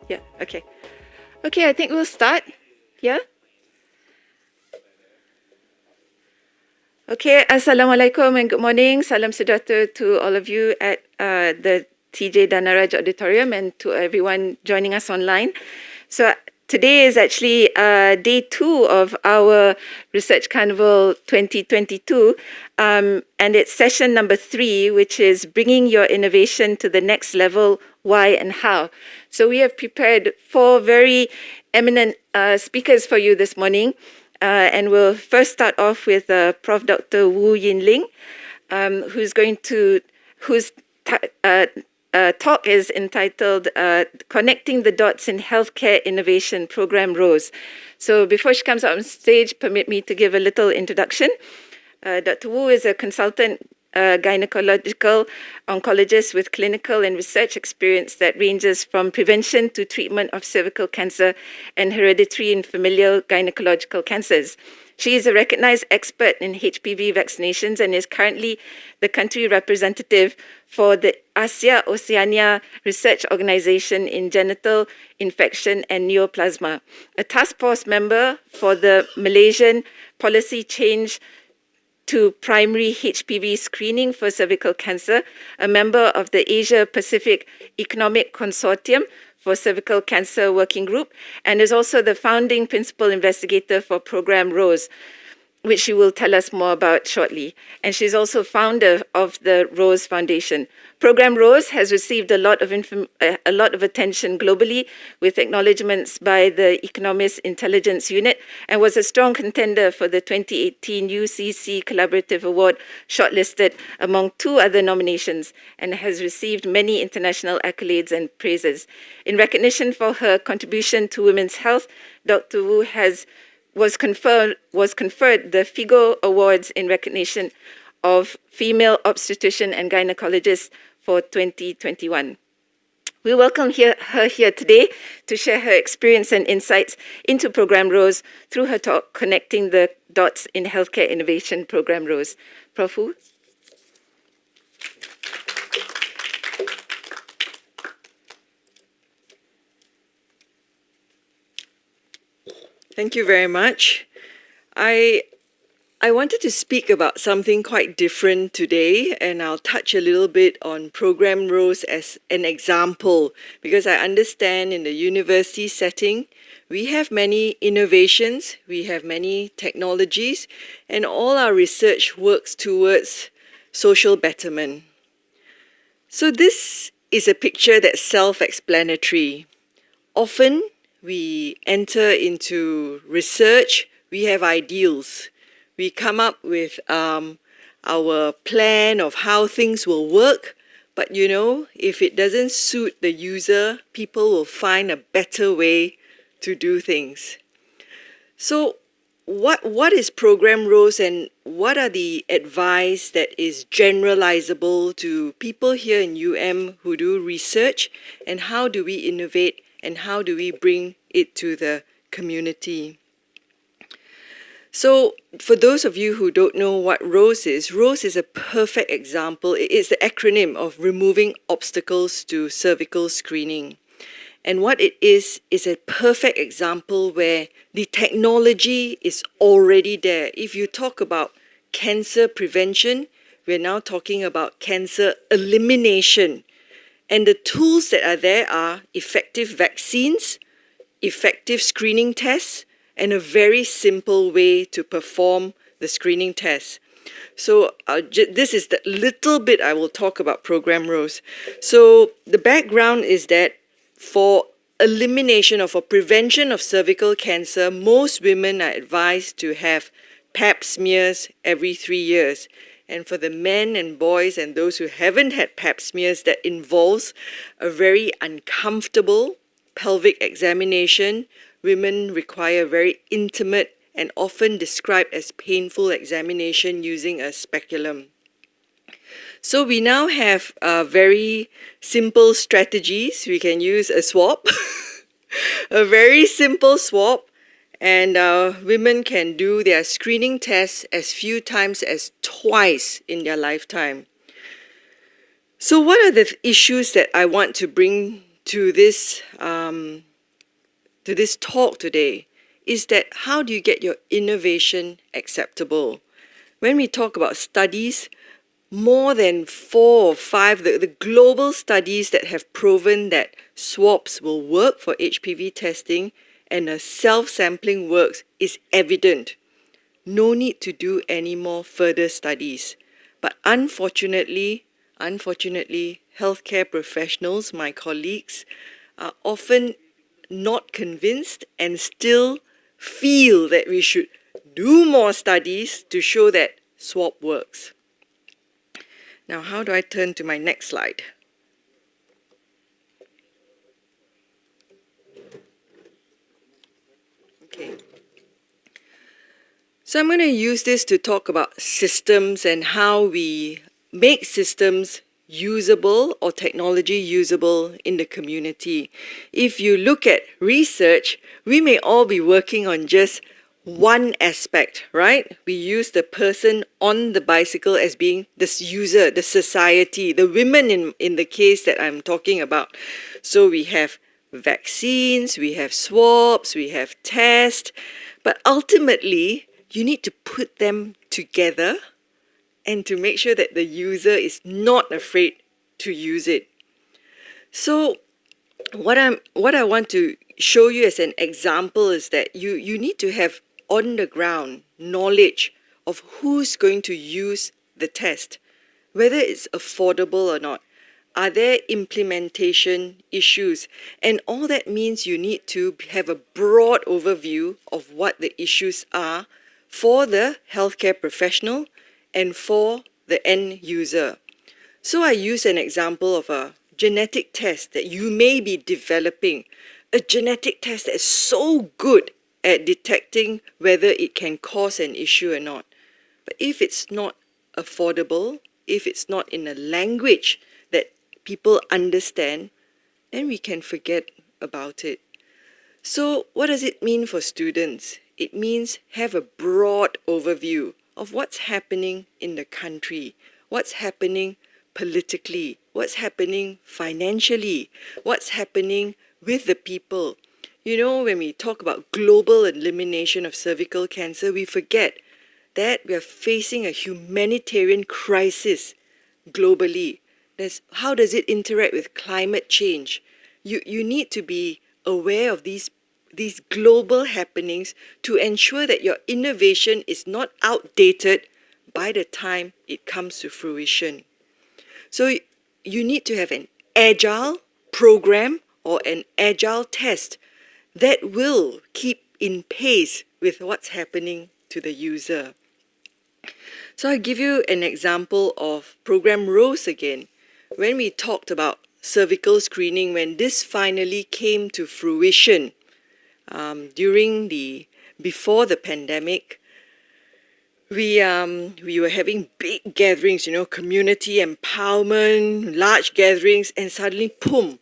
Yeah, okay. Okay, I think we'll start. Yeah? Okay, Assalamualaikum and good morning. Salam sejahtera to all of you at the TJ Danaraj Auditorium and to everyone joining us online. So today is actually day 2 of our Research Carnival 2022, and it's session number 3, which is bringing your innovation to the next level, why and how. So we have prepared 4 very eminent speakers for you this morning. And we'll first start off with Prof. Dr. Wu Yinling, whose talk is entitled Connecting the Dots in Healthcare Innovation Program ROSE. So before she comes up on stage, permit me to give a little introduction. Dr. Wu is a consultant gynecological oncologist with clinical and research experience that ranges from prevention to treatment of cervical cancer and hereditary and familial gynecological cancers. She is a recognized expert in HPV vaccinations and is currently the country representative for the Asia Oceania Research Organization in Genital Infection and Neoplasma, a task force member for the Malaysian policy change to primary HPV screening for cervical cancer, a member of the Asia Pacific Economic Consortium for Cervical Cancer Working Group, and is also the founding principal investigator for Program ROSE, which she will tell us more about shortly. And she's also founder of the ROSE Foundation. Program ROSE has received a lot of attention globally, with acknowledgements by the Economist Intelligence Unit, and was a strong contender for the 2018 UCC Collaborative Award, shortlisted among 2 other nominations, and has received many international accolades and praises. In recognition for her contribution to women's health, Dr. Wu was conferred the FIGO Awards in recognition of female obstetrician and gynecologist for 2021. We welcome her here today to share her experience and insights into Program ROSE through her talk, Connecting the Dots in Healthcare Innovation Program ROSE. Prof. Wu? Thank you very much. I wanted to speak about something quite different today, and I'll touch a little bit on Program ROSE as an example, because I understand in the university setting, we have many innovations, we have many technologies, and all our research works towards social betterment. So this is a picture that's self-explanatory. Often, we enter into research, we have ideals. We come up with our plan of how things will work, but if it doesn't suit the user, people will find a better way to do things. So what is Program ROSE, and what are the advice that is generalizable to people here in UM who do research, and how do we innovate and how do we bring it to the community? So for those of you who don't know what ROSE is a perfect example. It is the acronym of Removing Obstacles to Cervical Screening. And what it is a perfect example where the technology is already there. If you talk about cancer prevention, we're now talking about cancer elimination. And the tools that are there are effective vaccines, effective screening tests, and a very simple way to perform the screening test. So this is the little bit I will talk about Program ROSE. So the background is that for elimination or for prevention of cervical cancer, most women are advised to have pap smears every 3 years. And for the men and boys and those who haven't had pap smears, that involves a very uncomfortable pelvic examination. Women require very intimate and often described as painful examination using a speculum. So we now have very simple strategies. We can use a swab, a very simple swab, and women can do their screening tests as few times as twice in their lifetime. So what are the issues that I want to bring to this talk today is that how do you get your innovation acceptable? When we talk about studies, more than 4 or 5, the global studies that have proven that swabs will work for HPV testing and self-sampling works is evident. No need to do any more further studies. But unfortunately, healthcare professionals, my colleagues, are often not convinced and still feel that we should do more studies to show that swab works. Now, how do I turn to my next slide? Okay. So I'm going to use this to talk about systems and how we make systems usable or technology usable in the community. If you look at research, we may all be working on just one aspect, right? We use the person on the bicycle as being this user, the society, the women in the case that I'm talking about. So we have vaccines, we have swabs, we have tests, but ultimately you need to put them together and to make sure that the user is not afraid to use it. So what I want to show you as an example is that you need to have on the ground knowledge of who's going to use the test, whether it's affordable or not. Are there implementation issues? And all that means you need to have a broad overview of what the issues are for the healthcare professional and for the end user. So I use an example of a genetic test that you may be developing, a genetic test that is so good at detecting whether it can cause an issue or not. But if it's not affordable, if it's not in a language that people understand, then we can forget about it. So what does it mean for students? It means have a broad overview of what's happening in the country, what's happening politically, what's happening financially, what's happening with the people. You know, when we talk about global elimination of cervical cancer, we forget that we are facing a humanitarian crisis globally. How does it interact with climate change? You need to be aware of these global happenings to ensure that your innovation is not outdated by the time it comes to fruition. So you need to have an agile program or an agile test that will keep in pace with what's happening to the user. So I'll give you an example of Program ROSE again. When we talked about cervical screening, when this finally came to fruition before the pandemic, we were having big gatherings, community empowerment, large gatherings, and suddenly, boom,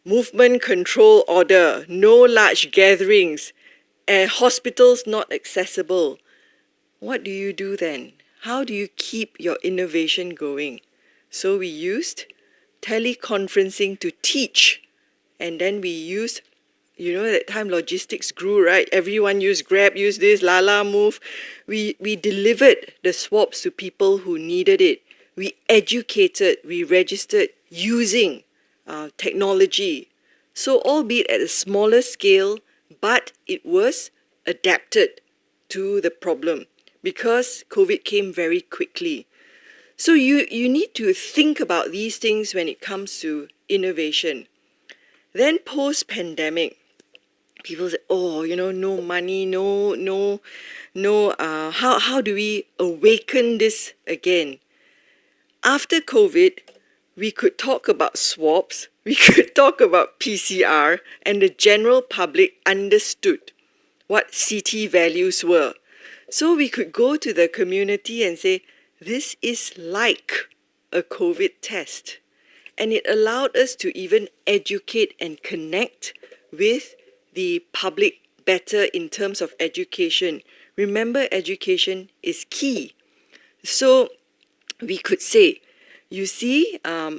movement control order, no large gatherings, hospitals not accessible. What do you do then? How do you keep your innovation going? So we used teleconferencing to teach, and then we used, at that time logistics grew, right? Everyone used Grab, used this, Lala Move. We delivered the swabs to people who needed it. We educated, we registered using technology. So albeit at a smaller scale, but it was adapted to the problem because COVID came very quickly. So you need to think about these things when it comes to innovation. Then post-pandemic, people say, no money, how do we awaken this again? After COVID, we could talk about swabs, we could talk about PCR, and the general public understood what CT values were. So we could go to the community and say, this is like a COVID test. And it allowed us to even educate and connect with the public better in terms of education. Remember, education is key. So we could say, You see,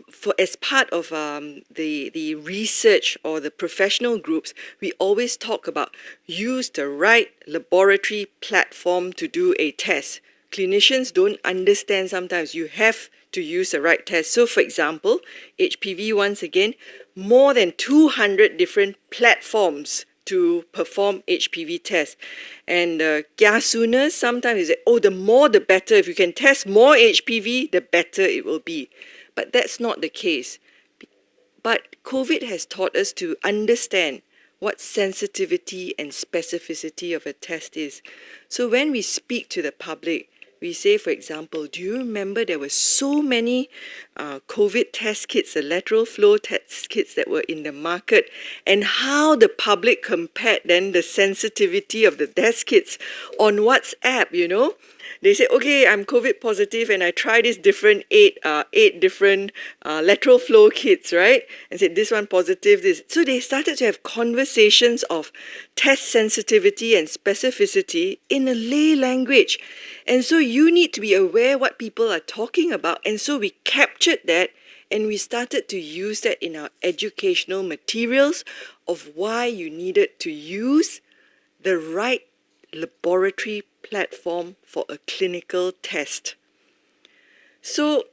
for as part of the research or the professional groups, we always talk about use the right laboratory platform to do a test. Clinicians don't understand sometimes you have to use the right test. So, for example, HPV, once again, more than 200 different platforms to perform HPV tests. And kiasunas, sometimes you say, oh, the more the better. If you can test more HPV, the better it will be. But that's not the case. But COVID has taught us to understand what sensitivity and specificity of a test is. So when we speak to the public, we say, for example, do you remember there were so many COVID test kits, the lateral flow test kits that were in the market, and how the public compared then the sensitivity of the test kits on WhatsApp, you know? They say, okay, I'm COVID positive and I tried this different eight different lateral flow kits, right? And said, this one positive, this. So they started to have conversations of test sensitivity and specificity in a lay language. And so you need to be aware what people are talking about. And so we captured that and we started to use that in our educational materials of why you needed to use the right laboratory platform for a clinical test. So,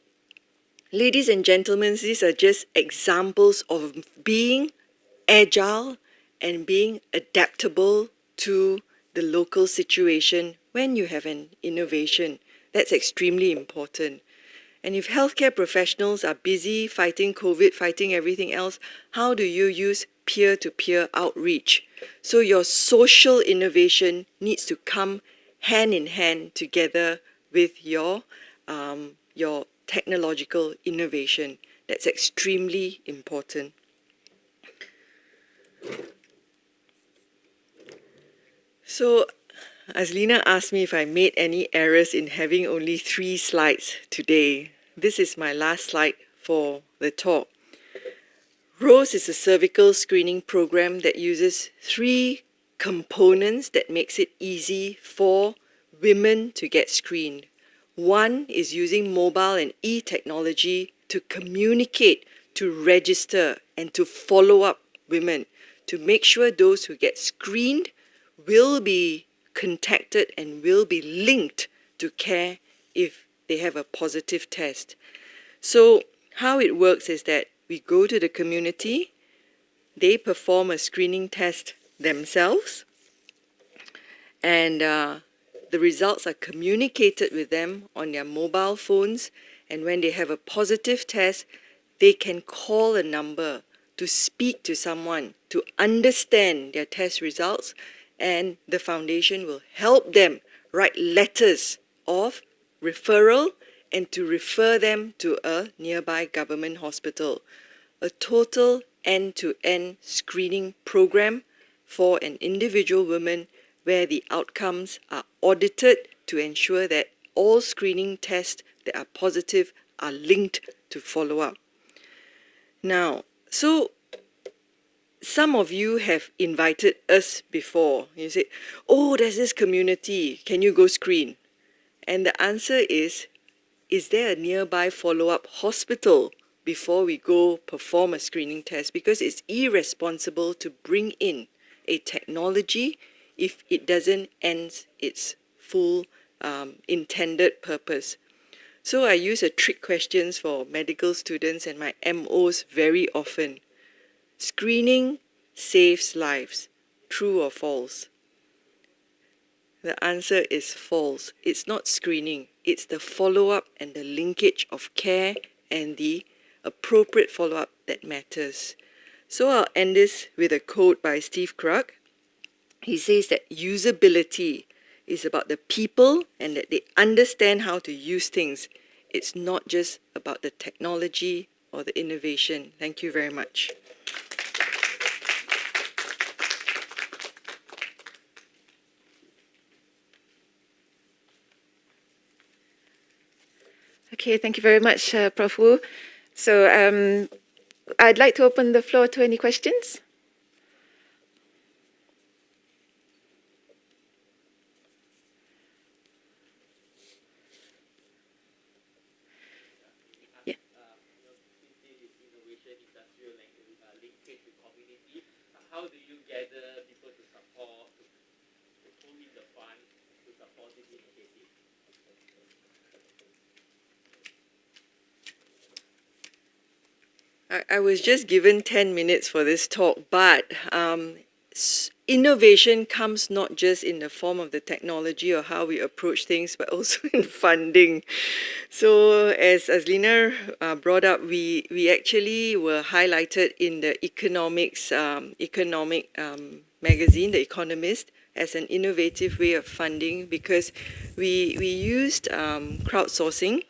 ladies and gentlemen, these are just examples of being agile and being adaptable to the local situation when you have an innovation. That's extremely important. And if healthcare professionals are busy fighting COVID, fighting everything else, how do you use peer-to-peer outreach? So your social innovation needs to come hand in hand together with your technological innovation. That's extremely important. So, Azlina asked me if I made any errors in having only 3 slides today. This is my last slide for the talk. ROSE is a cervical screening program that uses 3 components that makes it easy for women to get screened. One is using mobile and e-technology to communicate, to register, and to follow up women to make sure those who get screened will be contacted and will be linked to care if they have a positive test. So how it works is that we go to the community, they perform a screening test themselves, and the results are communicated with them on their mobile phones, and when they have a positive test, they can call a number to speak to someone to understand their test results, and the foundation will help them write letters of referral and to refer them to a nearby government hospital. A total end-to-end screening program for an individual woman where the outcomes are audited to ensure that all screening tests that are positive are linked to follow-up. Now, so some of you have invited us before. You say, oh, there's this community, can you go screen? And the answer is there a nearby follow-up hospital before we go perform a screening test? Because it's irresponsible to bring in a technology if it doesn't end its full intended purpose. So I use a trick questions for medical students and my MOs very often. Screening saves lives, true or false? The answer is false. It's not screening. It's the follow-up and the linkage of care and the appropriate follow-up that matters. So I'll end this with a quote by Steve Krug. He says that usability is about the people and that they understand how to use things. It's not just about the technology or the innovation. Thank you very much. Okay, thank you very much, Prof. Wu. So I'd like to open the floor to any questions. Yeah. innovation, industrial linkage with community? How do you gather people to support, to pull in the fund to support this initiative? I was just given 10 minutes for this talk, but innovation comes not just in the form of the technology or how we approach things, but also in funding. So as Lina brought up, we actually were highlighted in the economic magazine, The Economist, as an innovative way of funding because we used crowdsourcing,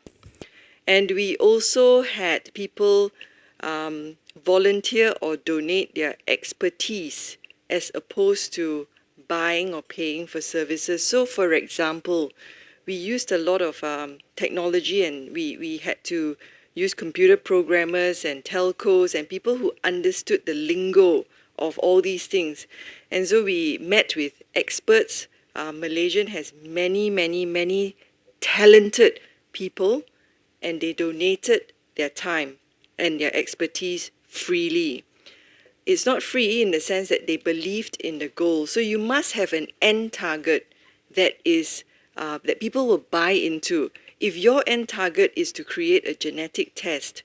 and we also had people volunteer or donate their expertise as opposed to buying or paying for services. So, for example, we used a lot of technology, and we had to use computer programmers and telcos and people who understood the lingo of all these things. And so we met with experts. Malaysian has many talented people, and they donated their time and their expertise freely. It's not free in the sense that they believed in the goal. So you must have an end target that is that people will buy into. If your end target is to create a genetic test,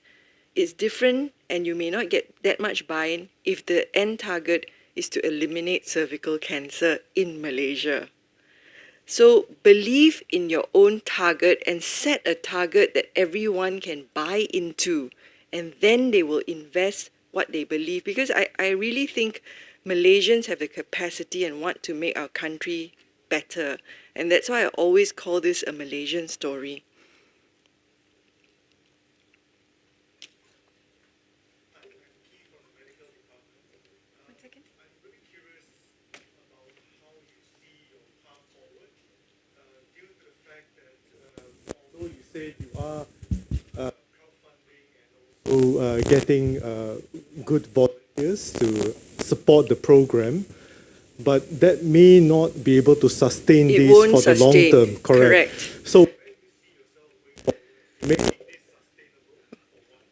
it's different, and you may not get that much buy-in if the end target is to eliminate cervical cancer in Malaysia. So believe in your own target and set a target that everyone can buy into, and then they will invest what they believe. Because I really think Malaysians have the capacity and want to make our country better. And that's why I always call this a Malaysian story. Although you said you are crowdfunding and also getting good volunteers to support the program, but that may not be able to sustain It this won't for the long sustain. term. Correct. Correct. So where do you see yourself going forward? Making this sustainable for one,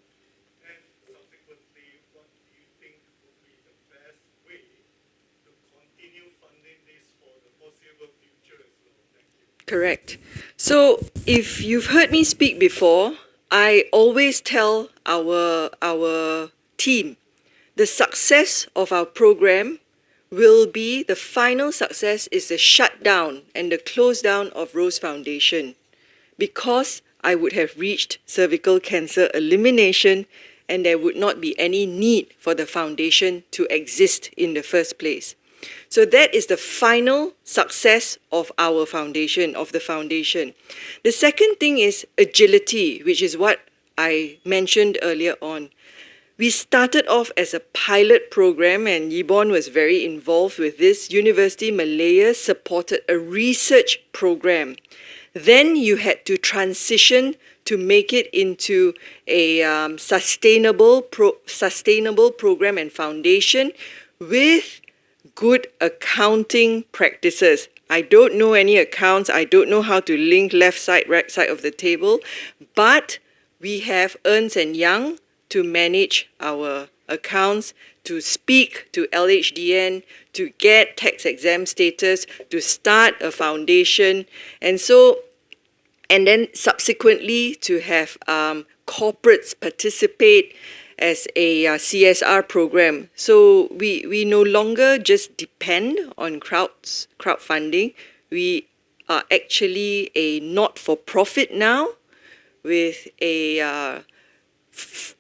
and subsequently, what do you think would be the best way to continue funding this for the foreseeable future as well? Thank you. Correct. So if you've heard me speak before, I always tell our team, the success of our program will be, the final success is the shutdown and the close down of Rose Foundation, because I would have reached cervical cancer elimination and there would not be any need for the foundation to exist in the first place. So that is the final success of our foundation, of the foundation. The second thing is agility, which is what I mentioned earlier on. We started off as a pilot program, and Yibon was very involved with this. University Malaya supported a research program. Then you had to transition to make it into a sustainable program and foundation with good accounting practices. I don't know any accounts. I don't know how to link left side, right side of the table, but we have Ernst & Young to manage our accounts, to speak to LHDN, to get tax exempt status, to start a foundation, and then subsequently to have corporates participate as a CSR program. So we no longer just depend on crowdfunding. We are actually a not-for-profit now with a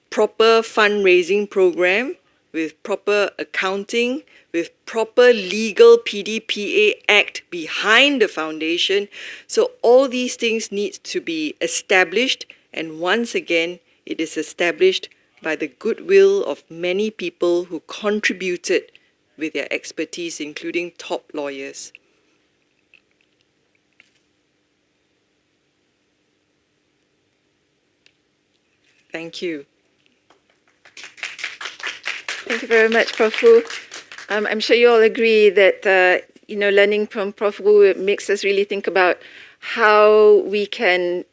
proper fundraising program, with proper accounting, with proper legal PDPA Act behind the foundation. So all these things need to be established, and once again, it is established by the goodwill of many people who contributed with their expertise, including top lawyers. Thank you. Thank you very much, Prof. Wu. I'm sure you all agree that learning from Prof. Wu makes us really think about how we can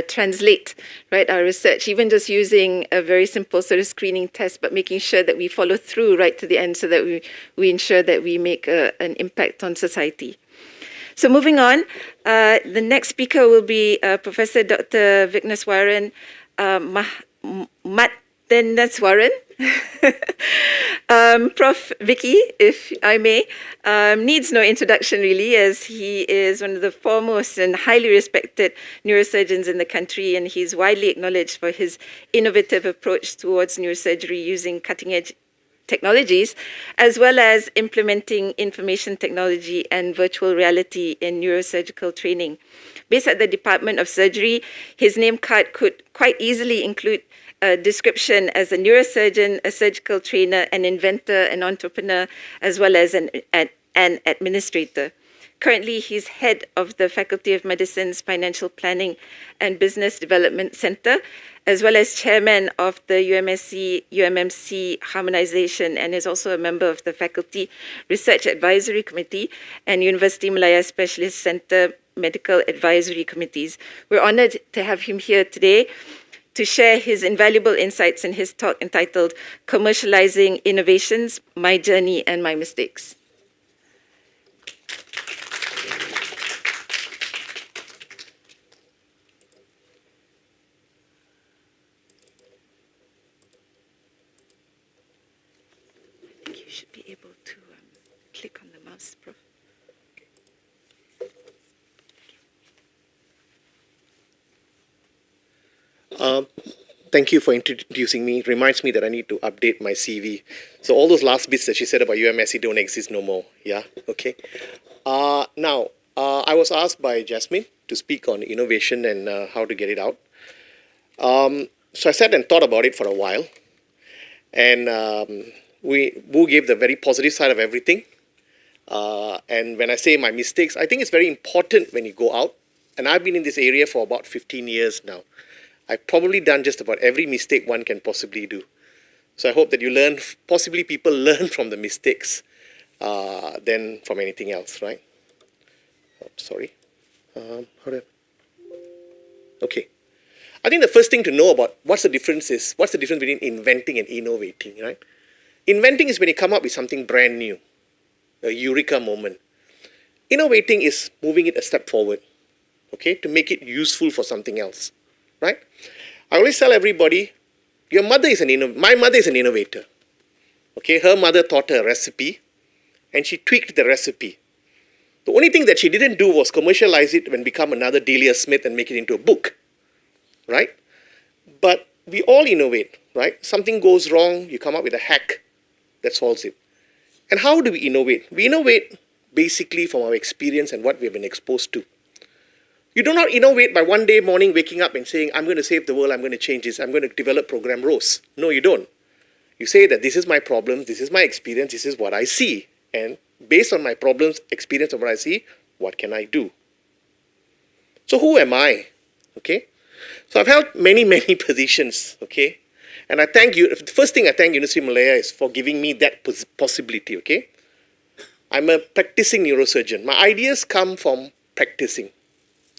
translate, right, our research, even just using a very simple sort of screening test, but making sure that we follow through right to the end so that we ensure that we make an impact on society. So moving on, the next speaker will be Professor Dr. Vigneswaran Mathenaswaran. Prof. Vicky, if I may, needs no introduction really, as he is one of the foremost and highly respected neurosurgeons in the country, and he's widely acknowledged for his innovative approach towards neurosurgery using cutting-edge technologies, as well as implementing information technology and virtual reality in neurosurgical training. Based at the Department of Surgery, his name card could quite easily include a description as a neurosurgeon, a surgical trainer, an inventor, an entrepreneur, as well as an administrator. Currently, he's head of the Faculty of Medicine's Financial Planning and Business Development Center, as well as chairman of the UMMC Harmonization, and is also a member of the Faculty Research Advisory Committee and University Malaya Specialist Center Medical Advisory Committees. We're honored to have him here today to share his invaluable insights in his talk entitled Commercializing Innovations, My Journey and My Mistakes. I think you should be able to click on the mouse, Prof. Thank you for introducing me. It reminds me that I need to update my CV. So all those last bits that she said about UMSC don't exist no more. Yeah, okay. Now, I was asked by Jasmine to speak on innovation and how to get it out. So I sat and thought about it for a while. And Wu gave the very positive side of everything. And when I say my mistakes, I think it's very important when you go out. And I've been in this area for about 15 years now. I've probably done just about every mistake one can possibly do. So I hope that you learn, possibly people learn from the mistakes than from anything else, right? Oh, sorry. Okay. I think the first thing to know about what's the difference between inventing and innovating, right? Inventing is when you come up with something brand new, a eureka moment. Innovating is moving it a step forward, okay, to make it useful for something else. Right? I always tell everybody, my mother is an innovator. Okay, her mother taught her a recipe, and she tweaked the recipe. The only thing that she didn't do was commercialize it and become another Delia Smith and make it into a book. Right? But we all innovate, right? Something goes wrong, you come up with a hack that solves it. And how do we innovate? We innovate basically from our experience and what we have been exposed to. You do not innovate by one day morning waking up and saying, I'm going to save the world, I'm going to change this, I'm going to develop Program ROSE. No, you don't. You say that this is my problem, this is my experience, this is what I see. And based on my problems, experience of what I see, what can I do? So who am I? Okay? So I've held many, many positions, okay? And I thank you, the first thing I thank University of Malaya is for giving me that possibility, okay? I'm a practicing neurosurgeon. My ideas come from practicing.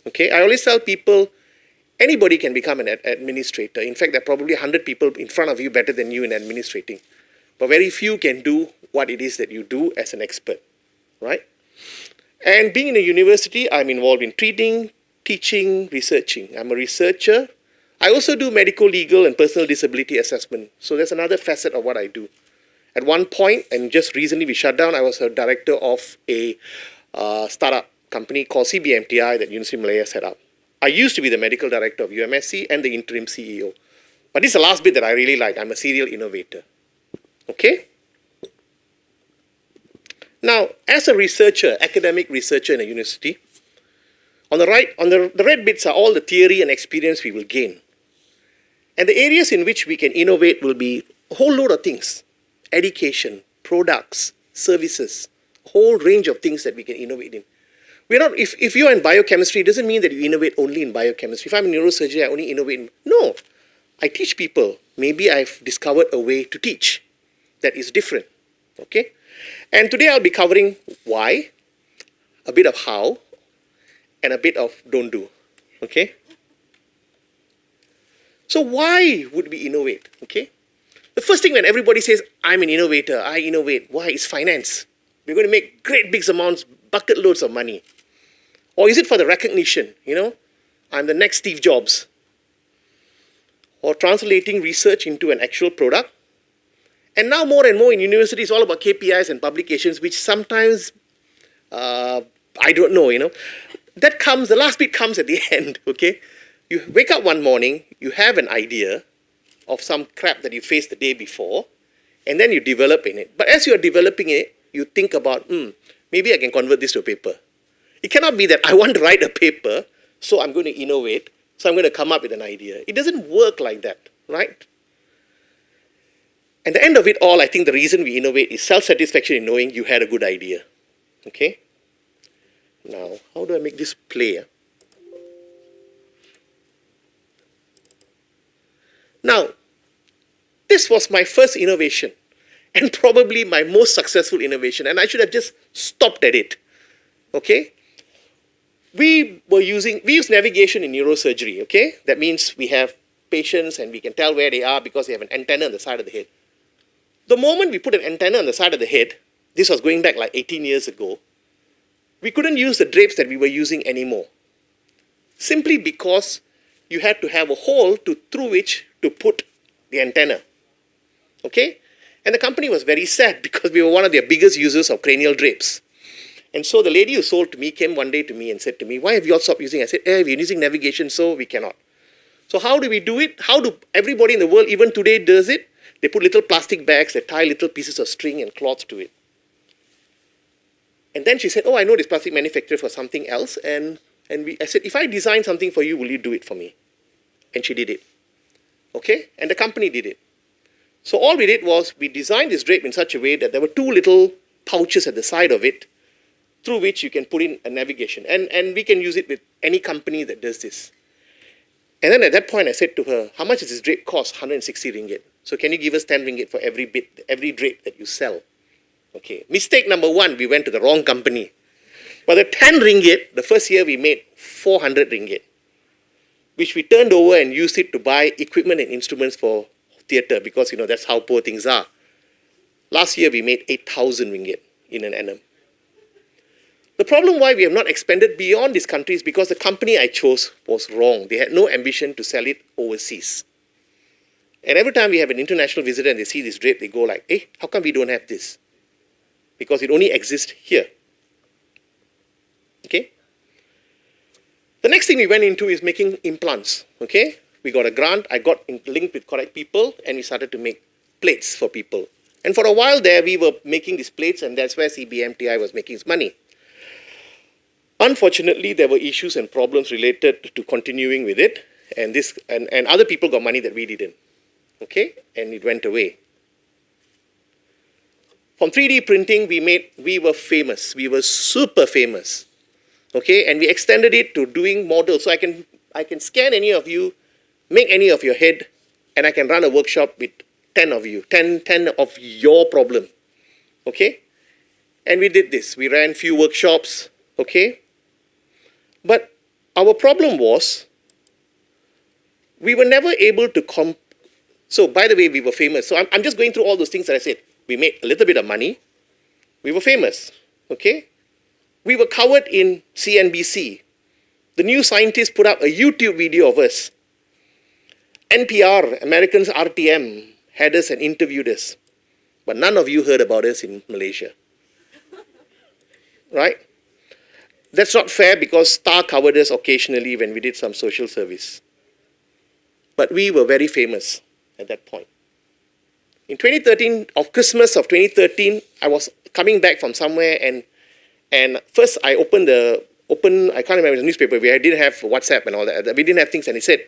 Okay, I always tell people, anybody can become an administrator. In fact, there are probably 100 people in front of you better than you in administrating. But very few can do what it is that you do as an expert, right? And being in a university, I'm involved in treating, teaching, researching. I'm a researcher. I also do medical, legal, and personal disability assessment. So that's another facet of what I do. At one point, and just recently we shut down, I was a director of a startup company called CBMTI that University of Malaya set up. I used to be the medical director of UMSC and the interim CEO. But this is the last bit that I really like. I'm a serial innovator. Okay? Now, as a researcher, academic researcher in a university, on the right, the red bits are all the theory and experience we will gain. And the areas in which we can innovate will be a whole load of things. Education, products, services, a whole range of things that we can innovate in. We're not, if you're in biochemistry, it doesn't mean that you innovate only in biochemistry. If I'm in neurosurgery, I only innovate in, no. I teach people. Maybe I've discovered a way to teach that is different, okay? And today I'll be covering why, a bit of how, and a bit of don't do, okay? So why would we innovate? Okay. The first thing when everybody says, I'm an innovator, I innovate, why? It's finance. We're going to make great big amounts, bucket loads of money. Or is it for the recognition? I'm the next Steve Jobs. Or translating research into an actual product. And now more and more in universities, it's all about KPIs and publications, which sometimes, I don't know, That comes, the last bit comes at the end, okay? You wake up one morning, you have an idea of some crap that you faced the day before, and then you develop in it. But as you are developing it, you think about, maybe I can convert this to a paper. It cannot be that I want to write a paper, so I'm going to innovate, so I'm going to come up with an idea. It doesn't work like that, right? And the end of it all, I think the reason we innovate is self-satisfaction in knowing you had a good idea. Okay? Now, how do I make this play? Now, this was my first innovation and probably my most successful innovation, and I should have just stopped at it. Okay? We use navigation in neurosurgery, okay? That means we have patients and we can tell where they are because they have an antenna on the side of the head. The moment we put an antenna on the side of the head, this was going back like 18 years ago, we couldn't use the drapes that we were using anymore. Simply because you had to have a hole through which to put the antenna. Okay? And the company was very sad because we were one of their biggest users of cranial drapes. And so the lady who sold to me came one day to me and said to me, why have you all stopped using it? I said, we're using navigation, so we cannot. So how do we do it? How do everybody in the world, even today, does it? They put little plastic bags, they tie little pieces of string and cloth to it. And then she said, I know this plastic manufacturer for something else. And I said, if I design something for you, will you do it for me? And she did it. Okay? And the company did it. So all we did was we designed this drape in such a way that there were two little pouches at the side of it through which you can put in a navigation. And we can use it with any company that does this. And then at that point I said to her, how much does this drape cost? 160 ringgit. So can you give us 10 ringgit for every drape that you sell? Okay. Mistake number one, we went to the wrong company. But the 10 ringgit, the first year we made 400 ringgit, which we turned over and used it to buy equipment and instruments for theatre because, that's how poor things are. Last year we made 8,000 ringgit in an annum. The problem why we have not expanded beyond these countries because the company I chose was wrong. They had no ambition to sell it overseas. And every time we have an international visitor and they see this drape, they go like, hey, how come we don't have this? Because it only exists here. Okay? The next thing we went into is making implants. Okay? We got a grant, I got linked with correct people, and we started to make plates for people. And for a while there, we were making these plates, and that's where CBMTI was making its money. Unfortunately, there were issues and problems related to continuing with it, and other people got money that we didn't. Okay? And it went away. From 3D printing, we were famous. We were super famous. Okay? And we extended it to doing models. So I can scan any of you, make any of your head, and I can run a workshop with 10 of you, 10 of your problem. Okay? And we did this. We ran few workshops. Okay? But our problem was, we were never able to So by the way, we were famous. So I'm just going through all those things that I said. We made a little bit of money. We were famous. Okay? We were covered in CNBC. The New Scientist put up a YouTube video of us. NPR, Americans RTM, had us and interviewed us. But none of you heard about us in Malaysia. Right? That's not fair because Star covered us occasionally when we did some social service. But we were very famous at that point. In 2013, of Christmas of 2013, I was coming back from somewhere and first I opened I can't remember the newspaper, we didn't have WhatsApp and all that. We didn't have things, and it said,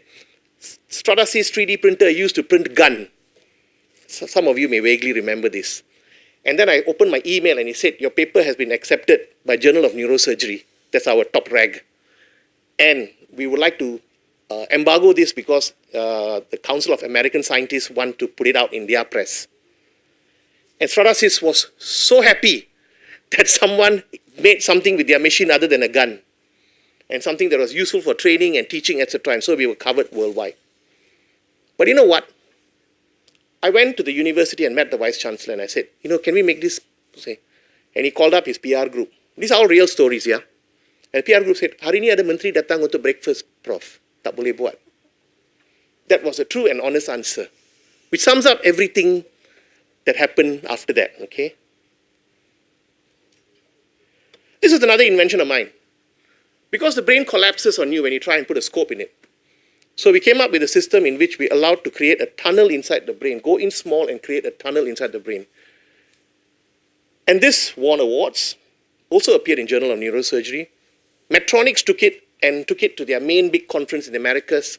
Stratasys 3D printer used to print gun. So some of you may vaguely remember this. And then I opened my email and it said, your paper has been accepted by Journal of Neurosurgery. That's our top rag. And we would like to embargo this because the Council of American Scientists want to put it out in their press. And Stratasys was so happy that someone made something with their machine other than a gun, and something that was useful for training and teaching, etc. And so we were covered worldwide. But you know what? I went to the university and met the vice chancellor and I said, can we make this? And he called up his PR group. These are all real stories, yeah? And PR group said, hari ni ada menteri datang untuk breakfast, Prof. Tak boleh buat. That was a true and honest answer, which sums up everything that happened after that, okay? This is another invention of mine. Because the brain collapses on you when you try and put a scope in it. So we came up with a system in which we allowed to create a tunnel inside the brain, go in small and create a tunnel inside the brain. And this won awards, also appeared in Journal of Neurosurgery. Medtronic took it to their main big conference in the Americas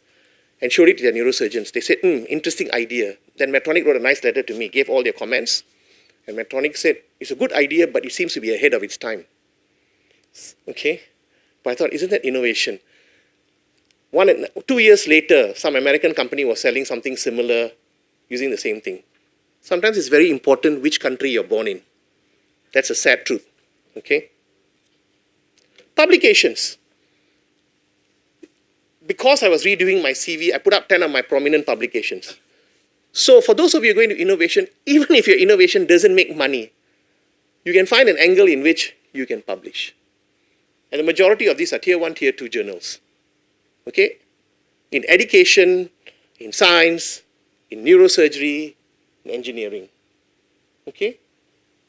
and showed it to their neurosurgeons. They said, interesting idea. Then Medtronic wrote a nice letter to me, gave all their comments. And Medtronic said, it's a good idea, but it seems to be ahead of its time. Okay? But I thought, isn't that innovation? 2 years later, some American company was selling something similar using the same thing. Sometimes it's very important which country you're born in. That's a sad truth. Okay? Publications. Because I was redoing my CV, I put up 10 of my prominent publications. So for those of you going to innovation, even if your innovation doesn't make money, you can find an angle in which you can publish. And the majority of these are tier 1, tier 2 journals. Okay? In education, in science, in neurosurgery, in engineering. Okay?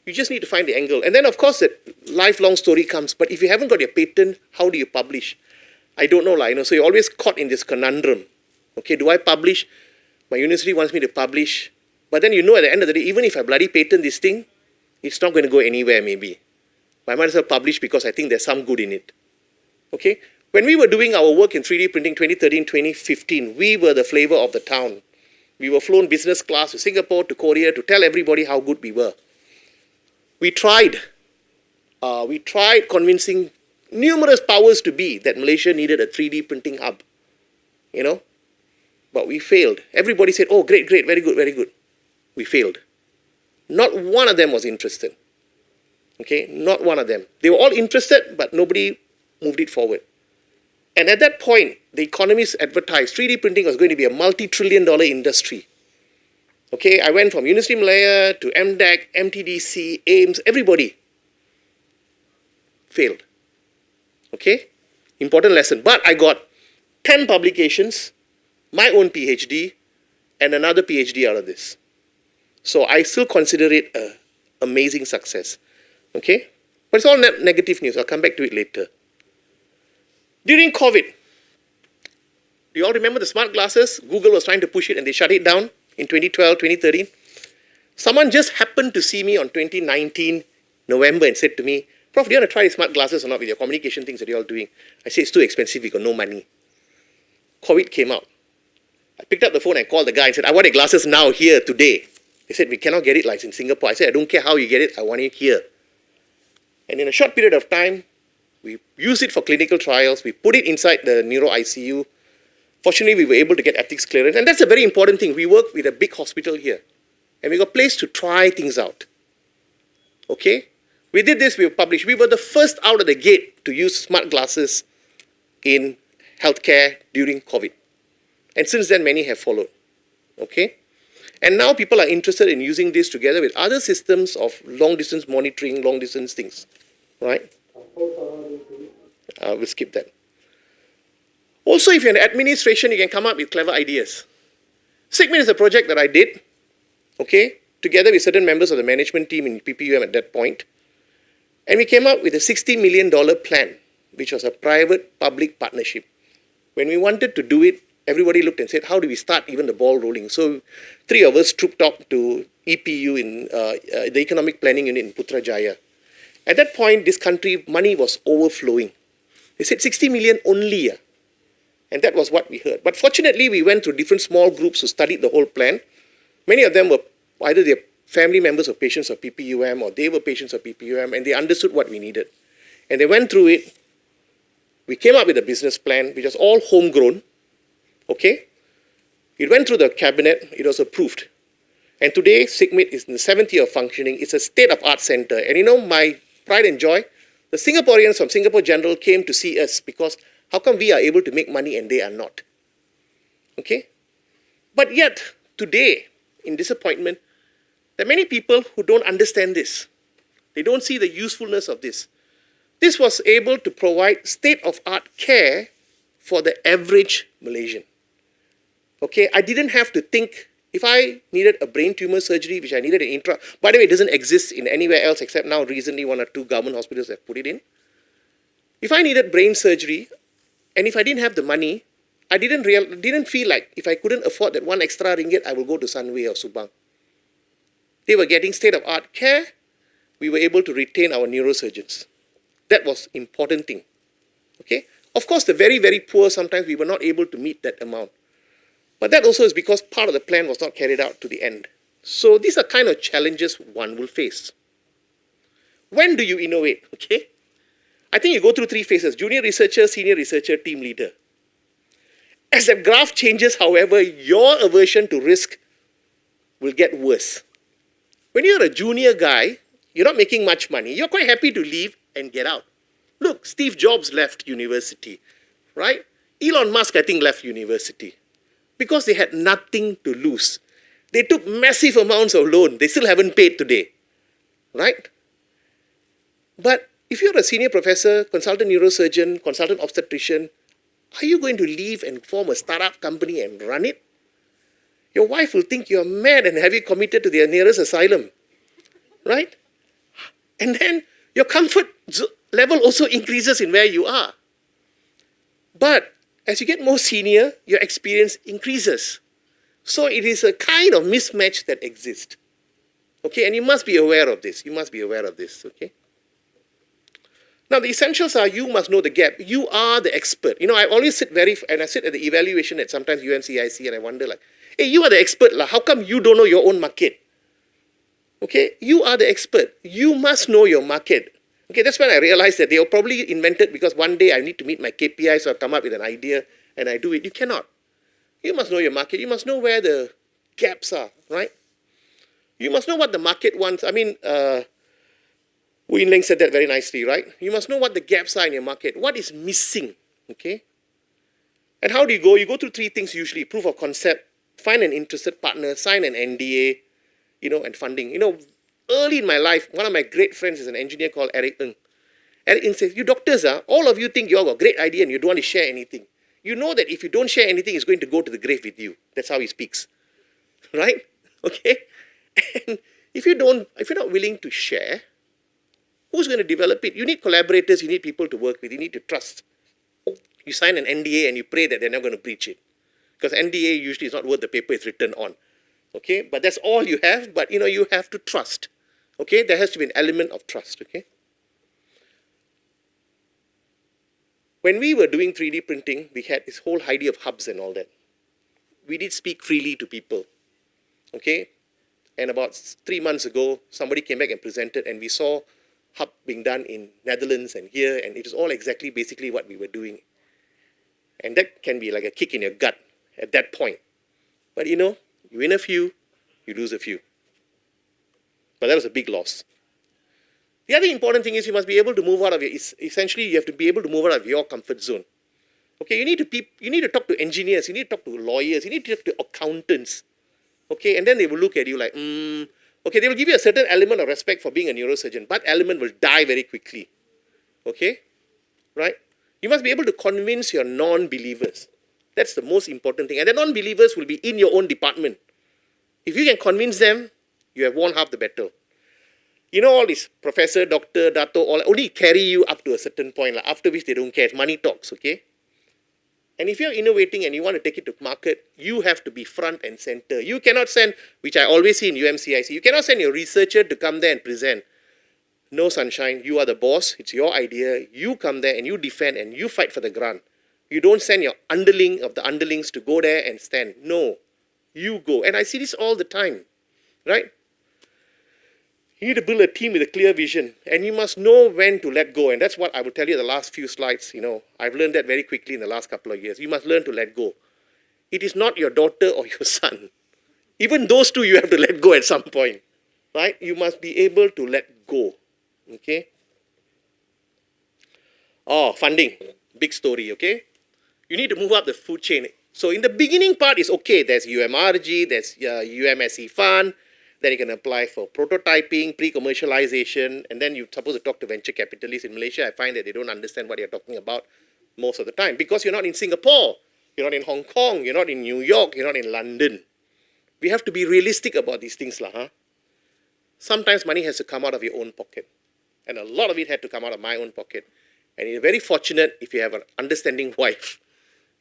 You just need to find the angle. And then, of course, that lifelong story comes. But if you haven't got your patent, how do you publish? I don't know, so you're always caught in this conundrum. Okay, do I publish? My university wants me to publish. But then at the end of the day, even if I bloody patent this thing, it's not going to go anywhere maybe. I might as well publish because I think there's some good in it. Okay? When we were doing our work in 3D printing 2013, 2015, we were the flavor of the town. We were flown business class to Singapore, to Korea, to tell everybody how good we were. We tried convincing numerous powers to be that Malaysia needed a 3D printing hub. But we failed. Everybody said, oh, great, very good, very good. We failed. Not one of them was interested. Okay, not one of them. They were all interested, but nobody moved it forward. And at that point, the economists advertised 3D printing was going to be a multi-trillion-dollar industry. Okay, I went from University of Malaya to MDAC, MTDC, AIMS, everybody failed. Okay, important lesson. But I got 10 publications, my own PhD, and another PhD out of this. So I still consider it an amazing success. Okay? But it's all negative news. I'll come back to it later. During COVID, do you all remember the smart glasses? Google was trying to push it and they shut it down in 2012, 2013. Someone just happened to see me on 2019, November, and said to me, Prof, do you want to try smart glasses or not with your communication things that you're all doing? I said, it's too expensive, we got no money. COVID came out. I picked up the phone and called the guy and said, I want the glasses now, here, today. They said, we cannot get it like in Singapore. I said, I don't care how you get it, I want it here. And in a short period of time, we used it for clinical trials, we put it inside the neuro ICU. Fortunately, we were able to get ethics clearance. And that's a very important thing. We work with a big hospital here. And we got a place to try things out. Okay? We did this, we published. We were the first out of the gate to use smart glasses in healthcare during COVID. And since then, many have followed. Okay? And now people are interested in using this together with other systems of long-distance monitoring, long-distance things. Right? We'll skip that. Also, if you're in administration, you can come up with clever ideas. Sigmit is a project that I did, okay, together with certain members of the management team in PPUM at that point. And we came up with a $60 million plan, which was a private-public partnership. When we wanted to do it, everybody looked and said, how do we start even the ball rolling? So 3 of us trooped up to EPU in the Economic Planning Unit in Putrajaya. At that point, this country, money was overflowing. They said 60 million only. And that was what we heard. But fortunately, we went to different small groups who studied the whole plan. Many of them were either their family members of patients of PPUM or they were patients of PPUM and they understood what we needed. And they went through it. We came up with a business plan, which was all homegrown. Okay? It went through the cabinet. It was approved. And today, Sigmit is in the 7th year of functioning. It's a state-of-art center. And my pride and joy, the Singaporeans from Singapore General came to see us because how come we are able to make money and they are not? Okay? But yet, today, in disappointment, there are many people who don't understand this. They don't see the usefulness of this. This was able to provide state-of-art care for the average Malaysian. Okay, I didn't have to think, if I needed a brain tumor surgery, which I needed an by the way, it doesn't exist in anywhere else except now recently 1 or 2 government hospitals have put it in. If I needed brain surgery, and if I didn't have the money, I didn't feel like if I couldn't afford that 1 extra ringgit, I will go to Sunway or Subang. They were getting state-of-art care. We were able to retain our neurosurgeons. That was important thing. Okay? Of course, the very, very poor, sometimes we were not able to meet that amount. But that also is because part of the plan was not carried out to the end. So these are kind of challenges one will face. When do you innovate? Okay? I think you go through 3 phases: junior researcher, senior researcher, team leader. As the graph changes, however, your aversion to risk will get worse. When you're a junior guy, you're not making much money. You're quite happy to leave and get out. Look, Steve Jobs left university, right? Elon Musk, I think, left university because they had nothing to lose. They took massive amounts of loan. They still haven't paid today, right? But if you're a senior professor, consultant neurosurgeon, consultant obstetrician, are you going to leave and form a startup company and run it? Your wife will think you're mad and have you committed to the nearest asylum, right? And then your comfort level also increases in where you are. But as you get more senior, your experience increases. So it is a kind of mismatch that exists. Okay, and you must be aware of this. You must be aware of this, okay? Now, the essentials are you must know the gap. You are the expert. You know, I always sit and I sit at the evaluation at sometimes UMCIC and I wonder like, hey, you are the expert. How come you don't know your own market? Okay, you are the expert. You must know your market. Okay, that's when I realized that they were probably invented because one day I need to meet my KPI, so I come up with an idea and I do it. You cannot. You must know your market. You must know where the gaps are, right? You must know what the market wants. I mean, Wu Yinling said that very nicely, right? You must know what the gaps are in your market. What is missing, okay? And how do you go? You go through 3 things usually: proof of concept, find an interested partner, sign an NDA, and funding. Early in my life, one of my great friends is an engineer called Eric Ng. Eric Ng says, you doctors, all of you think you all got a great idea and you don't want to share anything. You know that if you don't share anything, it's going to go to the grave with you. That's how he speaks, right? Okay? And if you're not willing to share, who's going to develop it? You need collaborators, you need people to work with, you need to trust. You sign an NDA and you pray that they're not going to breach it. Because NDA usually is not worth the paper it's written on. Okay, but that's all you have, but you have to trust. Okay, there has to be an element of trust, okay? When we were doing 3D printing, we had this whole idea of hubs and all that. We did speak freely to people, okay? And about 3 months ago, somebody came back and presented, and we saw hub being done in Netherlands and here, and it is all exactly basically what we were doing. And that can be like a kick in your gut at that point. But you win a few, you lose a few. But that was a big loss. The other important thing is you must be able to move out of essentially you have to be able to move out of your comfort zone. Okay, you need to talk to engineers, you need to talk to lawyers, you need to talk to accountants. Okay, and then they will look at you like, okay, they will give you a certain element of respect for being a neurosurgeon, but element will die very quickly. Okay, right? You must be able to convince your non-believers. That's the most important thing. And the non-believers will be in your own department. If you can convince them, you have won half the battle. All these professor, doctor, dato, all only carry you up to a certain point, after which they don't care. Money talks, okay? And if you're innovating and you want to take it to market, you have to be front and center. You cannot send, which I always see in UMCIC, you cannot send your researcher to come there and present. No, sunshine, you are the boss, it's your idea, you come there and you defend and you fight for the grant. You don't send your underling of the underlings to go there and stand. No, you go. And I see this all the time, right? You need to build a team with a clear vision, and you must know when to let go. And that's what I will tell you the last few slides. I've learned that very quickly in the last couple of years. You must learn to let go. It is not your daughter or your son. Even those two you have to let go at some point, right? You must be able to let go, okay? Oh, funding, big story, okay? You need to move up the food chain. So in the beginning part is okay, there's UMRG, there's UMSE fund, then you can apply for prototyping, pre-commercialization, and then you're supposed to talk to venture capitalists in Malaysia. I find that they don't understand what you're talking about most of the time because you're not in Singapore, you're not in Hong Kong, you're not in New York, you're not in London. We have to be realistic about these things, huh? Sometimes money has to come out of your own pocket. And a lot of it had to come out of my own pocket. And you're very fortunate if you have an understanding wife,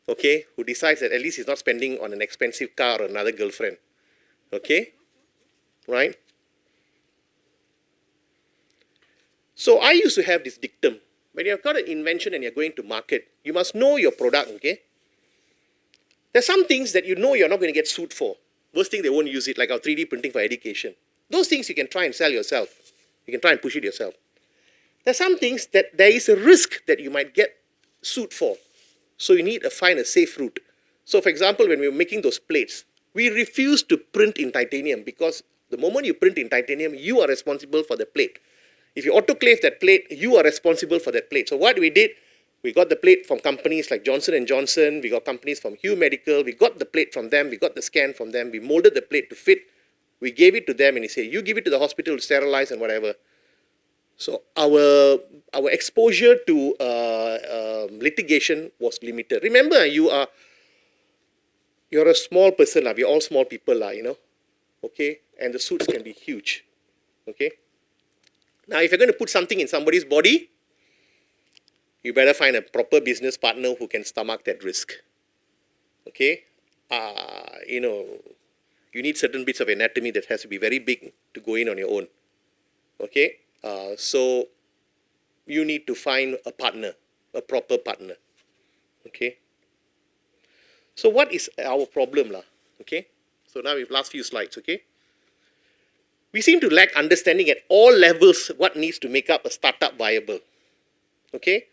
okay, who decides that at least he's not spending on an expensive car or another girlfriend, okay, right? So I used to have this dictum. When you've got an invention and you're going to market, you must know your product, okay? There's some things that you know you're not going to get sued for. Worst thing, they won't use it, like our 3D printing for education. Those things you can try and sell yourself. You can try and push it yourself. There's some things that there is a risk that you might get sued for. So you need to find a safe route. So for example, when we were making those plates, we refused to print in titanium because the moment you print in titanium, you are responsible for the plate. If you autoclave that plate, you are responsible for that plate. So what we did, we got the plate from companies like Johnson & Johnson, we got companies from Hugh Medical, we got the plate from them, we got the scan from them, we molded the plate to fit, we gave it to them and he said, you give it to the hospital to sterilize and whatever. So our exposure to litigation was limited. Remember, you're a small person, we're all small people, okay? And the suits can be huge, okay? Now, if you're going to put something in somebody's body, you better find a proper business partner who can stomach that risk, okay? You need certain bits of anatomy that has to be very big to go in on your own, okay? So you need to find a partner, a proper partner, okay? So what is our problem, okay? So now we have last few slides, okay? We seem to lack understanding at all levels what needs to make up a startup viable, okay?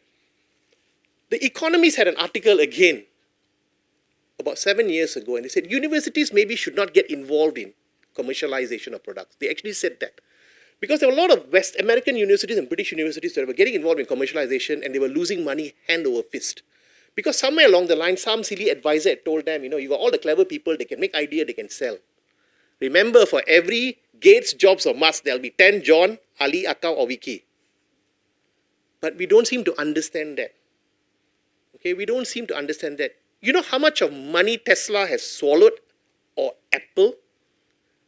The Economist had an article again about 7 years ago, and they said universities maybe should not get involved in commercialization of products. They actually said that. Because there were a lot of West American universities and British universities that were getting involved in commercialization and they were losing money hand over fist. Because somewhere along the line, some silly advisor had told them, you got all the clever people, they can make idea, they can sell. Remember, for every Gates, Jobs or Musk, there'll be 10 John, Ali, Akkao or Vicky. But we don't seem to understand that. Okay, we don't seem to understand that. You know how much of money Tesla has swallowed or Apple?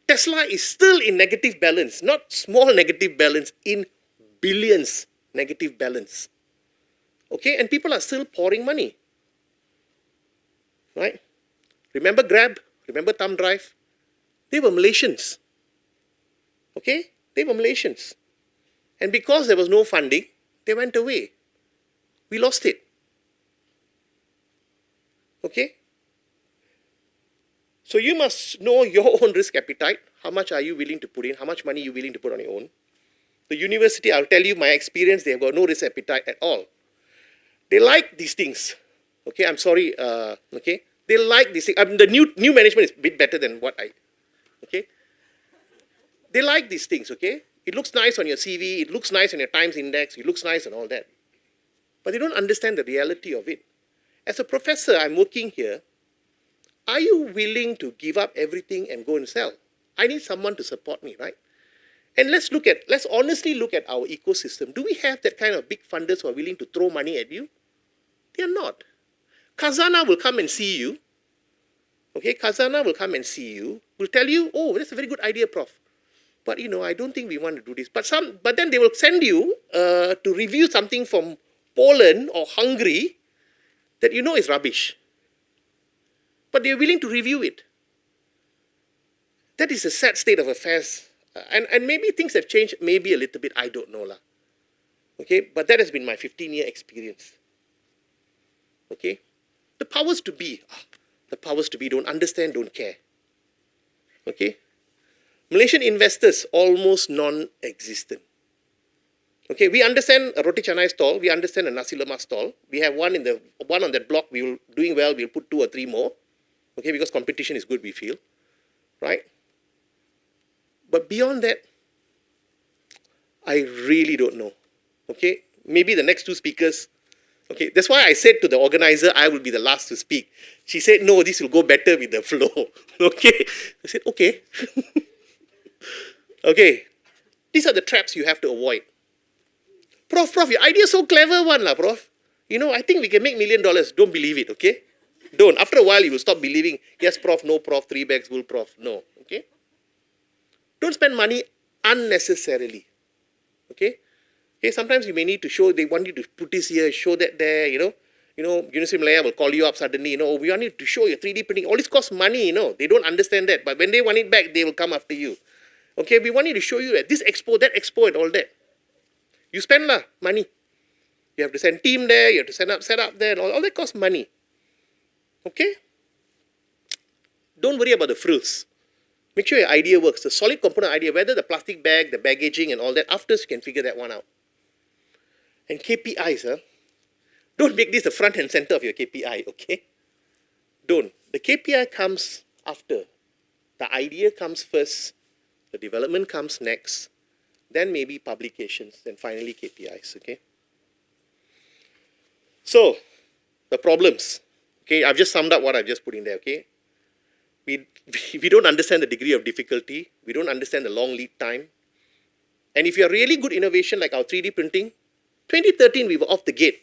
Tesla is still in negative balance, not small negative balance, in billions negative balance. Okay, and people are still pouring money. Right? Remember Grab? Remember Thumb Drive? They were Malaysians. Okay? They were Malaysians. And because there was no funding, they went away. We lost it. Okay? So you must know your own risk appetite. How much are you willing to put in? How much money are you willing to put on your own? The university, I'll tell you my experience, they have got no risk appetite at all. They like these things. Okay, I'm sorry. Okay, they like these things. The new management is a bit better than what okay. They like these things, okay? It looks nice on your CV, it looks nice on your Times Index, it looks nice and all that. But they don't understand the reality of it. As a professor, I'm working here. Are you willing to give up everything and go and sell? I need someone to support me, right? And let's honestly look at our ecosystem. Do we have that kind of big funders who are willing to throw money at you? They are not. Khazanah will come and see you. Okay, Khazanah will come and see you, will tell you, oh, that's a very good idea, Prof. But I don't think we want to do this. But then they will send you to review something from Poland or Hungary that is rubbish. But they're willing to review it. That is a sad state of affairs. And maybe things have changed, maybe a little bit, I don't know. Okay, but that has been my 15-year experience. Okay, the powers to be don't understand, don't care. Okay, Malaysian investors, almost non-existent. Okay, we understand a roti canai stall, we understand a nasi lemak stall. We have one on that block, we will doing well, we'll put 2 or 3 more. Okay, because competition is good, we feel. Right? But beyond that, I really don't know. Okay, maybe the next 2 speakers, Okay, that's why I said to the organizer, I will be the last to speak. She said, no, this will go better with the flow. Okay, I said, okay. Okay, these are the traps you have to avoid. Prof, your idea is so clever one, lah, Prof. You know, I think we can make $1 million. Don't believe it, okay? Don't. After a while, you will stop believing, yes, Prof, no, Prof, 3 bags, wool, Prof. No, okay? Don't spend money unnecessarily, okay? Okay, sometimes you may need to show, they want you to put this here, show that there, you know. University of Malaya will call you up suddenly, we want you to show your 3D printing. All this costs money, They don't understand that. But when they want it back, they will come after you. Okay, we want you to show you at this expo, that expo, and all that. You spend money. You have to send team there, you have to set up there, and all that costs money. Okay? Don't worry about the frills. Make sure your idea works. The solid component idea, whether the plastic bag, the baggaging, and all that, after you can figure that one out. And KPIs, don't make this the front and center of your KPI, okay? Don't. The KPI comes after. The idea comes first, the development comes next, then maybe publications, then finally KPIs, okay? So, the problems. Okay, I've just summed up what I've just put in there, okay? We don't understand the degree of difficulty. We don't understand the long lead time. And if you are really good innovation like our 3D printing, 2013 we were off the gate.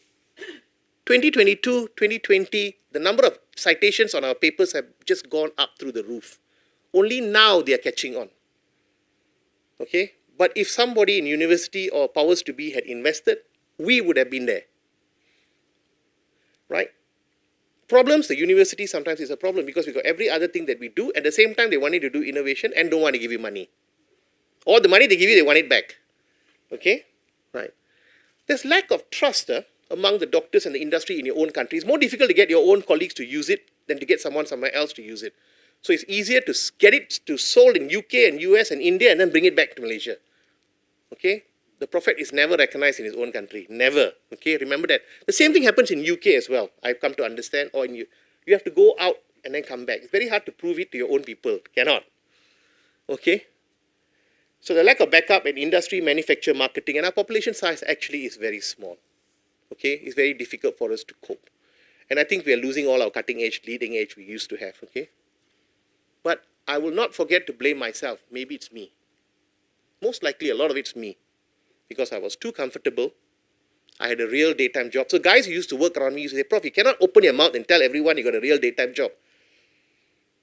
2022, 2020, the number of citations on our papers have just gone up through the roof. Only now they are catching on. Okay? But if somebody in university or powers to be had invested, we would have been there. Right? Problems, the university sometimes is a problem because we got every other thing that we do. At the same time, they want you to do innovation and don't want to give you money. Or the money they give you, they want it back. Okay? Right. There's lack of trust among the doctors and the industry in your own country. It's more difficult to get your own colleagues to use it than to get someone somewhere else to use it. So it's easier to get it to sold in UK and US and India and then bring it back to Malaysia. Okay? The prophet is never recognized in his own country. Never. Okay? Remember that. The same thing happens in UK as well. I've come to understand. Or you have to go out and then come back. It's very hard to prove it to your own people. Cannot. Okay? So the lack of backup in industry, manufacture, marketing, and our population size actually is very small. Okay? It's very difficult for us to cope. And I think we are losing all our cutting edge, leading edge we used to have. Okay? But I will not forget to blame myself. Maybe it's me. Most likely a lot of it's me. Because I was too comfortable. I had a real daytime job. So guys who used to work around me used to say, Prof, you cannot open your mouth and tell everyone you got a real daytime job.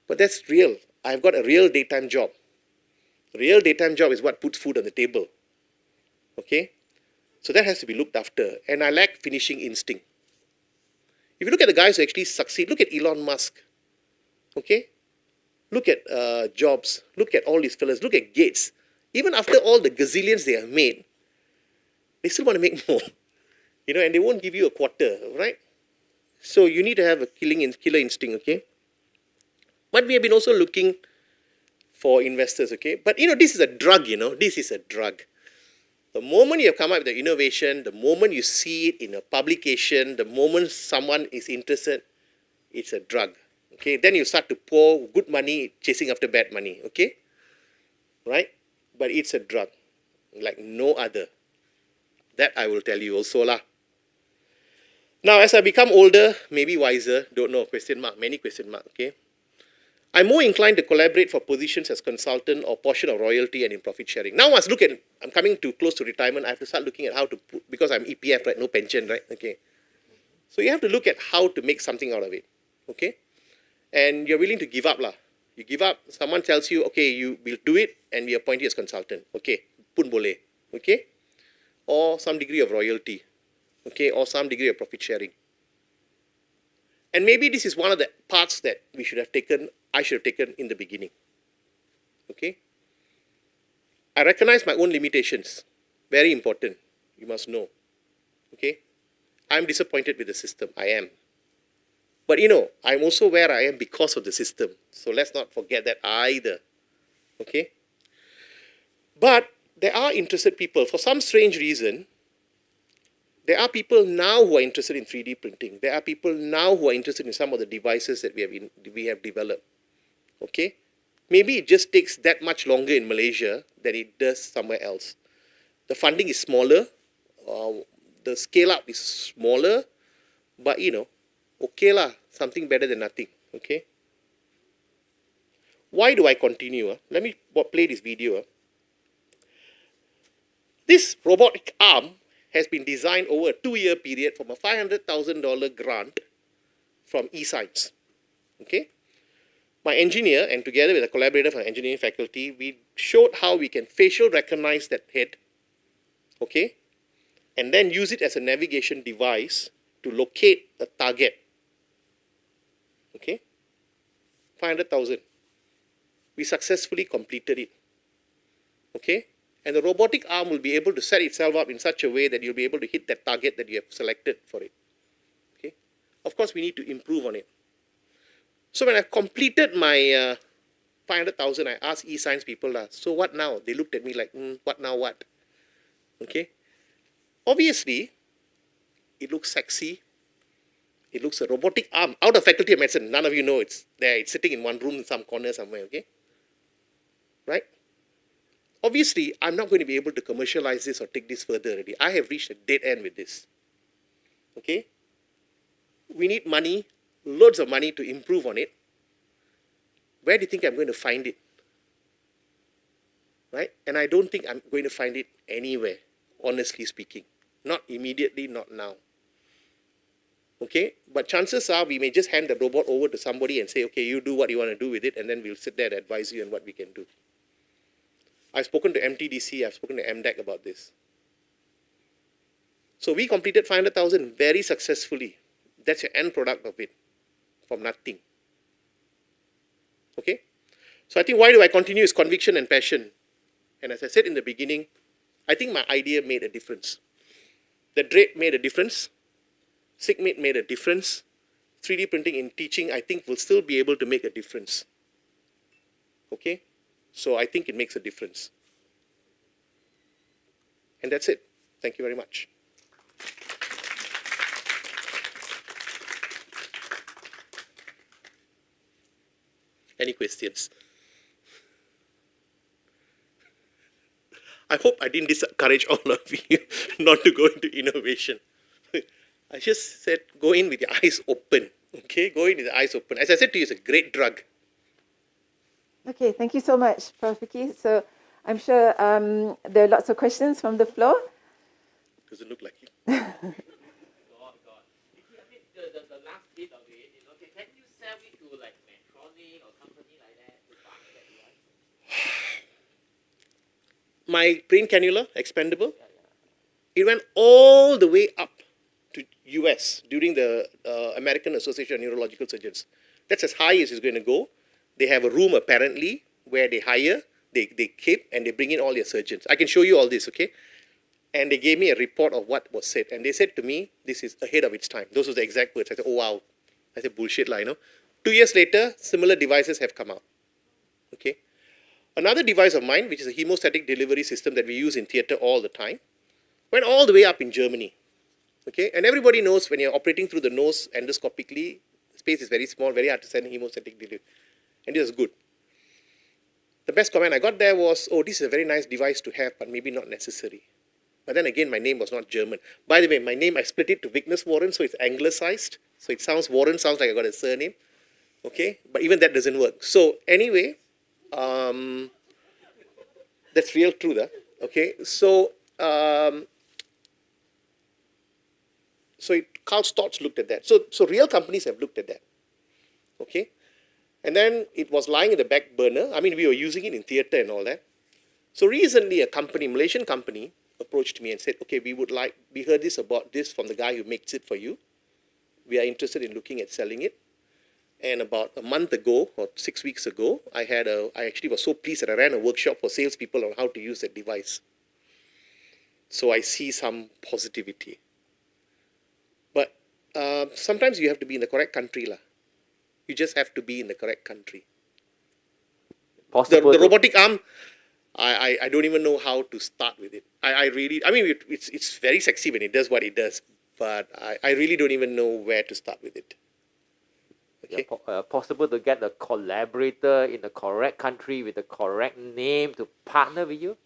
But that's real. I've got a real daytime job. Real daytime job is what puts food on the table. Okay? So that has to be looked after. And I lack finishing instinct. If you look at the guys who actually succeed, look at Elon Musk. Okay? Look at Jobs. Look at all these fellas. Look at Gates. Even after all the gazillions they have made, they still want to make more. And they won't give you a quarter, right? So you need to have a killer instinct, okay? But we have been also looking for investors, okay? But, this is a drug, This is a drug. The moment you have come up with the innovation, the moment you see it in a publication, the moment someone is interested, it's a drug, okay? Then you start to pour good money chasing after bad money, okay? Right? But it's a drug, like no other. That I will tell you also lah. Now, as I become older, maybe wiser, don't know, question mark, many question mark, okay? I'm more inclined to collaborate for positions as consultant or portion of royalty and in profit sharing. Now, I'm coming to close to retirement, I have to start looking at how to put, because I'm EPF, right, no pension, right, okay? So you have to look at how to make something out of it, okay? And you're willing to give up lah. You give up, someone tells you, okay, you will do it and we appoint you as consultant, okay, pun boleh, okay? Or some degree of royalty, okay, or some degree of profit sharing. And maybe this is one of the parts that I should have taken in the beginning, okay? I recognize my own limitations, very important, you must know, okay? I'm disappointed with the system, I am. But I'm also where I am because of the system, so let's not forget that either, okay? But there are interested people. For some strange reason, there are people now who are interested in 3D printing. There are people now who are interested in some of the devices that we have developed. Okay? Maybe it just takes that much longer in Malaysia than it does somewhere else. The funding is smaller. The scale up is smaller. But okay lah, something better than nothing. Okay. Why do I continue? Let me play this video. This robotic arm has been designed over a 2-year period from a $500,000 grant from eScience. Okay. My engineer, and together with a collaborator from engineering faculty, we showed how we can facial recognize that head, okay, and then use it as a navigation device to locate a target. Okay, 500,000. We successfully completed it. Okay, and the robotic arm will be able to set itself up in such a way that you'll be able to hit that target that you have selected for it. Okay, of course we need to improve on it. So when I completed my 500,000, I asked eScience people, so what now? They looked at me like, what now what? Okay. Obviously, it looks sexy. It looks a robotic arm out of Faculty of Medicine. None of you know it's there. It's sitting in one room in some corner somewhere, okay? Right? Obviously, I'm not going to be able to commercialize this or take this further already. I have reached a dead end with this. Okay? We need money, loads of money to improve on it. Where do you think I'm going to find it? Right? And I don't think I'm going to find it anywhere, honestly speaking. Not immediately, not now. Okay? But chances are we may just hand the robot over to somebody and say, okay, you do what you want to do with it, and then we'll sit there and advise you on what we can do. I've spoken to MTDC, I've spoken to MDEC about this. So we completed 500,000 very successfully. That's your end product of it, from nothing. Okay? So I think why do I continue is conviction and passion. And as I said in the beginning, I think my idea made a difference. The drape made a difference. SIGMED made a difference. 3D printing in teaching, I think, will still be able to make a difference. Okay? So I think it makes a difference. And that's it. Thank you very much. Any questions? I hope I didn't discourage all of you not to go into innovation. I just said go in with your eyes open. Okay, go in with your eyes open. As I said to you, it's a great drug. Okay, thank you so much, Prof. Vicky. So I'm sure there are lots of questions from the floor. Doesn't look like it. God. Vicky, I mean, the last bit of it, can you sell it to like Medtronic or company like that to buy that device? My brain cannula, expendable, it went all the way up to US during the American Association of Neurological Surgeons. That's as high as it's going to go. They have a room apparently where they hire, they keep, and they bring in all their surgeons. I can show you all this, okay? And they gave me a report of what was said. And they said to me, this is ahead of its time. Those were the exact words. I said, oh wow. I said, bullshit, 2 years later, similar devices have come out. Okay? Another device of mine, which is a hemostatic delivery system that we use in theater all the time, went all the way up in Germany. Okay? And everybody knows when you're operating through the nose endoscopically, the space is very small, very hard to send hemostatic delivery. And this is good. The best comment I got there was, oh, this is a very nice device to have, but maybe not necessary. But then again, my name was not German. By the way, my name, I split it to Vignes Warren, so it's anglicized. So it sounds, Warren sounds like I got a surname. Okay? But even that doesn't work. So anyway, that's real truth. Okay? So, Karl Stotz looked at that. So real companies have looked at that. Okay? And then it was lying in the back burner. I mean, we were using it in theater and all that. So recently, a company, Malaysian company, approached me and said, okay, we heard about this from the guy who makes it for you. We are interested in looking at selling it. And about a month ago, or 6 weeks ago, I actually was so pleased that I ran a workshop for salespeople on how to use that device. So I see some positivity. But sometimes you have to be in the correct country. You just have to be in the correct country. The robotic arm, I don't even know how to start with it. It's very sexy when it does what it does, but I really don't even know where to start with it. Okay. Possible to get a collaborator in the correct country with the correct name to partner with you?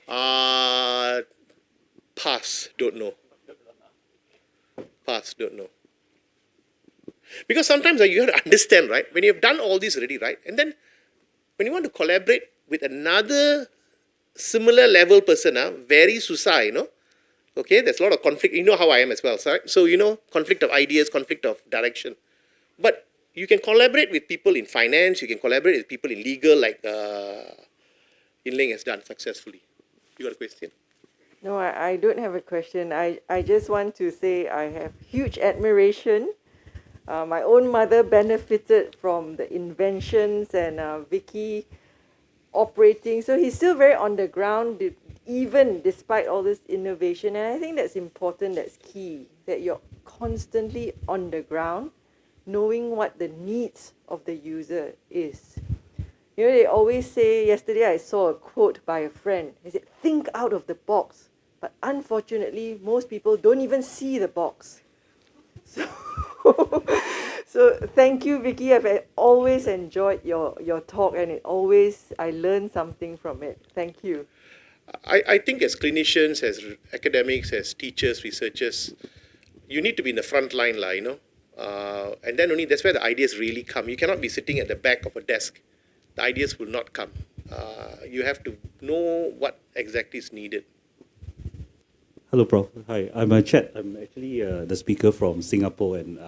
Pass, don't know. Pass, don't know. Because sometimes you have to understand, right? When you've done all this already, right? And then when you want to collaborate with another similar level person, very susah, okay, there's a lot of conflict. You know how I am as well, right? So, conflict of ideas, conflict of direction. But you can collaborate with people in finance, you can collaborate with people in legal, like Inling has done successfully. You got a question? No, I don't have a question. I just want to say I have huge admiration. My own mother benefited from the inventions and Vicky operating. So he's still very on the ground, even despite all this innovation. And I think that's important, that's key, that you're constantly on the ground, knowing what the needs of the user is. They always say, yesterday I saw a quote by a friend. He said, think out of the box. But unfortunately, most people don't even see the box. So thank you, Vicky. I've always enjoyed your talk, and I learned something from it. Thank you. I think as clinicians, as academics, as teachers, researchers, you need to be in the front line, and then only that's where the ideas really come. You cannot be sitting at the back of a desk. The ideas will not come. You have to know what exactly is needed. Hello, Prof. Hi, I'm Chet. I'm actually the speaker from Singapore, and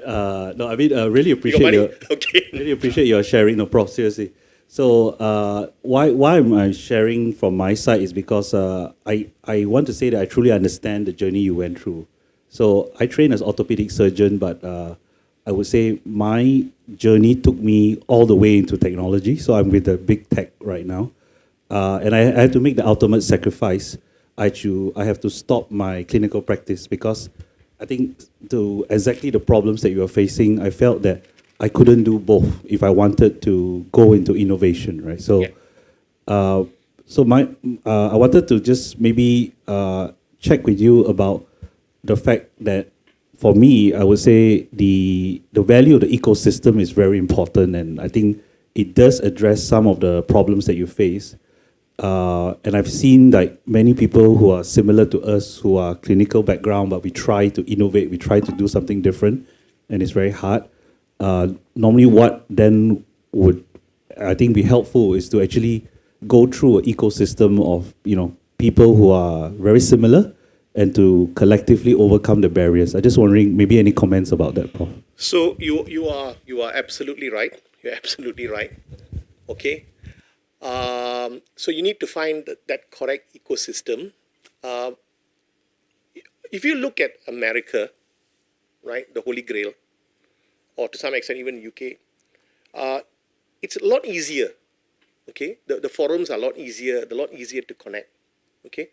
really appreciate your Okay. really appreciate your sharing, Prof. Seriously. So why am I sharing from my side is because I want to say that I truly understand the journey you went through. So I train as orthopedic surgeon, but I would say my journey took me all the way into technology. So I'm with the big tech right now, and I had to make the ultimate sacrifice. I have to stop my clinical practice because I think to exactly the problems that you are facing, I felt that I couldn't do both if I wanted to go into innovation, right? So, Yeah. I wanted to just maybe check with you about the fact that for me, I would say the value of the ecosystem is very important, and I think it does address some of the problems that you face. And I've seen like many people who are similar to us, who are clinical background, but we try to innovate, we try to do something different, and it's very hard. Normally what then would, I think, be helpful is to actually go through an ecosystem of, people who are very similar and to collectively overcome the barriers. I'm just wondering, maybe any comments about that, Prof? So you are absolutely right. You're absolutely right. Okay. So you need to find that correct ecosystem. If you look at America, right, the Holy Grail, or to some extent even UK, it's a lot easier. Okay, the forums are a lot easier to connect. Okay,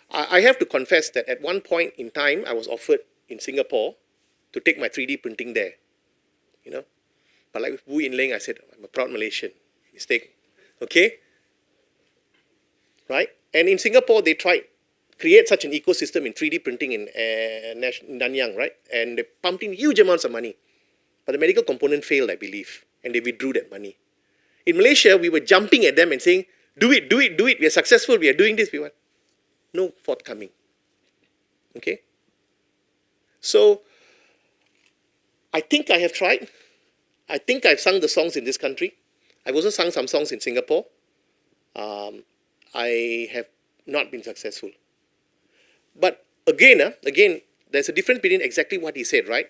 I have to confess that at one point in time, I was offered in Singapore to take my 3D printing there. But like with Wu Yinling, I said, I'm a proud Malaysian. Mistake. Okay? Right? And in Singapore, they tried create such an ecosystem in 3D printing in Nanyang, right? And they pumped in huge amounts of money. But the medical component failed, I believe, and they withdrew that money. In Malaysia, we were jumping at them and saying, do it, do it, do it. We are successful. We are doing this. We want no forthcoming. Okay? So, I think I have tried. I think I've sung the songs in this country. I've also sung some songs in Singapore. I have not been successful. But again, there's a difference between exactly what he said, right?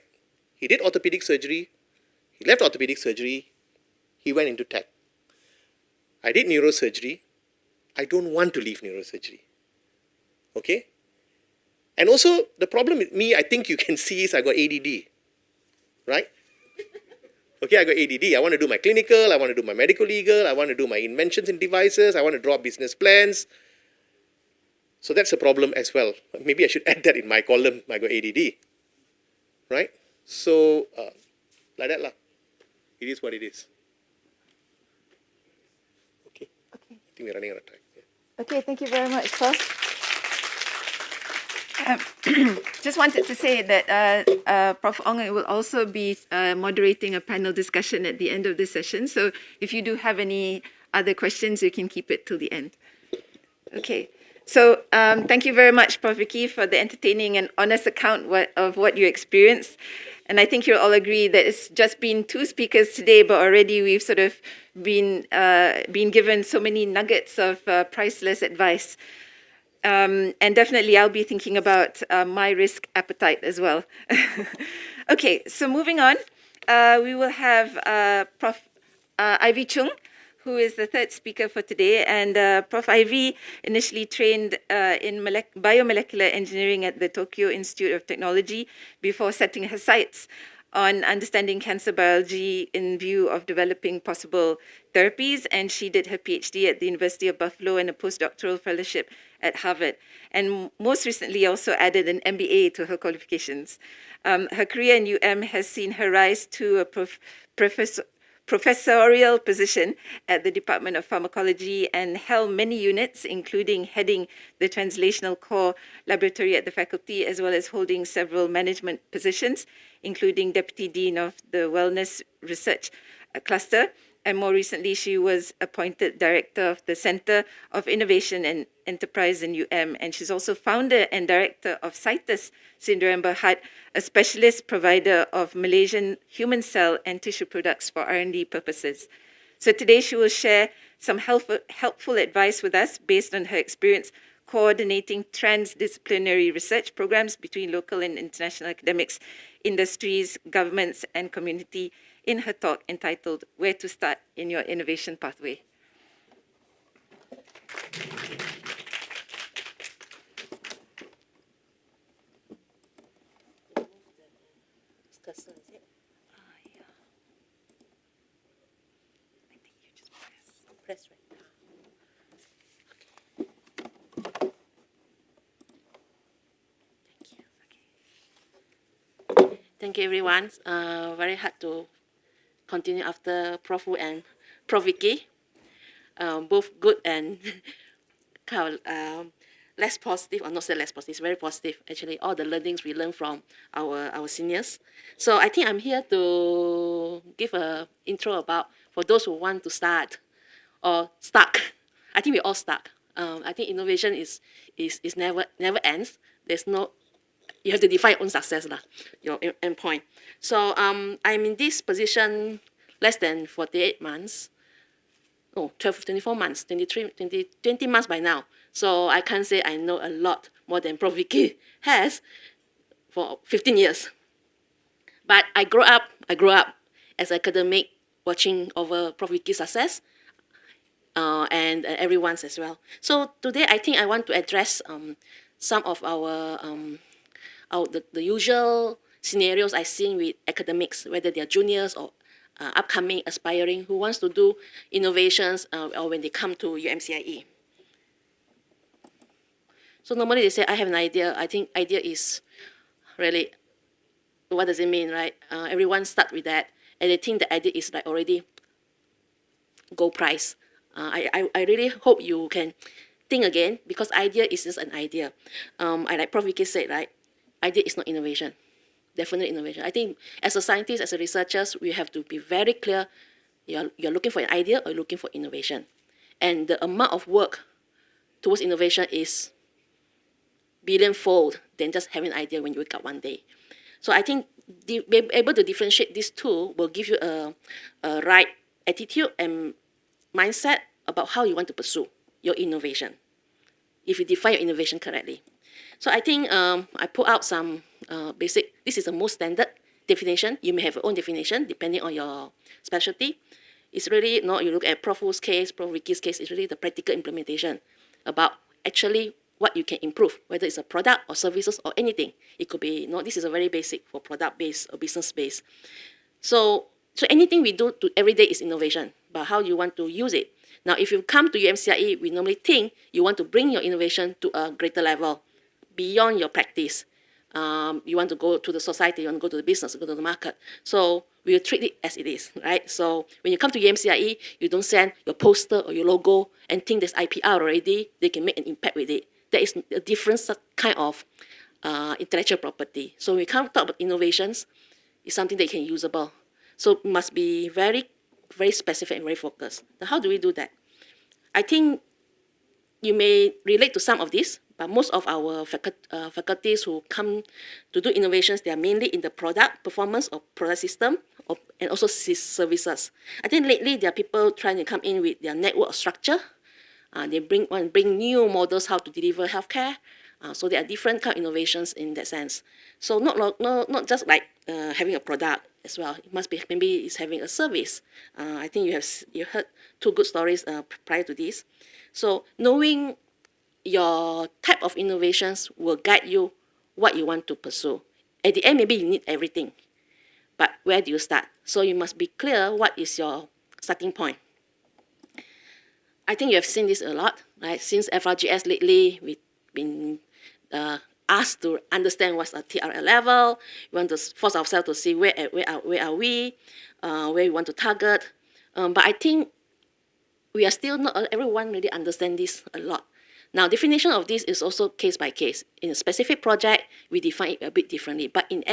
He did orthopedic surgery. He left orthopedic surgery. He went into tech. I did neurosurgery. I don't want to leave neurosurgery. Okay? And also, the problem with me, I think you can see, is I got ADD. Right? Okay, I got ADD. I want to do my clinical, I want to do my medical legal, I want to do my inventions in devices, I want to draw business plans. So that's a problem as well. Maybe I should add that in my column, I got ADD. Right? So, like that lah. It is what it is. Okay. Okay. I think we're running out of time. Yeah. Okay, thank you very much, Prof. Just wanted to say that Prof. Ong will also be moderating a panel discussion at the end of this session. So if you do have any other questions, you can keep it till the end. Okay. So thank you very much, Prof. Vicky, for the entertaining and honest account of what you experienced. And I think you'll all agree that it's just been two speakers today, but already we've sort of been given so many nuggets of priceless advice. And definitely I'll be thinking about my risk appetite as well. Okay, so moving on, we will have Prof. Ivy Chung, who is the third speaker for today. And Prof. Ivy initially trained in biomolecular engineering at the Tokyo Institute of Technology before setting her sights on understanding cancer biology in view of developing possible therapies. And she did her PhD at the University of Buffalo and a postdoctoral fellowship at Harvard. And most recently also added an MBA to her qualifications. Her career in UM has seen her rise to a professorial position at the Department of Pharmacology and held many units, including heading the Translational Core Laboratory at the faculty, as well as holding several management positions, including Deputy Dean of the Wellness Research Cluster. And more recently, she was appointed Director of the Center of Innovation and Enterprise in UM. And she's also founder and director of Citus Sdn Bhd, a specialist provider of Malaysian human cell and tissue products for R&D purposes. So today she will share some helpful advice with us based on her experience coordinating transdisciplinary research programs between local and international academics, industries, governments, and community in her talk entitled Where to Start in Your Innovation Pathway. Press right. Thank you, everyone. Very hard to continue after Prof. Wu and Prof. Vicky. Both good and kind of, less positive, or not say less positive, it's very positive. Actually, all the learnings we learn from our seniors. So I think I'm here to give an intro about for those who want to start or stuck. I think we're all stuck. I think innovation is never ends. There's no, you have to define your own success, your end point. So I'm in this position less than 48 months. Oh, 24 months, 20 months by now. So I can't say I know a lot more than Prof. Vicky has for 15 years. But I grew up as an academic watching over Prof. Vicky's success and everyone's as well. So today I think I want to address some of the usual scenarios I've seen with academics, whether they're juniors or upcoming, aspiring, who wants to do innovations or when they come to UMCIE. So normally they say, I have an idea. I think idea is really, what does it mean, right? Everyone start with that, and they think the idea is like already gold prize. I really hope you can think again, because idea is just an idea. I like Prof. Vicky said, right? Idea is not innovation. Definitely innovation. I think as a scientist, as a researchers, we have to be very clear. You're looking for an idea or you're looking for innovation. And the amount of work towards innovation is billion-fold than just having an idea when you wake up one day. So I think being able to differentiate these two will give you a right attitude and mindset about how you want to pursue your innovation, if you define your innovation correctly. So I think I put out some basic, this is the most standard definition. You may have your own definition depending on your specialty. It's really not, you look at Prof. Wu's case, Prof. Vicky's case, it's really the practical implementation about actually what you can improve, whether it's a product or services or anything. It could be, this is a very basic for product-based or business-based. So anything we do every day is innovation, but how you want to use it. Now, if you come to UMCIE, we normally think you want to bring your innovation to a greater level, beyond your practice. You want to go to the society, you want to go to the business, go to the market. So we'll treat it as it is, right? So when you come to UMCIE, you don't send your poster or your logo and think there's IPR already, they can make an impact with it. There is a different kind of intellectual property. So when we come to talk about innovations, it's something that can usable. So it must be very, very specific and very focused. Now, how do we do that? I think you may relate to some of this, But most of our faculties who come to do innovations, they are mainly in the product performance or product system, and also services. I think lately there are people trying to come in with their network structure. They want to bring new models how to deliver healthcare. So there are different kind of innovations in that sense. So not just like having a product as well. It must be maybe it's having a service. I think you heard two good stories prior to this. So knowing your type of innovations will guide you what you want to pursue. At the end, maybe you need everything, but where do you start? So you must be clear what is your starting point. I think you have seen this a lot, right? Since FRGS lately, we've been asked to understand what's our TRL level. We want to force ourselves to see where are we, where we want to target. But I think we are still not everyone really understand this a lot. Now, definition of this is also case by case. In a specific project, we define it a bit differently. But in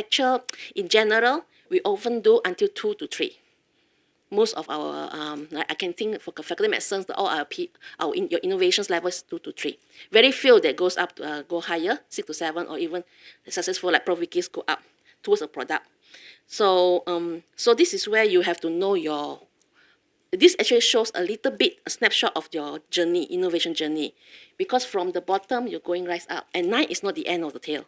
general, we often do until 2 to 3. Most of our, I can think for faculty medicine, your innovations level is 2 to 3. Very few that goes up to go higher, 6 to 7, or even successful like Prof. Vicky's go up towards a product. So, so this is where you have to know your. This actually shows a little bit a snapshot of your journey, innovation journey, because from the bottom you're going rise up, and 9 is not the end of the tail.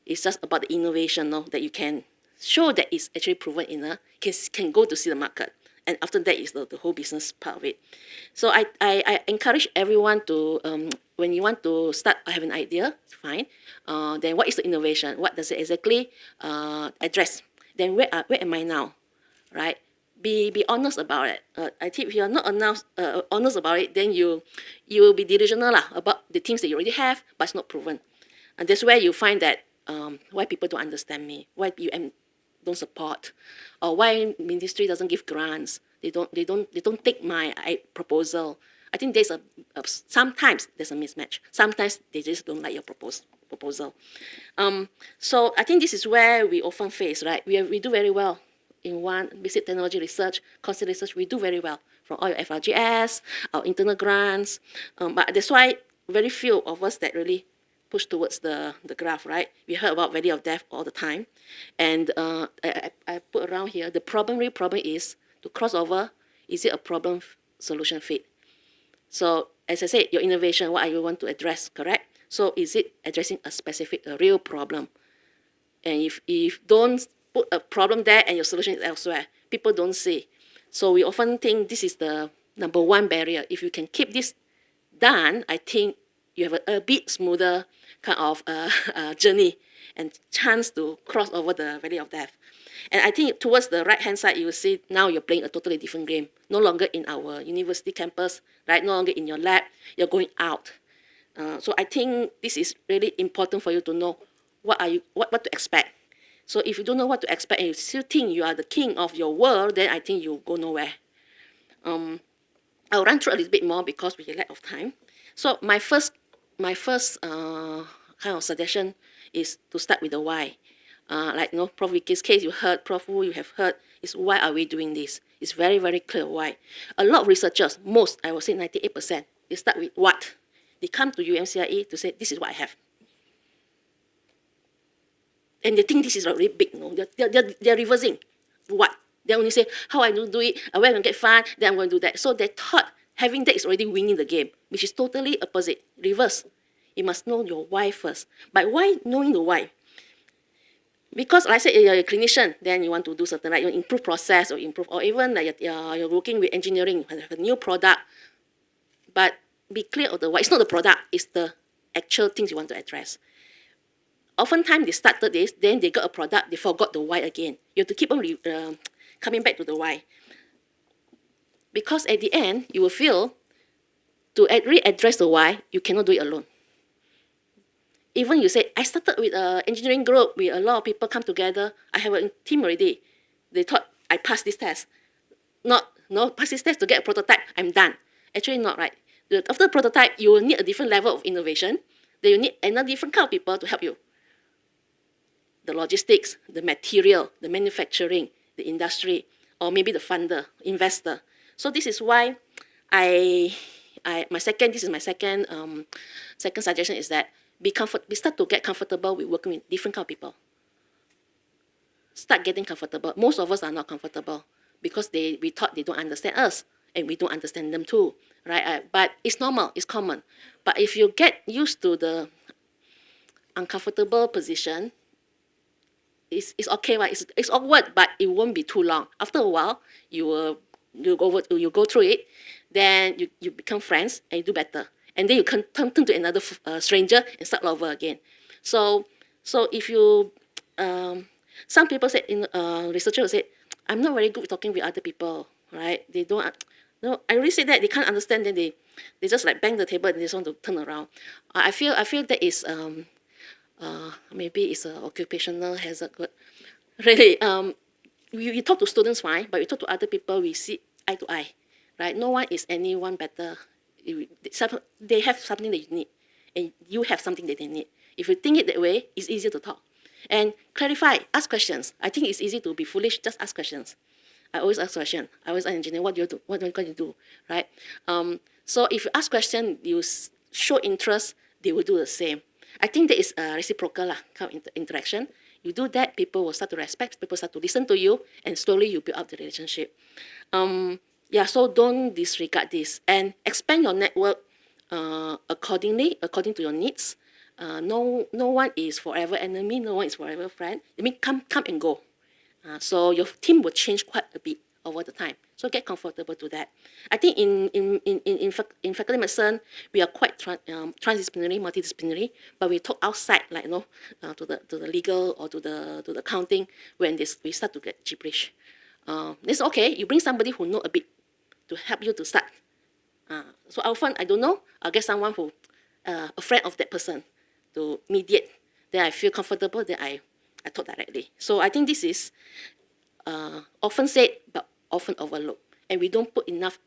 It's just about the innovation, that you can show that it's actually proven can go to see the market. And after that is the whole business part of it. So I encourage everyone to, when you want to start, have an idea, fine. Then what is the innovation? What does it exactly address? Then where am I now, right? Be honest about it. I think if you are not honest about it, then you will be delusional about the things that you already have, but it's not proven. And that's where you find that why people don't understand me, why UM don't support, or why ministry doesn't give grants. They don't take my proposal. I think there's sometimes there's a mismatch. Sometimes they just don't like your proposal. So I think this is where we often face, right? We do very well in one basic technology research, concept research. We do very well from all your FRGS, our internal grants. But that's why very few of us that really push towards the graph, right? We heard about Valley of Death all the time. And I put around here, the problem is to cross over, is it a problem solution fit? So as I said, your innovation, what you want to address, correct? So is it addressing a real problem? And if don't put a problem there and your solution is elsewhere, people don't see. So we often think this is the number one barrier. If you can keep this done, I think you have a bit smoother kind of journey and chance to cross over the Valley of Death. And I think towards the right-hand side, you will see now you're playing a totally different game. No longer in our university campus, right? No longer in your lab. You're going out. So I think this is really important for you to know what to expect. So if you don't know what to expect and you still think you are the king of your world, then I think you go nowhere. I'll run through a little bit more because we lack of time. So my first kind of suggestion is to start with the why. Like Prof. Vicky's case, you heard, Prof. Wu, you have heard, is why are we doing this? It's very, very clear why. A lot of researchers, most, I would say 98%, they start with what? They come to UMCIE to say, this is what I have. And they think this is already big, They're reversing. What? They only say, how I do it, where I'm going to get fun, then I'm going to do that. So they thought having that is already winning the game, which is totally opposite, reverse. You must know your why first. But why knowing the why? Because like I said, you're a clinician, then you want to do something like improve process or even like you're working with engineering, have a new product. But be clear of the why. It's not the product, it's the actual things you want to address. Oftentimes they started this, then they got a product, they forgot the why again. You have to keep on coming back to the why. Because at the end, you will feel to readdress the why, you cannot do it alone. Even you say, I started with an engineering group, with a lot of people come together, I have a team already. They thought, I passed this test. Pass this test to get a prototype, I'm done. Actually not right. After the prototype, you will need a different level of innovation. Then you need another different kind of people to help you. The logistics, the material, the manufacturing, the industry, or maybe the funder, investor. So this is why I This is my second second suggestion is that we start to get comfortable with working with different kind of people. Start getting comfortable. Most of us are not comfortable because we thought they don't understand us and we don't understand them too, right? But it's normal, it's common. But if you get used to the uncomfortable position, it's okay, right? It's awkward, but it won't be too long. After a while, you go through it, then you become friends and you do better, and then you can turn to another stranger and start over again. So if you some people said researchers said, I'm not very good with talking with other people, right? They don't. No, I really said that they can't understand. Then they just like bang the table and they just want to turn around. I feel that is maybe it's an occupational hazard. But really, we talk to students fine, but we talk to other people, we see eye to eye, right? No one is anyone better. They have something that you need, and you have something that they need. If you think it that way, it's easier to talk. And clarify, ask questions. I think it's easy to be foolish, just ask questions. I always ask questions. I always ask engineer, what do you do? What are you going to do, right? So if you ask questions, you show interest, they will do the same. I think that is reciprocal kind of interaction. You do that, people will start to respect, people start to listen to you, and slowly you build up the relationship. So don't disregard this and expand your network according to your needs. No one is forever enemy, no one is forever friend. I mean, come and go. So your team will change quite a bit over the time. So get comfortable to that. I think in faculty medicine, we are quite transdisciplinary, multidisciplinary, but we talk outside, like to the legal or to the accounting when we start to get gibberish. It's okay. You bring somebody who know a bit to help you to start. So often I don't know. I'll get someone who a friend of that person to mediate. Then I feel comfortable. Then I talk directly. So I think this is often said but often overlooked, and we don't put enough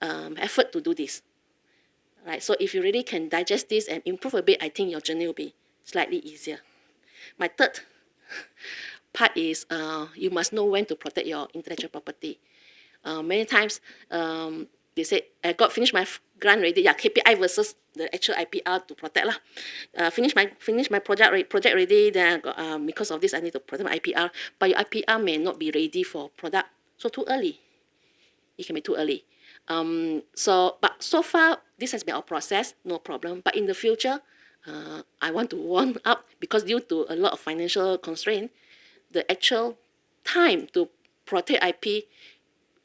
effort to do this. Right. So if you really can digest this and improve a bit, I think your journey will be slightly easier. My third part is you must know when to protect your intellectual property. Many times they say, I got finished my grant already. Yeah, KPI versus the actual IPR to protect lah. Finish my project already. Then because of this, I need to protect my IPR. But your IPR may not be ready for product, so too early. It can be too early. But so far this has been our process, no problem. But in the future, I want to warn up because due to a lot of financial constraint, the actual time to protect IP.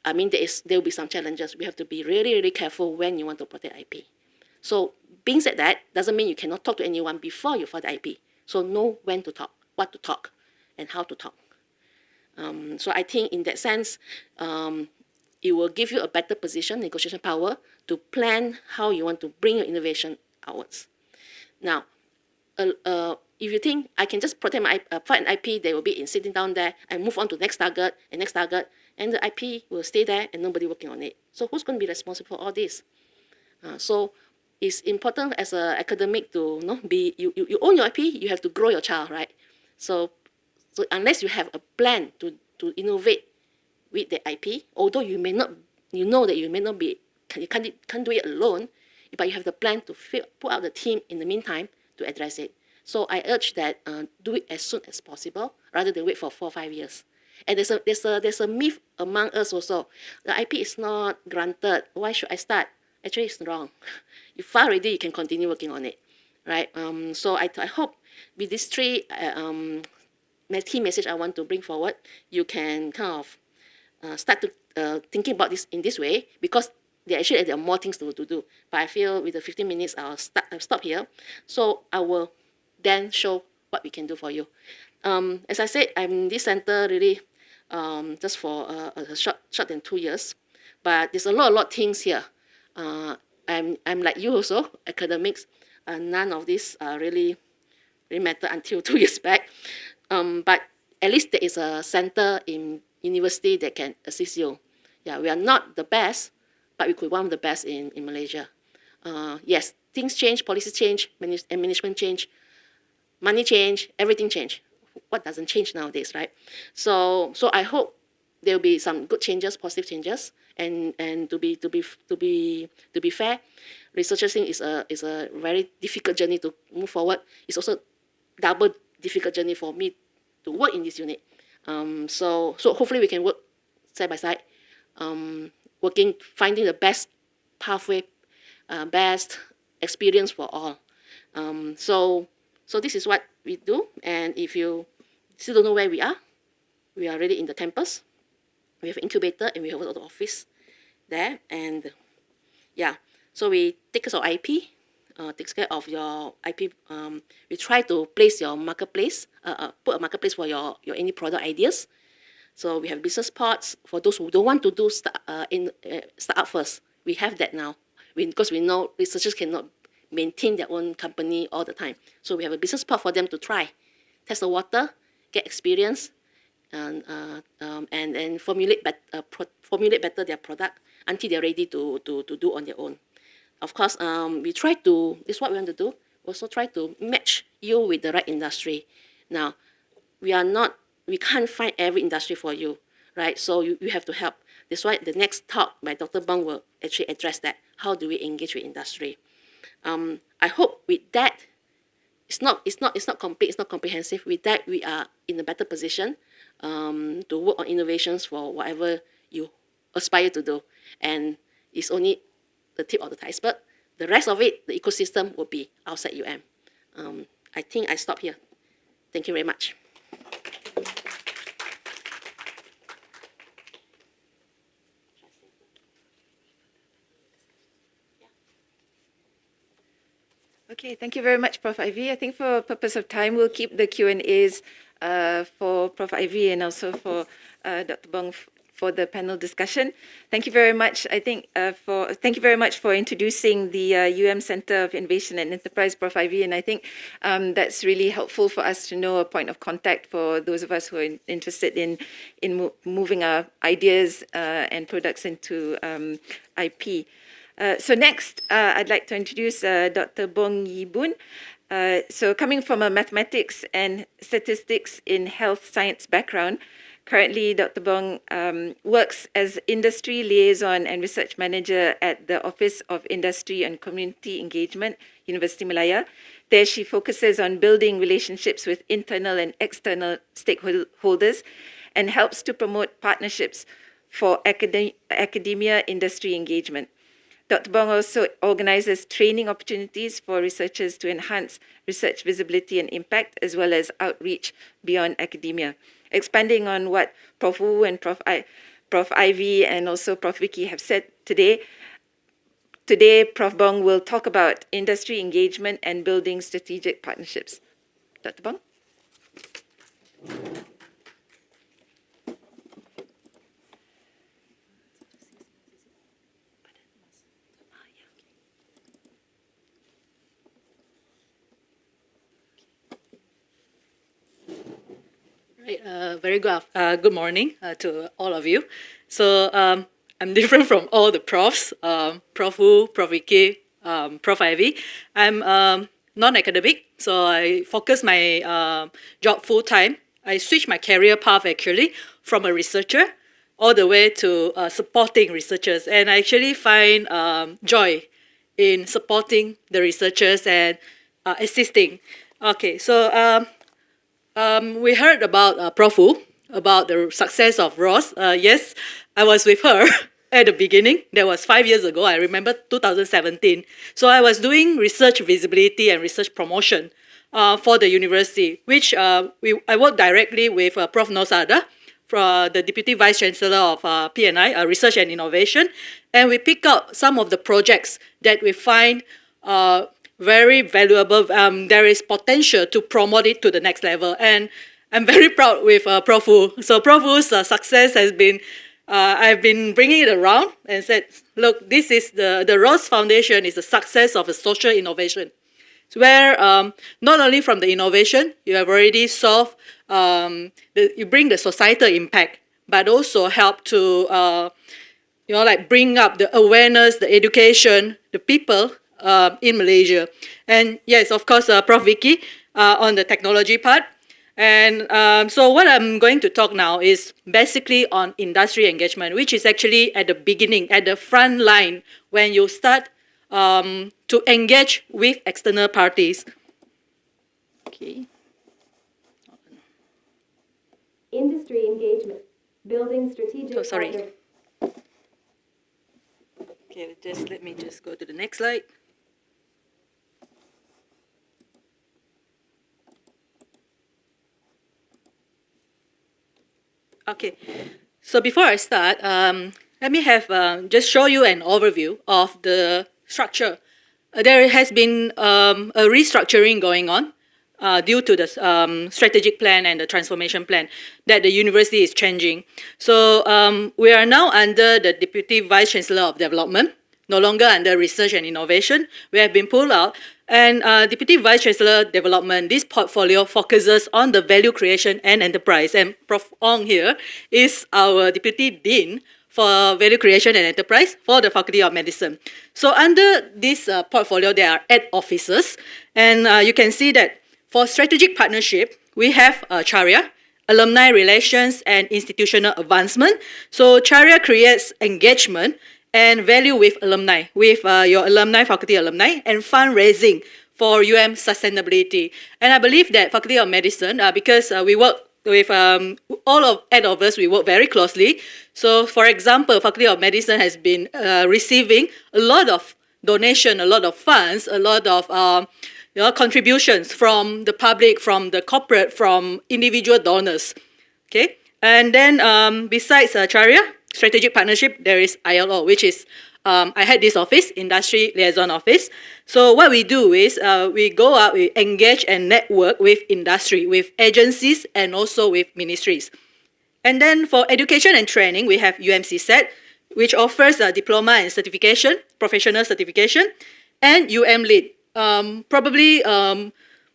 I mean, there will be some challenges. We have to be really, really careful when you want to protect IP. So, being said that, doesn't mean you cannot talk to anyone before you file the IP. So, know when to talk, what to talk, and how to talk. So, I think in that sense, it will give you a better position, negotiation power, to plan how you want to bring your innovation outwards. Now, if you think I can just protect my file an IP, they will be sitting down there and move on to next target, and the IP will stay there and nobody working on it. So who's going to be responsible for all this? So it's important as an academic to you own your IP, you have to grow your child, right? So unless you have a plan to innovate with the IP, although you may not, you can't do it alone, but you have the plan to put out the team in the meantime to address it. So I urge that do it as soon as possible rather than wait for 4 or 5 years. And there's a myth among us also. The IP is not granted. Why should I start? Actually, it's wrong. You file already, you can continue working on it, right? So I hope with these three key message I want to bring forward, you can kind of start to thinking about this in this way, because there are more things to do. But I feel with the 15 minutes, I'll stop here. So I will then show what we can do for you. As I said, I'm in this center really just for a short than 2 years, but there's a lot of things here. I'm like you also, academics. None of this really matter until 2 years back. But at least there is a center in university that can assist you. Yeah, we are not the best, but we could be one of the best in Malaysia. Yes, things change, policies change, and management change, money change, everything change. What doesn't change nowadays, right? So I hope there will be some good changes, positive changes, And to be fair, researchers think is a very difficult journey to move forward. It's also double difficult journey for me to work in this unit. So hopefully we can work side by side, finding the best pathway, best experience for all. So this is what we do. And if you still don't know where we are already in the campus. We have an incubator and we have the office there. And yeah, so we take care of IP, takes care of your IP. We try to place your marketplace, put a marketplace for your any product ideas. So we have business parts for those who don't want to do start up first. We have that now because we know researchers cannot maintain their own company all the time. So we have a business part for them to try, test the water, get experience, and formulate better their product until they're ready to do on their own. Of course, we try to, this is what we want to do, also try to match you with the right industry. Now, we can't find every industry for you, right? So you have to help. That's why the next talk by Dr. Bong will actually address that. How do we engage with industry? I hope with that, it's not complete, it's not comprehensive. With that, we are in a better position to work on innovations for whatever you aspire to do. And it's only the tip of the iceberg. The rest of it, the ecosystem, will be outside UM. I think I stop here. Thank you very much. Okay, thank you very much, Prof. Ivy. I think for purpose of time, we'll keep the Q&As for Prof. Ivy and also for Dr. Bong for the panel discussion. Thank you very much. I think thank you very much for introducing the UM Center of Innovation and Enterprise, Prof. Ivy, and I think that's really helpful for us to know a point of contact for those of us who are interested in moving our ideas and products into IP. So next, I'd like to introduce Dr. Bong Yi Boon. So coming from a mathematics and statistics in health science background, currently Dr. Bong works as industry liaison and research manager at the Office of Industry and Community Engagement, University Malaya. There she focuses on building relationships with internal and external stakeholders and helps to promote partnerships for academia-industry engagement. Dr. Bong also organizes training opportunities for researchers to enhance research visibility and impact, as well as outreach beyond academia. Expanding on what Prof. Wu and Prof. Ivy and also Prof. Vicky have said today, Prof. Bong will talk about industry engagement and building strategic partnerships. Dr. Bong? Very good morning to all of you. So I'm different from all the profs, Prof. Wu, Prof. Vicky, Prof. Ivy. I'm non-academic, so I focus my job full-time. I switched my career path actually from a researcher all the way to supporting researchers. And I actually find joy in supporting the researchers and assisting. Okay, so we heard about Prof. Wu, about the success of ROS. Yes, I was with her at the beginning. That was 5 years ago. I remember 2017. So I was doing research visibility and research promotion for the university, which I worked directly with Prof. Nosada, the Deputy Vice Chancellor of PNI, Research and Innovation. And we pick up some of the projects that we find very valuable. There is potential to promote it to the next level. And I'm very proud with Prof. Wu. So Prof. Wu's success has been, I've been bringing it around and said, look, this is the ROS Foundation is a success of a social innovation. It's where not only from the innovation, you have already solved, you bring the societal impact, but also help to, bring up the awareness, the education, the people in Malaysia. And yes, of course, Prof. Vicky on the technology part. And so what I'm going to talk now is basically on industry engagement, which is actually at the beginning, at the front line, when you start to engage with external parties. Okay. Industry engagement, building strategic Oh, sorry. partner- Okay, let me just go to the next slide. Okay, so before I start, let me have just show you an overview of the structure. There has been a restructuring going on due to the strategic plan and the transformation plan that the university is changing. So we are now under the Deputy Vice Chancellor of Development, no longer under Research and Innovation. We have been pulled out. And Deputy Vice Chancellor Development, this portfolio focuses on the value creation and enterprise. And Prof. Ong here is our Deputy Dean for Value Creation and Enterprise for the Faculty of Medicine. So under this portfolio, there are 8 officers. And you can see that for strategic partnership, we have CHARIA, Alumni Relations and Institutional Advancement. So CHARIA creates engagement and value with alumni, with your alumni, faculty alumni, and fundraising for sustainability. And I believe that Faculty of Medicine, because we work with all of 8 of us, we work very closely. So for example, Faculty of Medicine has been receiving a lot of donation, a lot of funds, a lot of contributions from the public, from the corporate, from individual donors. Okay, and then besides CHARIA, Strategic Partnership, there is ILO, which is, I had this office, Industry Liaison Office. So what we do is we go out, we engage and network with industry, with agencies, and also with ministries. And then for education and training, we have UMCSET, which offers a diploma and certification, professional certification, and UMLead. Probably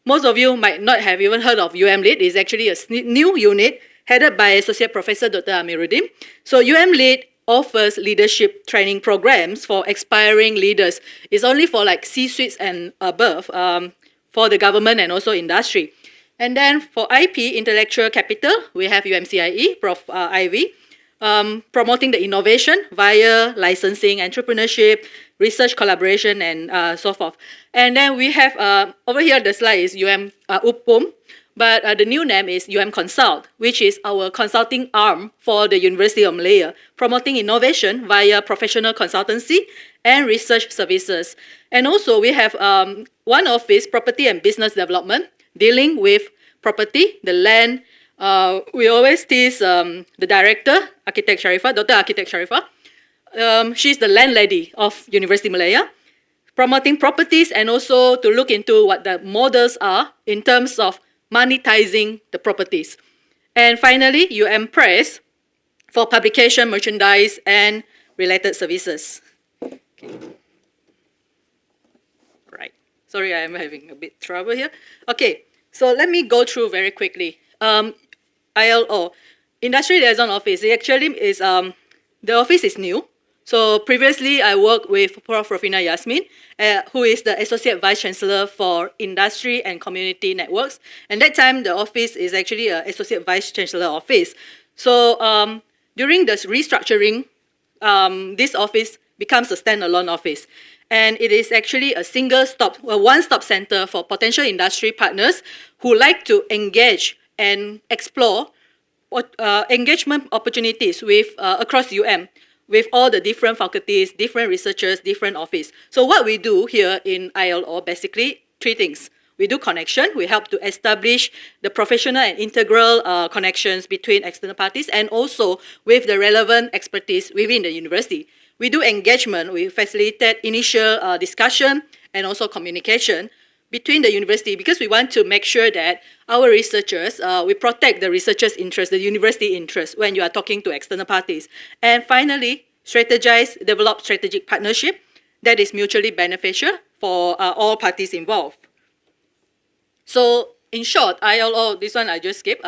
most of you might not have even heard of UMLead. It's actually a new unit headed by Associate Professor Dr. Amiruddin. So UMLead offers leadership training programs for aspiring leaders. It's only for like C-suites and above for the government and also industry. And then for IP, Intellectual Capital, we have UMCIE, Prof. Ivy, promoting the innovation via licensing, entrepreneurship, research collaboration, and so forth. And then we have, over here the slide is UPUM, but the new name is Consult, which is our consulting arm for the University of Malaya, promoting innovation via professional consultancy and research services. And also we have one office, Property and Business Development, dealing with property, the land. We always tease the director, Architect Sharifah, Dr. Architect Sharifah. She's the landlady of University of Malaya, promoting properties and also to look into what the models are in terms of monetizing the properties. And finally, Press for publication, merchandise, and related services. Okay. Right. Sorry, I'm having a bit trouble here. Okay, so let me go through very quickly. ILO, Industry Liaison Office, it actually is, the office is new. So previously, I worked with Prof. Rofina Yasmin, who is the Associate Vice Chancellor for Industry and Community Networks. And that time, the office is actually an Associate Vice Chancellor office. So during the restructuring, this office becomes a standalone office. And it is actually a one-stop center for potential industry partners who like to engage and explore engagement opportunities with across with all the different faculties, different researchers, different office. So what we do here in ILO, basically 3 things. We do connection. We help to establish the professional and integral connections between external parties and also with the relevant expertise within the university. We do engagement. We facilitate initial discussion and also communication between the university because we want to make sure that our researchers, we protect the researchers' interest, the university interest when you are talking to external parties. And finally, develop strategic partnership that is mutually beneficial for all parties involved. So in short, ILO, this one I just skipped,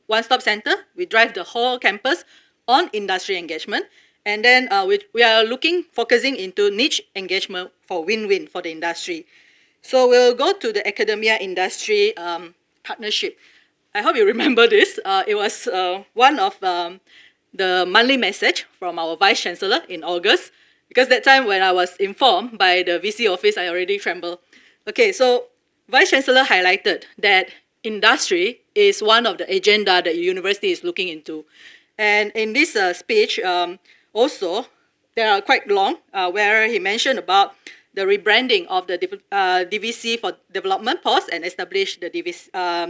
one-stop center. We drive the whole campus on industry engagement. And then we are focusing into niche engagement for win-win for the industry. So we'll go to the academia industry partnership. I hope you remember this. It was one of the monthly message from our Vice Chancellor in August, because that time when I was informed by the VC office, I already trembled. Okay, so Vice Chancellor highlighted that industry is one of the agenda that university is looking into. And in this speech, also, they are quite long, where he mentioned about the rebranding of the DVC for development post and establish the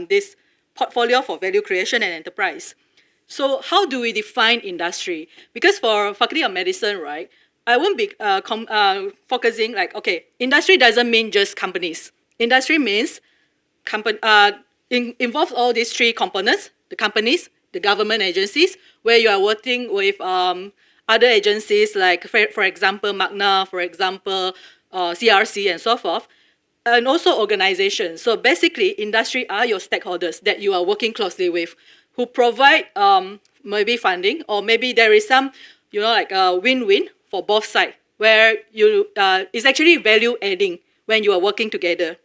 this portfolio for value creation and enterprise. So how do we define industry? Because for Faculty of Medicine, right, I won't be focusing like, okay, industry doesn't mean just companies. Industry means involves all these three components: the companies, the government agencies, where you are working with other agencies like, for example, Magna, for example, CRC, and so forth, and also organizations. So basically, industry are your stakeholders that you are working closely with, who provide maybe funding, or maybe there is some, like a win-win for both sides, where it's actually value adding when you are working together.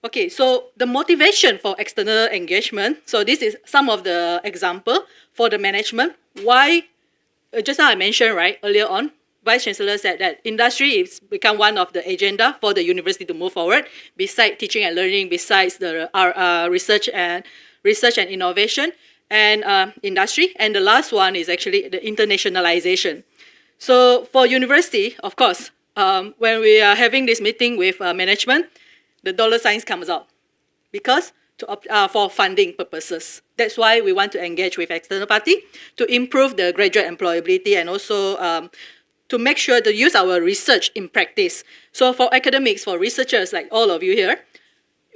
Okay, so the motivation for external engagement. So this is some of the example for the management. Why, just now I mentioned, right, earlier on, Vice Chancellor said that industry is become one of the agenda for the university to move forward, besides teaching and learning, besides the research and innovation, and industry. And the last one is actually the internationalization. So for university, of course, when we are having this meeting with management, the dollar signs comes out, because for funding purposes. That's why we want to engage with external party to improve the graduate employability, and also to make sure to use our research in practice. So for academics, for researchers like all of you here,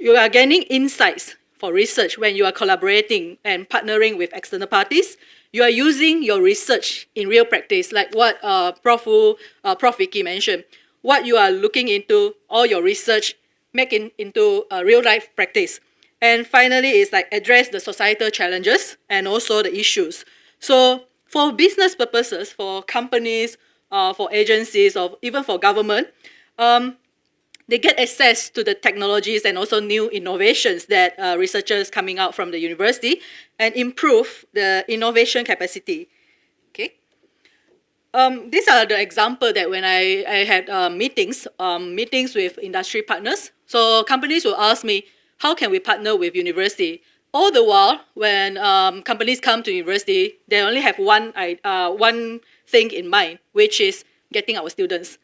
you are gaining insights for research when you are collaborating and partnering with external parties. You are using your research in real practice, like what Prof. Vicky mentioned. What you are looking into, all your research, making into real life practice. And finally, is like address the societal challenges and also the issues. So for business purposes, for companies, for agencies, or even for government, they get access to the technologies and also new innovations that researchers coming out from the university, and improve the innovation capacity. Okay. These are the example that when I had meetings with industry partners. So companies will ask me, how can we partner with university? All the while, when companies come to university, they only have one thing in mind, which is getting our students.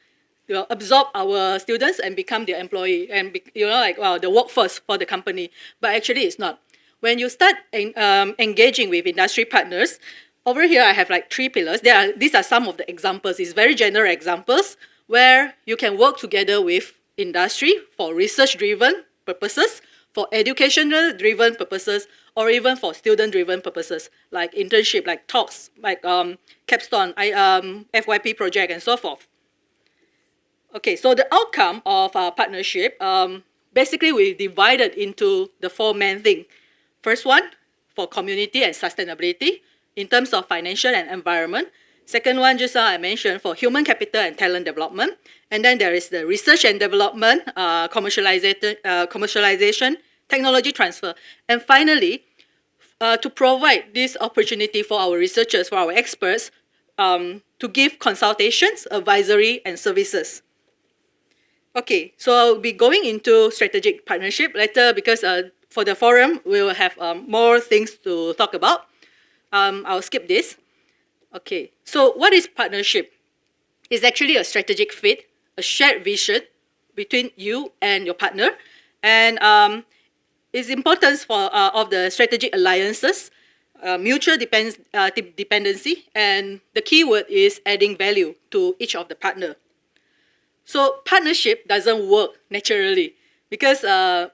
Absorb our students and become their employee, and the workforce for the company. But actually, it's not. When you start engaging with industry partners, over here I have like 3 pillars. These are some of the examples. It's very general examples where you can work together with industry for research-driven purposes, for educational-driven purposes, or even for student-driven purposes, like internship, like talks, like capstone, FYP project, and so forth. Okay, so the outcome of our partnership, basically we divided into the 4 main things. First one, for community and sustainability, in terms of financial and environment. Second one, just now I mentioned, for human capital and talent development. And then there is the research and development, commercialization, technology transfer. And finally, to provide this opportunity for our researchers, for our experts, to give consultations, advisory, and services. Okay, so I'll be going into strategic partnership later, because for the forum, we will have more things to talk about. I'll skip this. Okay, so what is partnership? It's actually a strategic fit, a shared vision between you and your partner, and its importance of the strategic alliances, mutual dependency, and the key word is adding value to each of the partner. So partnership doesn't work naturally, because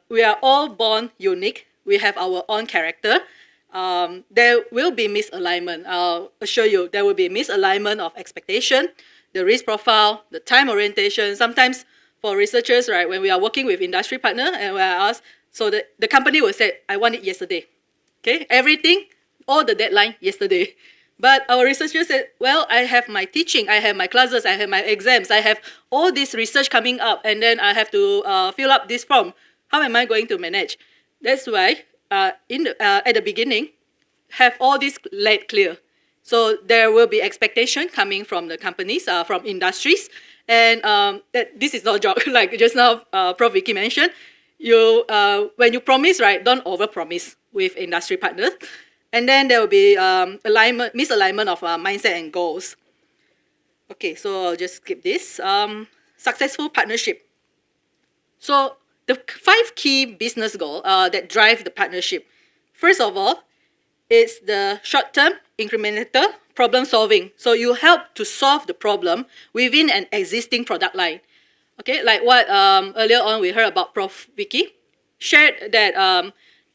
we are all born unique. We have our own character. There will be misalignment. I'll assure you, there will be misalignment of expectation, the risk profile, the time orientation. Sometimes for researchers, right, when we are working with industry partner and we are asked, so the company will say, I want it yesterday. Okay, everything, all the deadline yesterday. But our researchers said, well, I have my teaching, I have my classes, I have my exams, I have all this research coming up, and then I have to fill up this form. How am I going to manage? That's why at the beginning, have all this laid clear. So there will be expectation coming from the companies, from industries, and that this is not joke. Like just now, Prof. Vicky mentioned, you when you promise, right, don't overpromise with industry partners, and then there will be misalignment of mindset and goals. Okay, so I'll just skip this. Successful partnership. So the 5 key business goals that drive the partnership. First of all, it's the short-term incremental problem solving. So you help to solve the problem within an existing product line. Okay, like what earlier on we heard about Prof. Vicky shared that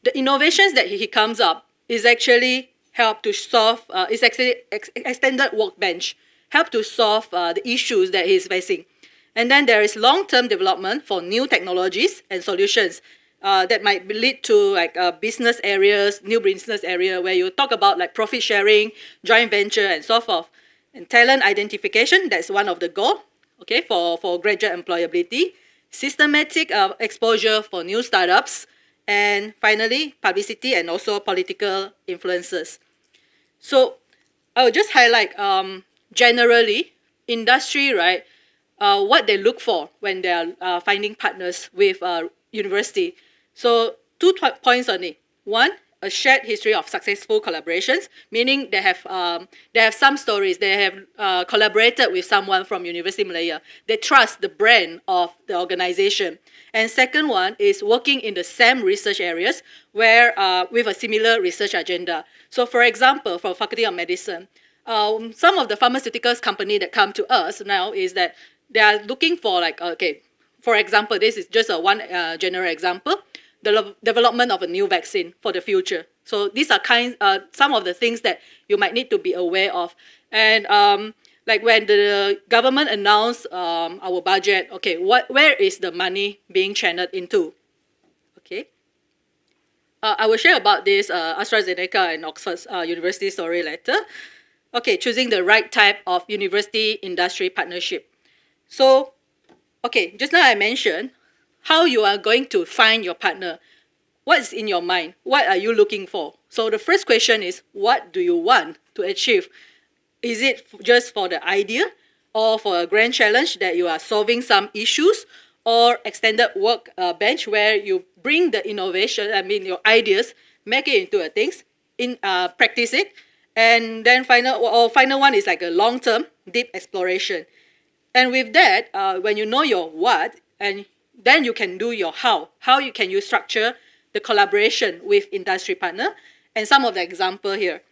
the innovations that he comes up is actually help to solve, is actually extended workbench, help to solve the issues that he's facing. And then there is long-term development for new technologies and solutions that might lead to like business areas, new business area where you talk about like profit sharing, joint venture, and so forth. And talent identification, that's one of the goals, okay, for graduate employability. Systematic exposure for new startups. And finally, publicity and also political influences. So I will just highlight generally, industry, right, what they look for when they are finding partners with university. So 2 points on it. One, a shared history of successful collaborations, meaning they have some stories. They have collaborated with someone from University of Malaya. They trust the brand of the organization. And second one is working in the same research areas where with a similar research agenda. So for example, for Faculty of Medicine, some of the pharmaceuticals company that come to us now is that they are looking for like, okay, for example, this is just one general example, the development of a new vaccine for the future. So these are some of the things that you might need to be aware of. And like when the government announced our budget, okay, where is the money being channeled into? Okay. I will share about this AstraZeneca and Oxford University story later. Okay, choosing the right type of university-industry partnership. So, okay, just now I mentioned how you are going to find your partner. What's in your mind? What are you looking for? So the first question is, what do you want to achieve? Is it just for the idea or for a grand challenge that you are solving some issues, or extended work bench where you bring the innovation, your ideas, make it into a things, practice it, and then final one is like a long-term deep exploration. And with that, when you know your what, and then you can do your how. How can you structure the collaboration with industry partner? And some of the example here.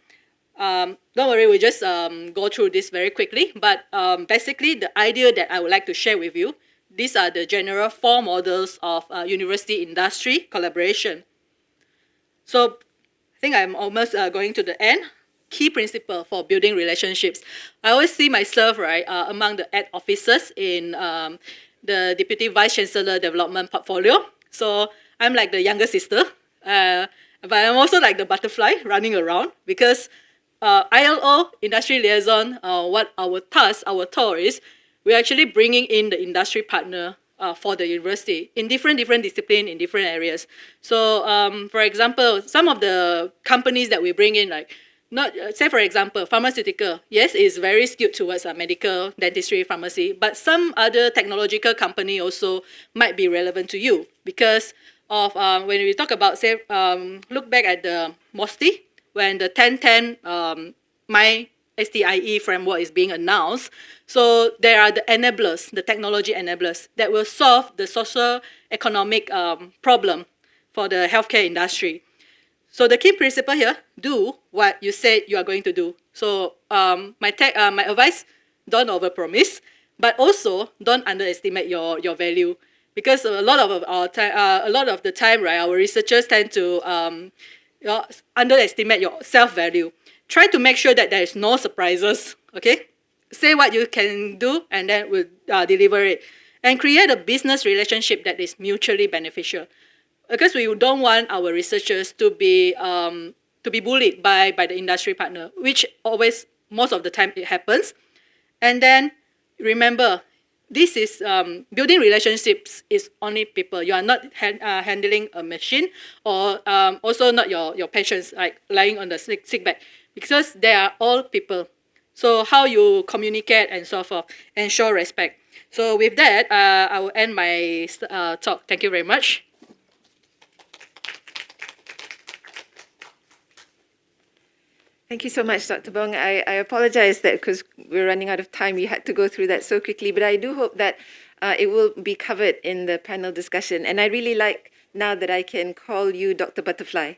Don't worry, we just go through this very quickly. But basically, the idea that I would like to share with you, these are the general 4 models of university industry collaboration. So I think I'm almost going to the end. Key principle for building relationships. I always see myself, right, among the ed officers in the Deputy Vice Chancellor Development Portfolio. So I'm like the younger sister, but I'm also like the butterfly running around because ILO, Industry Liaison, what our task, our tour is, we're actually bringing in the industry partner for the university in different disciplines in different areas. So for example, some of the companies that we bring in, like, say for example, pharmaceutical, yes, it's very skewed towards medical, dentistry, pharmacy, but some other technological company also might be relevant to you because of when we talk about, say, look back at the MOSTI, when the 10-10 My STIE framework is being announced. So there are the enablers, the technology enablers that will solve the social economic problem for the healthcare industry. So the key principle here, do what you said you are going to do. So my advice, don't overpromise, but also don't underestimate your value, because a lot of the time, right, our researchers tend to underestimate your self-value. Try to make sure that there is no surprises. Okay, say what you can do, and then we'll deliver it, and create a business relationship that is mutually beneficial. Because we don't want our researchers to be bullied by the industry partner, which always, most of the time, it happens. And then remember, this is building relationships is only people. You are not handling a machine, or also not your patients like lying on the sick bed, because they are all people. So how you communicate and so forth and show respect. So with that, I will end my talk. Thank you very much. Thank you so much, Dr. Bong. I apologize that because we're running out of time, you had to go through that so quickly, but I do hope that it will be covered in the panel discussion. And I really like now that I can call you Dr. Butterfly.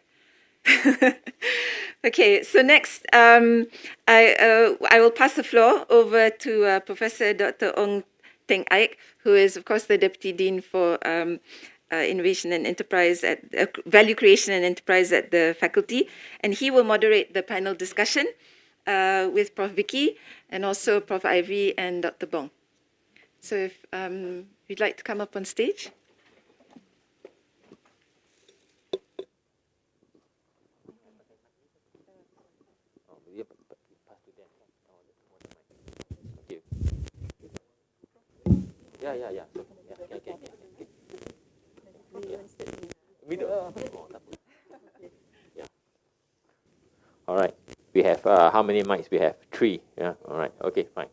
Okay, so next, I will pass the floor over to Professor Dr. Ong Teng Aik, who is, of course, the Deputy Dean for Innovation and Enterprise at Value Creation and Enterprise at the faculty, and he will moderate the panel discussion with Prof. Vicky and also Prof. Ivy and Dr. Bong. So if you'd like to come up on stage. Yeah. So, okay. Middle. Yeah. All right. We have how many mics? We have 3. Yeah. All right. Okay. Fine.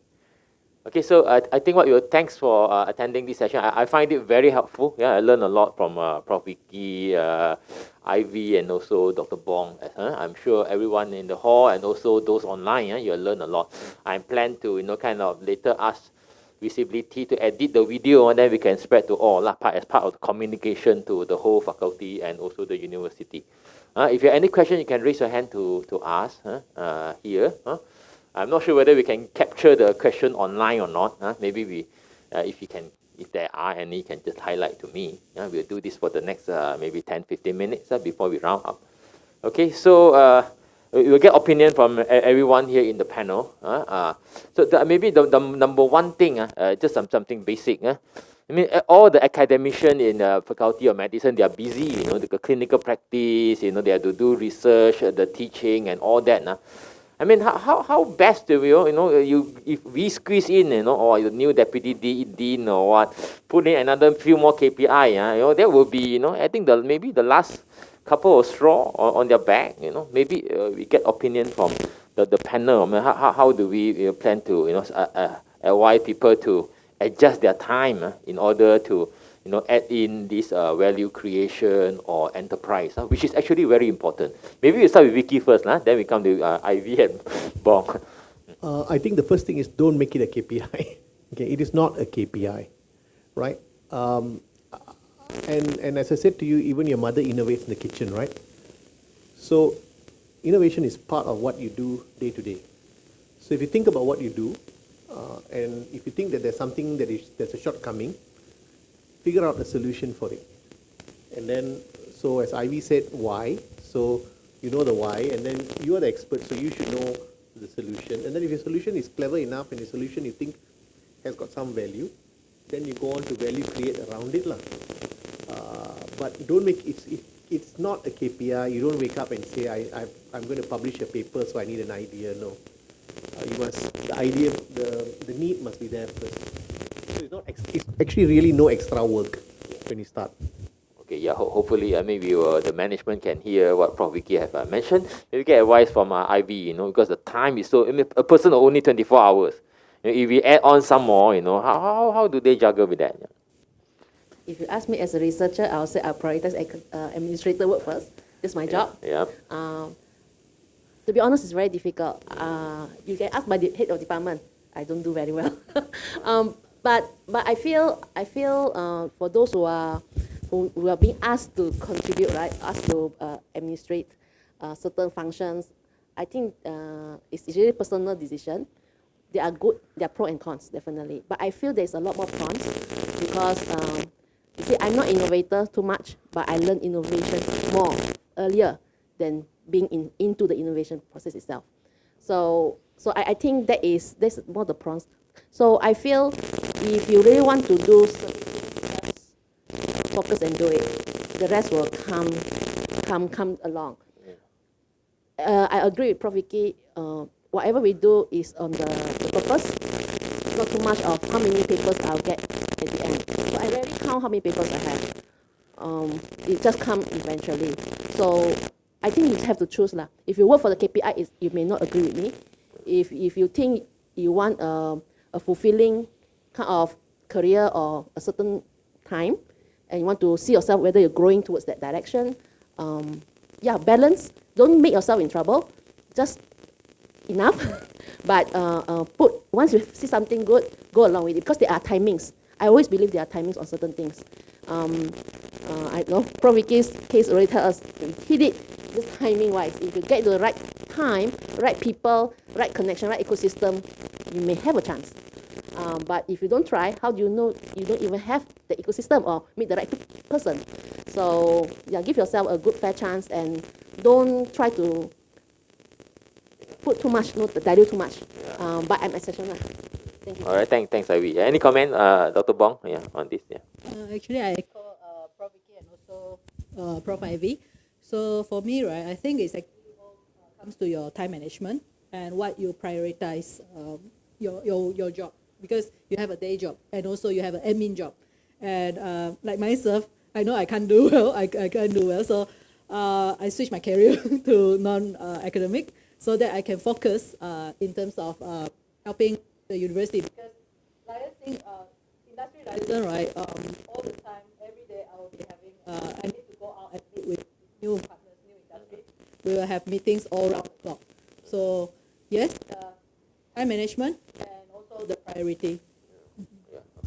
Okay. So I think thanks for attending this session. I find it very helpful. Yeah. I learned a lot from Prof. Vicky, Ivy, and also Dr. Bong. I'm sure everyone in the hall and also those online, you'll learn a lot. I plan to kind of later ask visibility to edit the video, and then we can spread to all as part of the communication to the whole faculty and also the university. If you have any question, you can raise your hand to ask here. I'm not sure whether we can capture the question online or not. Maybe if there are any, you can just highlight to me. We'll do this for the next maybe 10-15 minutes before we round up. Okay, so we'll get opinion from everyone here in the panel. So maybe the number one thing, just something basic. I mean, all the academicians in the Faculty of Medicine, they are busy, the clinical practice, they have to do research, the teaching and all that. I mean, how best do we, if we squeeze in, or the new deputy dean or what, put in another few more KPI, that will be, I think maybe the last couple of straw on their back, maybe we get opinion from the panel. I mean, how do we plan to, advise people to adjust their time in order to, add in this value creation or enterprise, which is actually very important. Maybe we start with Vicky first, then we come to Ivy and Bong. I think the first thing is don't make it a KPI. Okay, it is not a KPI, right? And as I said to you, even your mother innovates in the kitchen, right? So innovation is part of what you do day to day. So if you think about what you do, and if you think that there's something there's a shortcoming, figure out a solution for it. And then, so as Ivy said, why? So you know the why, and then you are the expert, so you should know the solution. And then if your solution is clever enough and your solution you think has got some value, then you go on to value create around it. But don't make it's not a KPI. You don't wake up and say, I'm going to publish a paper, so I need an idea. No. The idea, the need must be there first. So it's actually really no extra work when you start. Okay, yeah, hopefully maybe the management can hear what Prof. Vicky have mentioned. Maybe get advice from Ivy, because the time is so, a person of only 24 hours. If we add on some more, how do they juggle with that? If you ask me as a researcher, I'll say I'll prioritize administrator work first. That's my job. Yeah. To be honest, it's very difficult. You can ask my head of department. I don't do very well. But I feel for those who are being asked to contribute, right, asked to administrate certain functions, I think it's really personal decision. They are good. There are pros and cons, definitely. But I feel there's a lot more cons because you see, I'm not innovator too much, but I learn innovation more earlier than being into the innovation process itself. So I think that's more the pros. So I feel if you really want to do something, just focus and do it. The rest will come along. I agree with Prof. Vicky. Whatever we do is on the purpose, not too much of how many papers I'll get at the end. So I rarely count how many papers I have. It just comes eventually. So I think you have to choose lah. If you work for the KPI, you may not agree with me. If you think you want a fulfilling kind of career or a certain time, and you want to see yourself whether you're growing towards that direction, yeah, balance. Don't make yourself in trouble. Just enough. But once you see something good, go along with it, because there are timings. I always believe there are timings on certain things. I know Prof. Vicky's case already tell us he did just timing wise. If you get the right time, right people, right connection, right ecosystem, you may have a chance. But if you don't try, how do you know you don't even have the ecosystem or meet the right person? So yeah, give yourself a good fair chance and don't try to put too much, not dilute too much. But I'm exceptional. Thank you. All right, thanks, Ivy. Any comment, Dr. Bong, on this? Yeah. Actually, I echo Prof. Vicky and also Prof. Ivy. So for me, right, I think it's actually all comes to your time management and what you prioritize your job, because you have a day job and also you have an admin job. And like myself, I know I can't do well. I can't do well. So I switched my career to non-academic so that I can focus in terms of helping the university. Because licensing, industry license, right, all the time, every day I will be having, I need to go out and meet with new partners, new industry. We will have meetings all around the clock. So yes, time management and also the priority.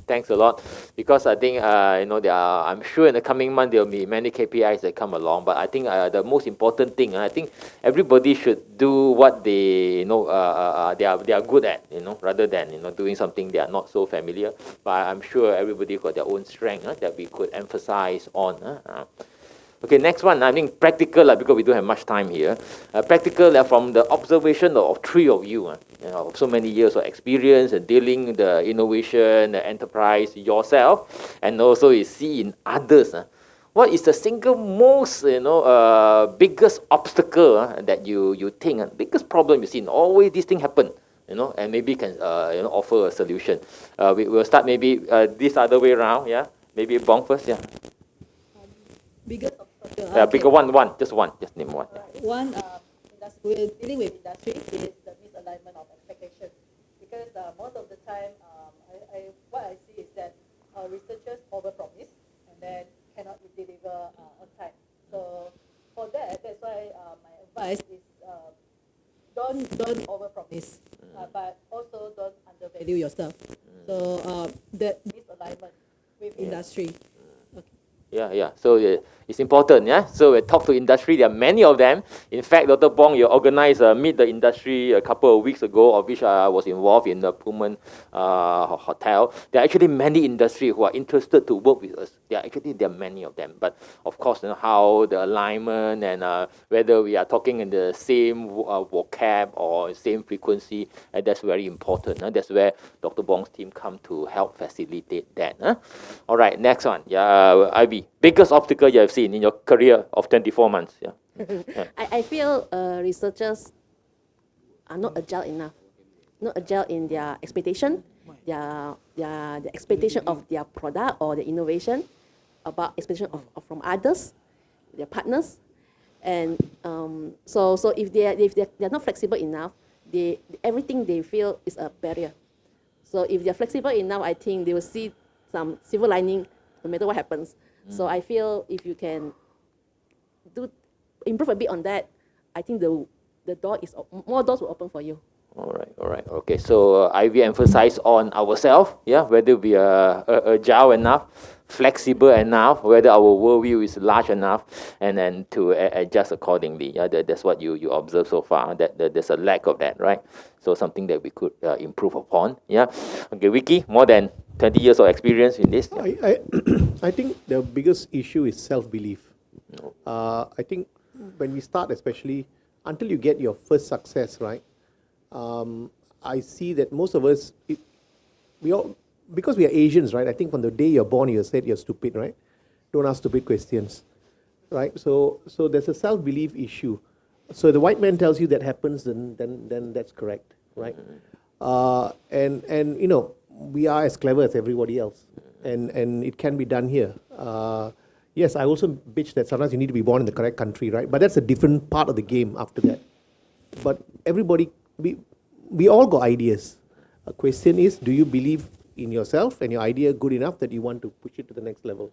Thanks a lot, because I think I'm sure in the coming month there will be many KPIs that come along. But I think the most important thing, I think everybody should do what they they are good at, rather than doing something they are not so familiar. But I'm sure everybody got their own strength that we could emphasize on. Okay, next one, I think practical, because we don't have much time here. Practical from the observation of three of you, so many years of experience and dealing with the innovation, the enterprise, yourself, and also you see in others. What is the single most, biggest obstacle that you think, biggest problem you see? Always this thing happen, and maybe can, offer a solution. We'll start maybe this other way around, yeah? Maybe Bong first, yeah. Biggest obstacle. Bigger just name one. One, we're dealing with industry is the misalignment of expectation, because most of the time, what I see is that researchers overpromise and then cannot deliver on time. So for that's why my advice is don't overpromise, but also don't undervalue yourself. So that misalignment with industry. Yeah. So it's important, yeah. So we talk to industry. There are many of them. In fact, Dr. Bong, you organized Meet the Industry a couple of weeks ago, of which I was involved in the Pullman Hotel. There are actually many industry who are interested to work with us. There are many of them. But of course, how the alignment and whether we are talking in the same vocab or same frequency, and that's very important. That's where Dr. Bong's team come to help facilitate that. All right, next one. Yeah, Ivy. Biggest obstacle you have seen in your career of 24 months? Yeah. I feel researchers are not agile enough, not agile in their expectation, the expectation of their product or the innovation, about expectation of from others, their partners, and so if they're not flexible enough, everything they feel is a barrier. So if they're flexible enough, I think they will see some silver lining no matter what happens. So I feel if you can improve a bit on that, I think the more doors will open for you. All right. Okay, so Ivy emphasized on ourselves, yeah, whether we are agile enough, flexible enough, whether our worldview is large enough, and then to adjust accordingly. Yeah, that's what you observe so far. That there's a lack of that, right? So something that we could improve upon. Yeah. Okay, Vicky, more than 20 years of experience in this. Yeah. I think the biggest issue is self-belief. I think when we start, especially until you get your first success, right? I see that most of us, because we are Asians, right? I think from the day you're born, you're said you're stupid, right? Don't ask stupid questions, right? So there's a self-belief issue. So the white man tells you that happens, then that's correct, right? And we are as clever as everybody else, and it can be done here. Yes, I also bitch that sometimes you need to be born in the correct country, right? But that's a different part of the game after that. But everybody, we all got ideas. A question is, do you believe in yourself and your idea good enough that you want to push it to the next level?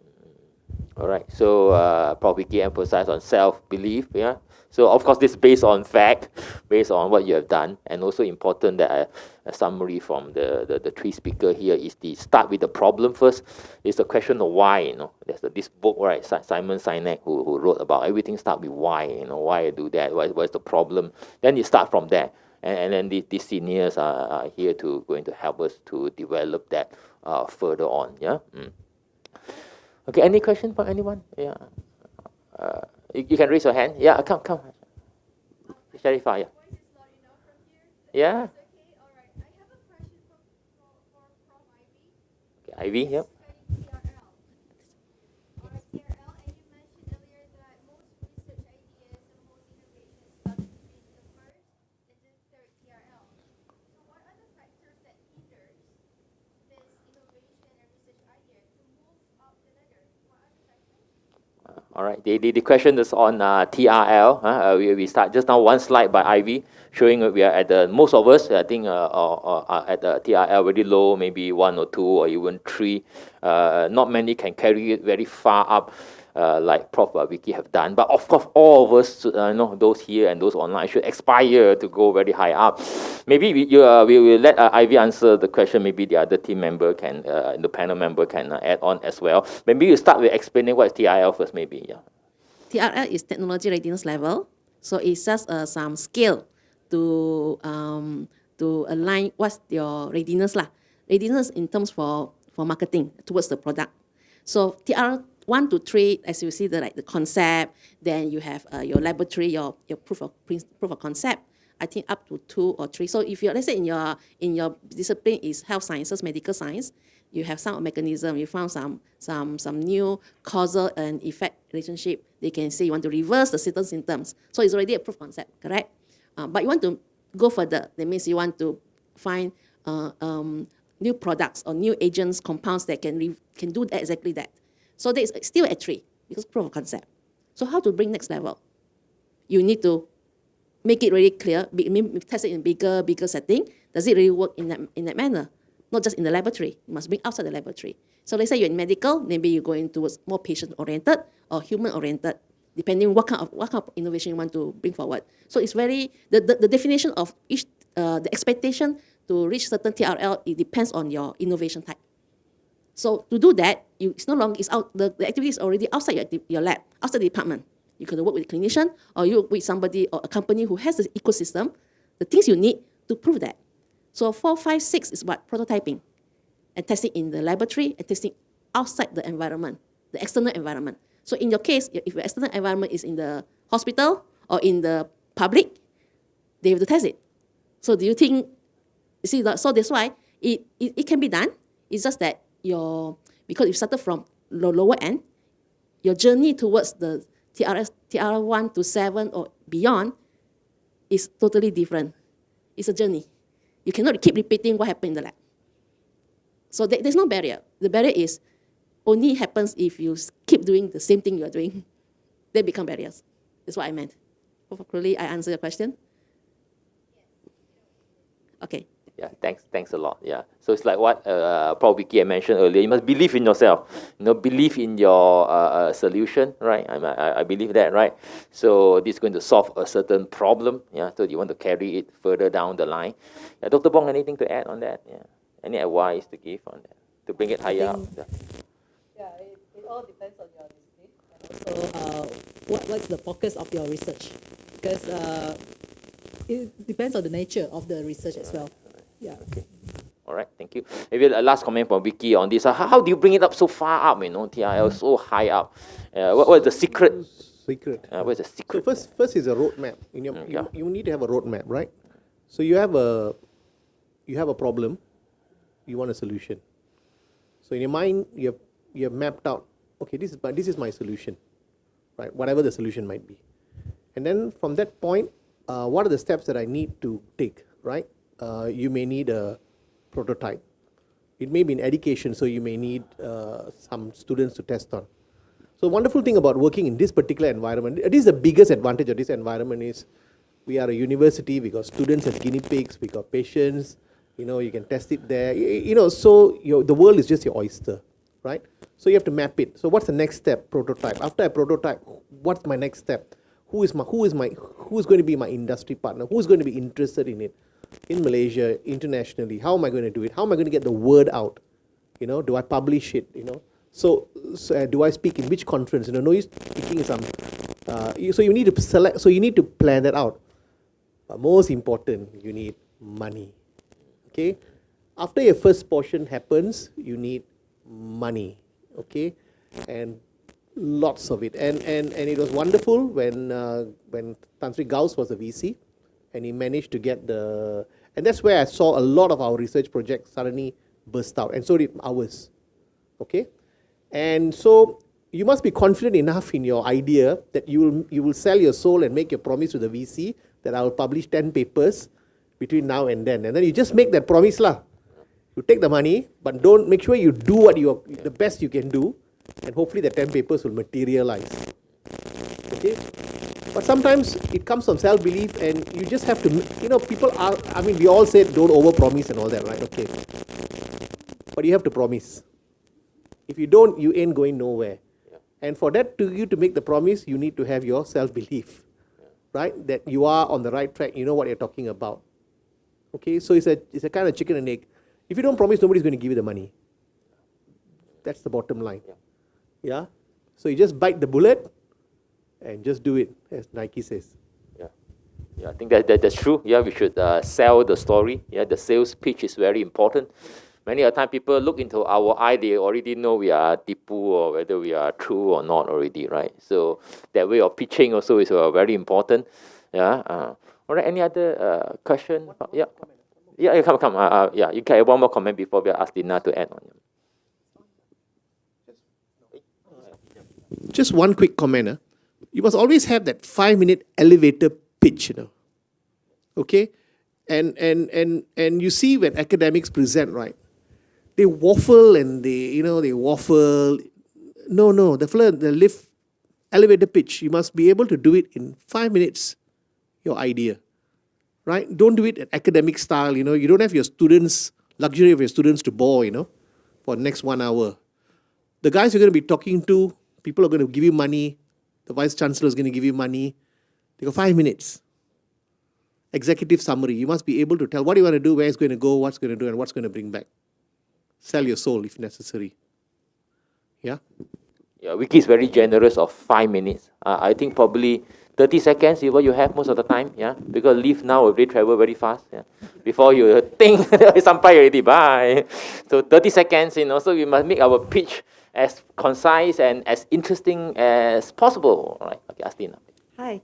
All right. So Prof. Vicky emphasized on self-belief. Yeah. So of course, this is based on fact, based on what you have done, and also important that a summary from the three speaker here is the start with the problem first. It's the question of why. You know, there's this book, right? Simon Sinek who wrote about everything start with why. You know, why I do that? What's the problem? Then you start from there. And then these seniors are here to going to help us to develop that further on. Yeah. Okay. Any question for anyone? Yeah. You can raise your hand. Yeah. Come. Sharifah. Yeah. Yeah. Okay, Ivy. Yep. All right. The question is on TRL. We start just now one slide by Ivy showing we are at the most of us I think are at the TRL very low, maybe 1 or 2 or even 3. Not many can carry it very far up. Like Prof. Vicky have done. But of course, all of us, those here and those online should aspire to go very high up. Maybe we will let Ivy answer the question. Maybe the other team member can, the panel member can add on as well. Maybe you start with explaining what is TRL first, maybe. Yeah. TRL is technology readiness level. So it's just some scale to align what's your readiness lah. Readiness in terms for marketing towards the product. So TRL 1 to 3, as you see, the concept. Then you have your laboratory, your proof of concept. I think up to 2 or 3. So if you're, let's say in your discipline is health sciences, medical science, you have some mechanism. You found some new causal and effect relationship. They can say you want to reverse the certain symptoms. So it's already a proof concept, correct? But you want to go further. That means you want to find new products or new agents, compounds that can do exactly that. So that's still at 3 because proof of concept. So how to bring next level? You need to make it really clear, test it in bigger setting. Does it really work in that manner? Not just in the laboratory. You must bring outside the laboratory. So let's say you're in medical, maybe you're going towards more patient-oriented or human-oriented, depending what kind of innovation you want to bring forward. So it's very the definition of each the expectation to reach certain TRL. It depends on your innovation type. So to do that, it's no longer the activity is already outside your lab, outside the department. You could work with a clinician or you work with somebody or a company who has the ecosystem, the things you need to prove that. So 4, 5, 6 is what? Prototyping and testing in the laboratory and testing outside the environment, the external environment. So in your case, if your external environment is in the hospital or in the public, they have to test it. So do you think, you see, so that's why it can be done. It's just that because you started from the lower end, your journey towards the TRL 1 to 7 or beyond is totally different. It's a journey. You cannot keep repeating what happened in the lab. So there's no barrier. The barrier is only happens if you keep doing the same thing you are doing. They become barriers. That's what I meant. Hopefully I answered your question. Okay. Yeah, thanks a lot. Yeah, so it's like what Prof. Vicky mentioned earlier. You must believe in yourself. Believe in your solution, right? I believe that, right? So this is going to solve a certain problem. Yeah, so you want to carry it further down the line. Yeah, Dr. Bong, anything to add on that? Yeah, any advice to give on that to bring it higher up? Yeah, it all depends on your discipline and also what's the focus of your research, because it depends on the nature of the research as well. Yeah. Okay. All right. Thank you. Maybe a last comment from Vicky on this. How do you bring it up so far up? TRL so high up. What is the secret? What's the secret? So first is a roadmap. You need to have a roadmap, right? So you have a problem. You want a solution. So in your mind, you have mapped out. Okay, this is my solution, right? Whatever the solution might be, and then from that point, what are the steps that I need to take, right? You may need a prototype. It may be in education, so you may need some students to test on. So wonderful thing about working in this particular environment, it is the biggest advantage of this environment is we are a university, we got students as guinea pigs, we got patients, you can test it there. So the world is just your oyster, right? So you have to map it. So what's the next step? Prototype. After I prototype, what's my next step? Who's going to be my industry partner? Who's going to be interested in it? In Malaysia, internationally, how am I going to do it? How am I going to get the word out? Do I publish it? So do I speak in which conference? No use speaking in some. So you need to select. So you need to plan that out. But most important, you need money. Okay. After your first portion happens, you need money. Okay, and lots of it. And it was wonderful when Tan Sri Gauss was a VC. And he managed to get and that's where I saw a lot of our research projects suddenly burst out, and so did ours. Okay, and so you must be confident enough in your idea that you will sell your soul and make your promise to the VC that I will publish 10 papers between now and then you just make that promise lah. You take the money, but don't make sure you do the best you can do, and hopefully the 10 papers will materialize. Okay. But sometimes it comes from self-belief, and you just have to, people are, we all said don't over-promise and all that, right? Okay. But you have to promise. If you don't, you ain't going nowhere. Yeah. And for that, you to make the promise, you need to have your self-belief, right? That you are on the right track, you know what you're talking about. Okay, so it's a kind of chicken and egg. If you don't promise, nobody's going to give you the money. That's the bottom line. Yeah? So you just bite the bullet, and just do it, as Nike says. Yeah, I think that's true. Yeah, we should sell the story. Yeah, the sales pitch is very important. Many of the time, people look into our eye, they already know we are tipu or whether we are true or not already, right? So that way of pitching also is very important. Yeah. All right. Any other question? Yeah. Yeah. Come. Yeah. You can have one more comment before we ask Dina to add on. Just one quick comment. You must always have that 5-minute elevator pitch, Okay? And you see when academics present, right? They waffle and they waffle. No, the lift elevator pitch, you must be able to do it in 5 minutes, your idea. Right? Don't do it at academic style, You don't have your students, luxury of your students to bore, for the next 1 hour. The guys you're going to be talking to, people are going to give you money. The Vice Chancellor is going to give you money. They got 5 minutes. Executive summary. You must be able to tell what you want to do, where it's going to go, what's going to do, and what's going to bring back. Sell your soul if necessary. Yeah? Yeah, Wiki is very generous of 5 minutes. I think probably 30 seconds is what you have most of the time. Yeah, because leave now, they travel very fast. Yeah, before you think, sampai already, bye. So 30 seconds, so we must make our pitch as concise and as interesting as possible. All right, okay, Astina. Hi.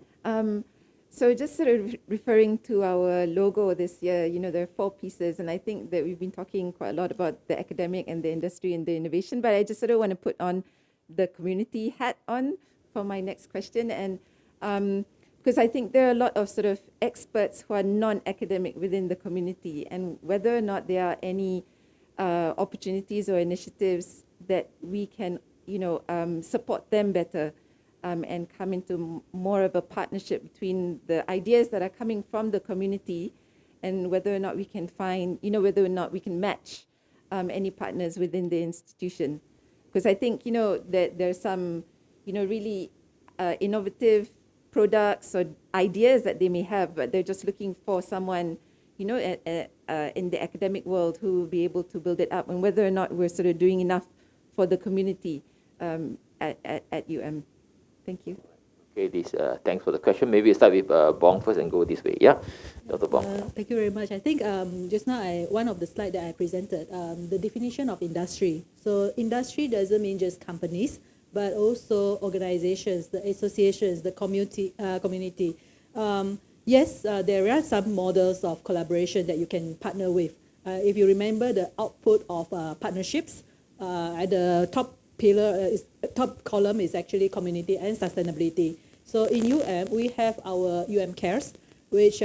So just sort of referring to our logo this year, there are 4 pieces, and I think that we've been talking quite a lot about the academic and the industry and the innovation, but I just sort of want to put on the community hat on for my next question, and because I think there are a lot of sort of experts who are non-academic within the community, and whether or not there are any opportunities or initiatives that we can, support them better. And come into more of a partnership between the ideas that are coming from the community and whether or not we can find, whether or not we can match any partners within the institution. Because I think, that there's some, really innovative products or ideas that they may have, but they're just looking for someone, in the academic world who will be able to build it up, and whether or not we're sort of doing enough for the community at UM. Thank you. Okay, thanks for the question. Maybe we start with Bong first and go this way. Yeah, Dr. Bong. Thank you very much. I think just now, one of the slides that I presented, the definition of industry. So industry doesn't mean just companies, but also organizations, the associations, the community. Yes, there are some models of collaboration that you can partner with. If you remember the output of partnerships, at the top top column is actually community and sustainability. So in we have our UM Cares, which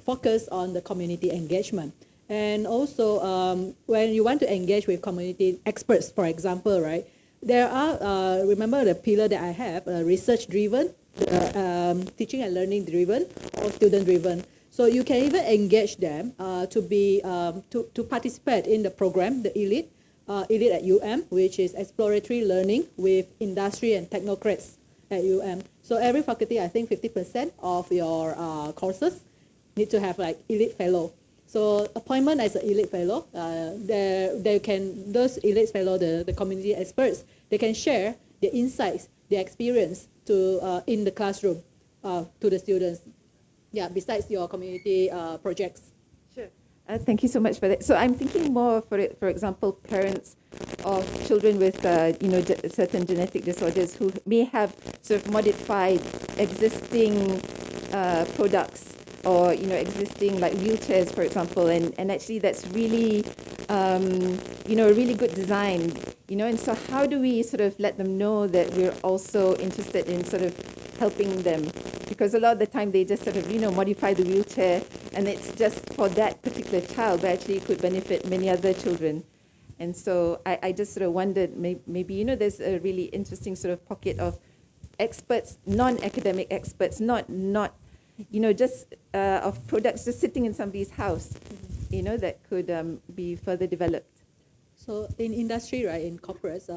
focus on the community engagement. And also, when you want to engage with community experts, for example, right, there are, remember the pillar that I have, research-driven, teaching and learning-driven, or student-driven. So you can even engage them to participate in the program, the ELITE at UM, which is exploratory learning with industry and technocrats at UM. So every faculty, I think 50% of your courses need to have like ELITE fellow. So appointment as an ELITE fellow, those ELITE fellow, the community experts, they can share their insights, their experience in the classroom to the students. Yeah, besides your community projects. Sure. Thank you so much for that. So I'm thinking more, for example, parents of children with certain genetic disorders who may have sort of modified existing products, or existing like wheelchairs, for example, and actually that's really a really good design, and so how do we sort of let them know that we're also interested in sort of helping them? Because a lot of the time they just sort of modify the wheelchair and it's just for that particular child, but actually it could benefit many other children. And so I just sort of wondered, maybe there's a really interesting sort of pocket of experts, non-academic experts, not just of products just sitting in somebody's house, that could be further developed. So in industry, right, in corporates,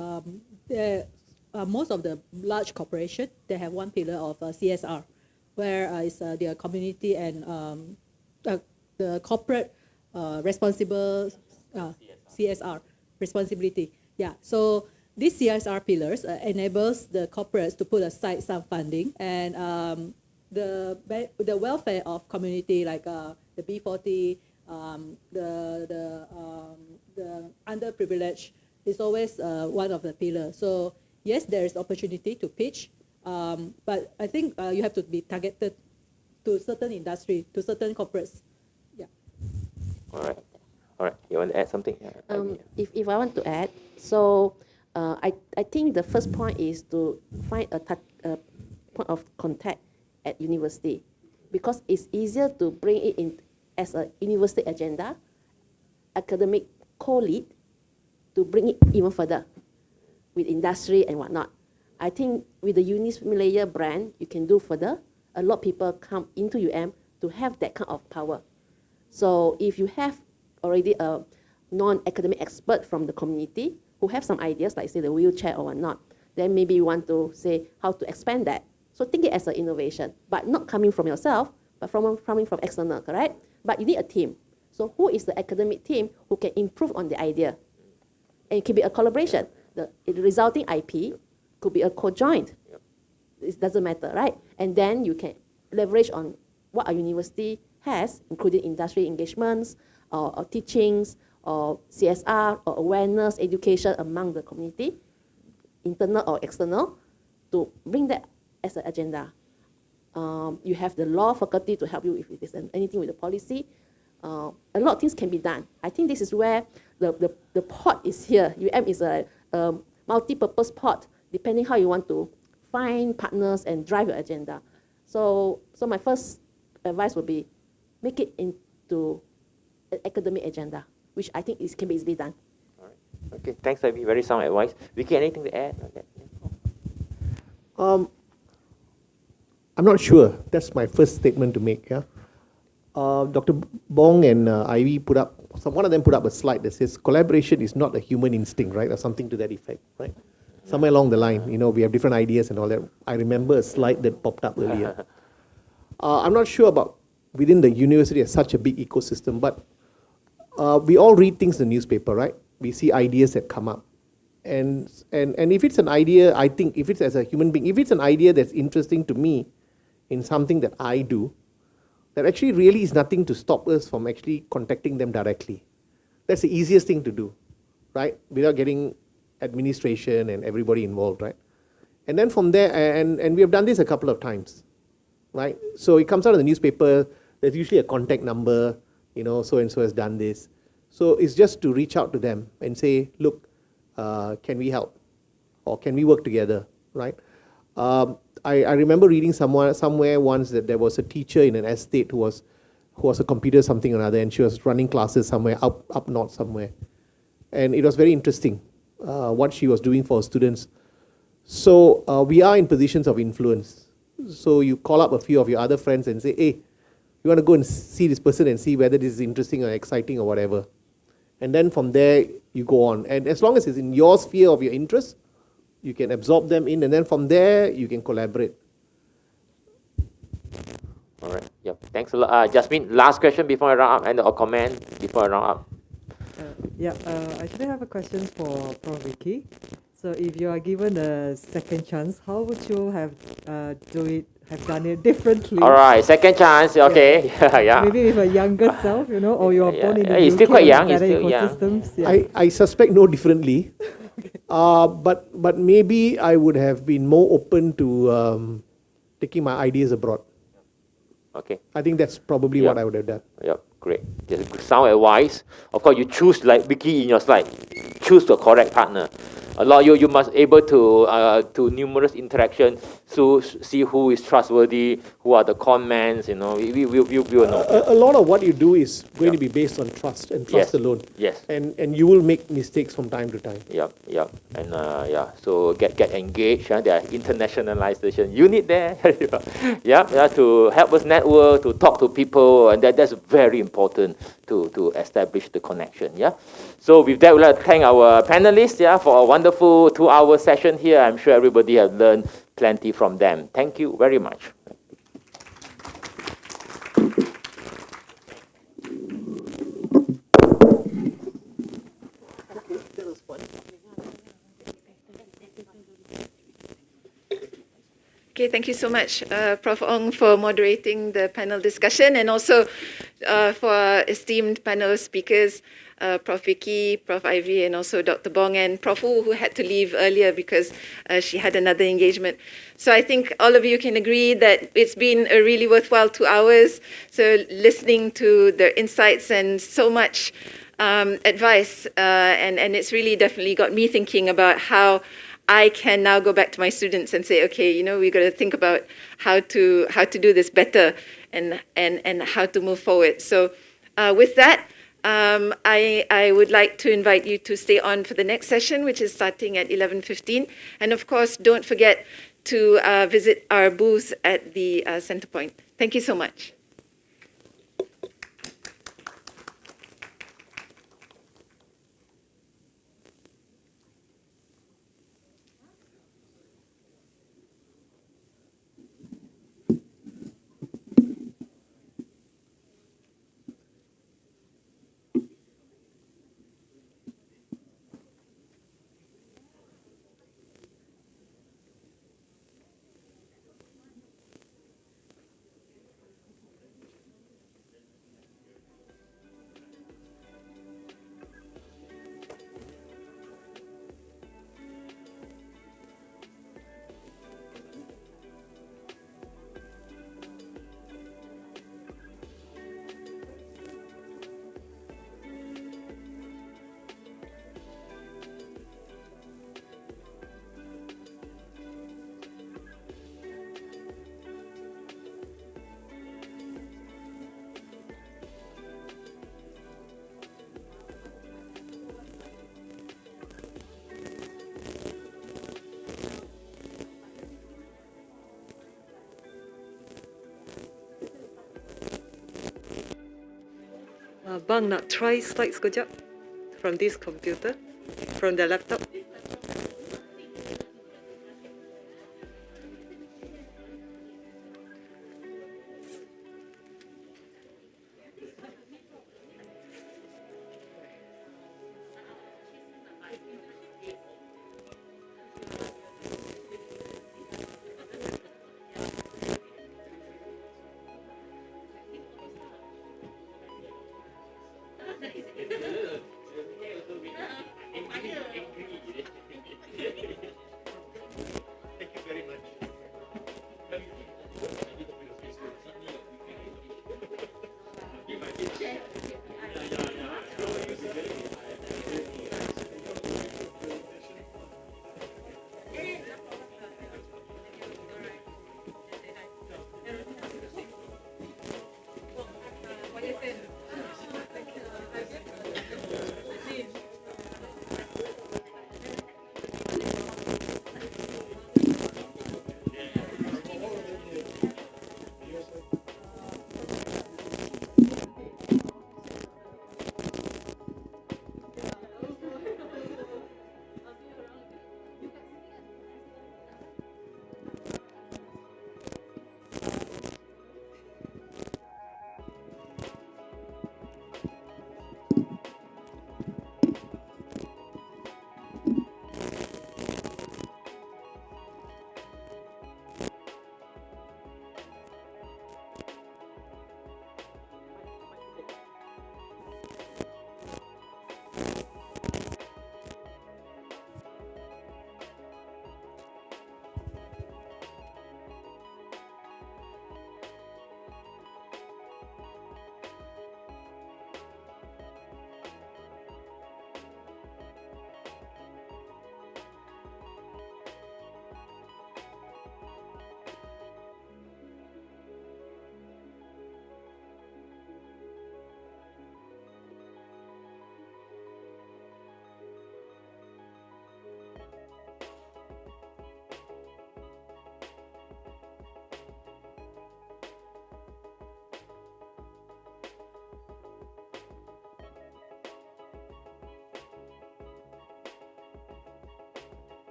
most of the large corporations, they have one pillar of CSR, where it's their community and the corporate responsible CSR responsibility. Yeah. So these CSR pillars enables the corporates to put aside some funding, and the welfare of community, like the B40, the underprivileged, is always one of the pillars. So yes, there is opportunity to pitch, but I think you have to be targeted to certain industry, to certain corporates. Yeah. All right. You want to add something? If I want to add, so I think the first point is to find a point of contact at university, because it's easier to bring it in as a university agenda, academic co-lead, to bring it even further with industry and whatnot. I think with the Unislayer brand, you can do further. A lot of people come into UM to have that kind of power. So if you have already a non-academic expert from the community who have some ideas, like say the wheelchair or whatnot, then maybe you want to say how to expand that. So think it as an innovation, but not coming from yourself, but coming from external, correct? But you need a team. So who is the academic team who can improve on the idea? And it can be a collaboration. The resulting IP could be a co-joint. It doesn't matter, right? And then you can leverage on what a university has, including industry engagements, or teachings, or CSR, or awareness, education among the community, internal or external, to bring that as an agenda. You have the law faculty to help you if there's anything with the policy. A lot of things can be done. I think this is where the pot is here. UM is a multi-purpose pot, depending how you want to find partners and drive your agenda. So my first advice would be, make it into an academic agenda, which I think can be easily done. All right. Okay, thanks, Ivy. Very sound advice. Vicky, anything to add on that? I'm not sure. That's my first statement to make. Yeah. Dr. Bong and Ivy put up, one of them put up a slide that says collaboration is not a human instinct, right, or something to that effect, right? Somewhere along the line, we have different ideas and all that. I remember a slide that popped up earlier. I'm not sure about within the university as such a big ecosystem, but we all read things in the newspaper, right? We see ideas that come up. And if it's an idea, I think if it's as a human being, if it's an idea that's interesting to me in something that I do, that actually really is nothing to stop us from actually contacting them directly. That's the easiest thing to do, right? Without getting administration and everybody involved, right? And then from there, and we have done this a couple of times, right? So it comes out in the newspaper, there's usually a contact number, so-and-so has done this. So it's just to reach out to them and say, look, can we help? Or can we work together, right? I remember reading somewhere once that there was a teacher in an estate who was who was a computer something or another, and she was running classes somewhere up north somewhere. And it was very interesting what she was doing for her students. So we are in positions of influence. So you call up a few of your other friends and say, hey, you want to go and see this person and see whether this is interesting or exciting or whatever. And then from there, you go on. And as long as it's in your sphere of your interest, you can absorb them in, and then from there, you can collaborate. All right. Yep. Thanks a lot. Jasmine, last question before I round up, and a comment before I round up. I actually have a question for Prof. Vicky. So if you are given a second chance, how would you have done it differently? All right. Second chance. Okay. Yeah. Maybe with a younger self, or you are born in the He's UK still quite young. with He's better still young. ecosystems. Yeah. I suspect no differently. But maybe I would have been more open to taking my ideas abroad. Okay. I think that's probably what I would have done. Yep, great. Just sound advice. Of course, you choose, like Vicky in your slide, choose the correct partner. A lot you must able to numerous interactions to see who is trustworthy, who are the con men, we will know. A lot of what you do is going to be based on trust and trust alone. Yes. And you will make mistakes from time to time. Yep. And so get engaged. There are internationalization unit there. To help us network, to talk to people, and that's very important to establish the connection. Yeah. So with that, we'd like to thank our panelists for a wonderful 2-hour session here. I'm sure everybody has learned plenty from them. Thank you very much. Okay, thank you so much, Prof. Ong, for moderating the panel discussion, and also for our esteemed panel speakers, Prof. Vicky, Prof. Ivy, and also Dr. Bong, and Prof. Wu, who had to leave earlier because she had another engagement. So I think all of you can agree that it's been a really worthwhile 2 hours. So listening to the insights and so much advice, and it's really definitely got me thinking about how I can now go back to my students and say, okay, we've got to think about how to do this better and how to move forward. So with that, I would like to invite you to stay on for the next session, which is starting at 11:15. And of course, don't forget to visit our booth at the Center Point. Thank you so much. Bang, nak try slide sekejap from this computer, from the laptop.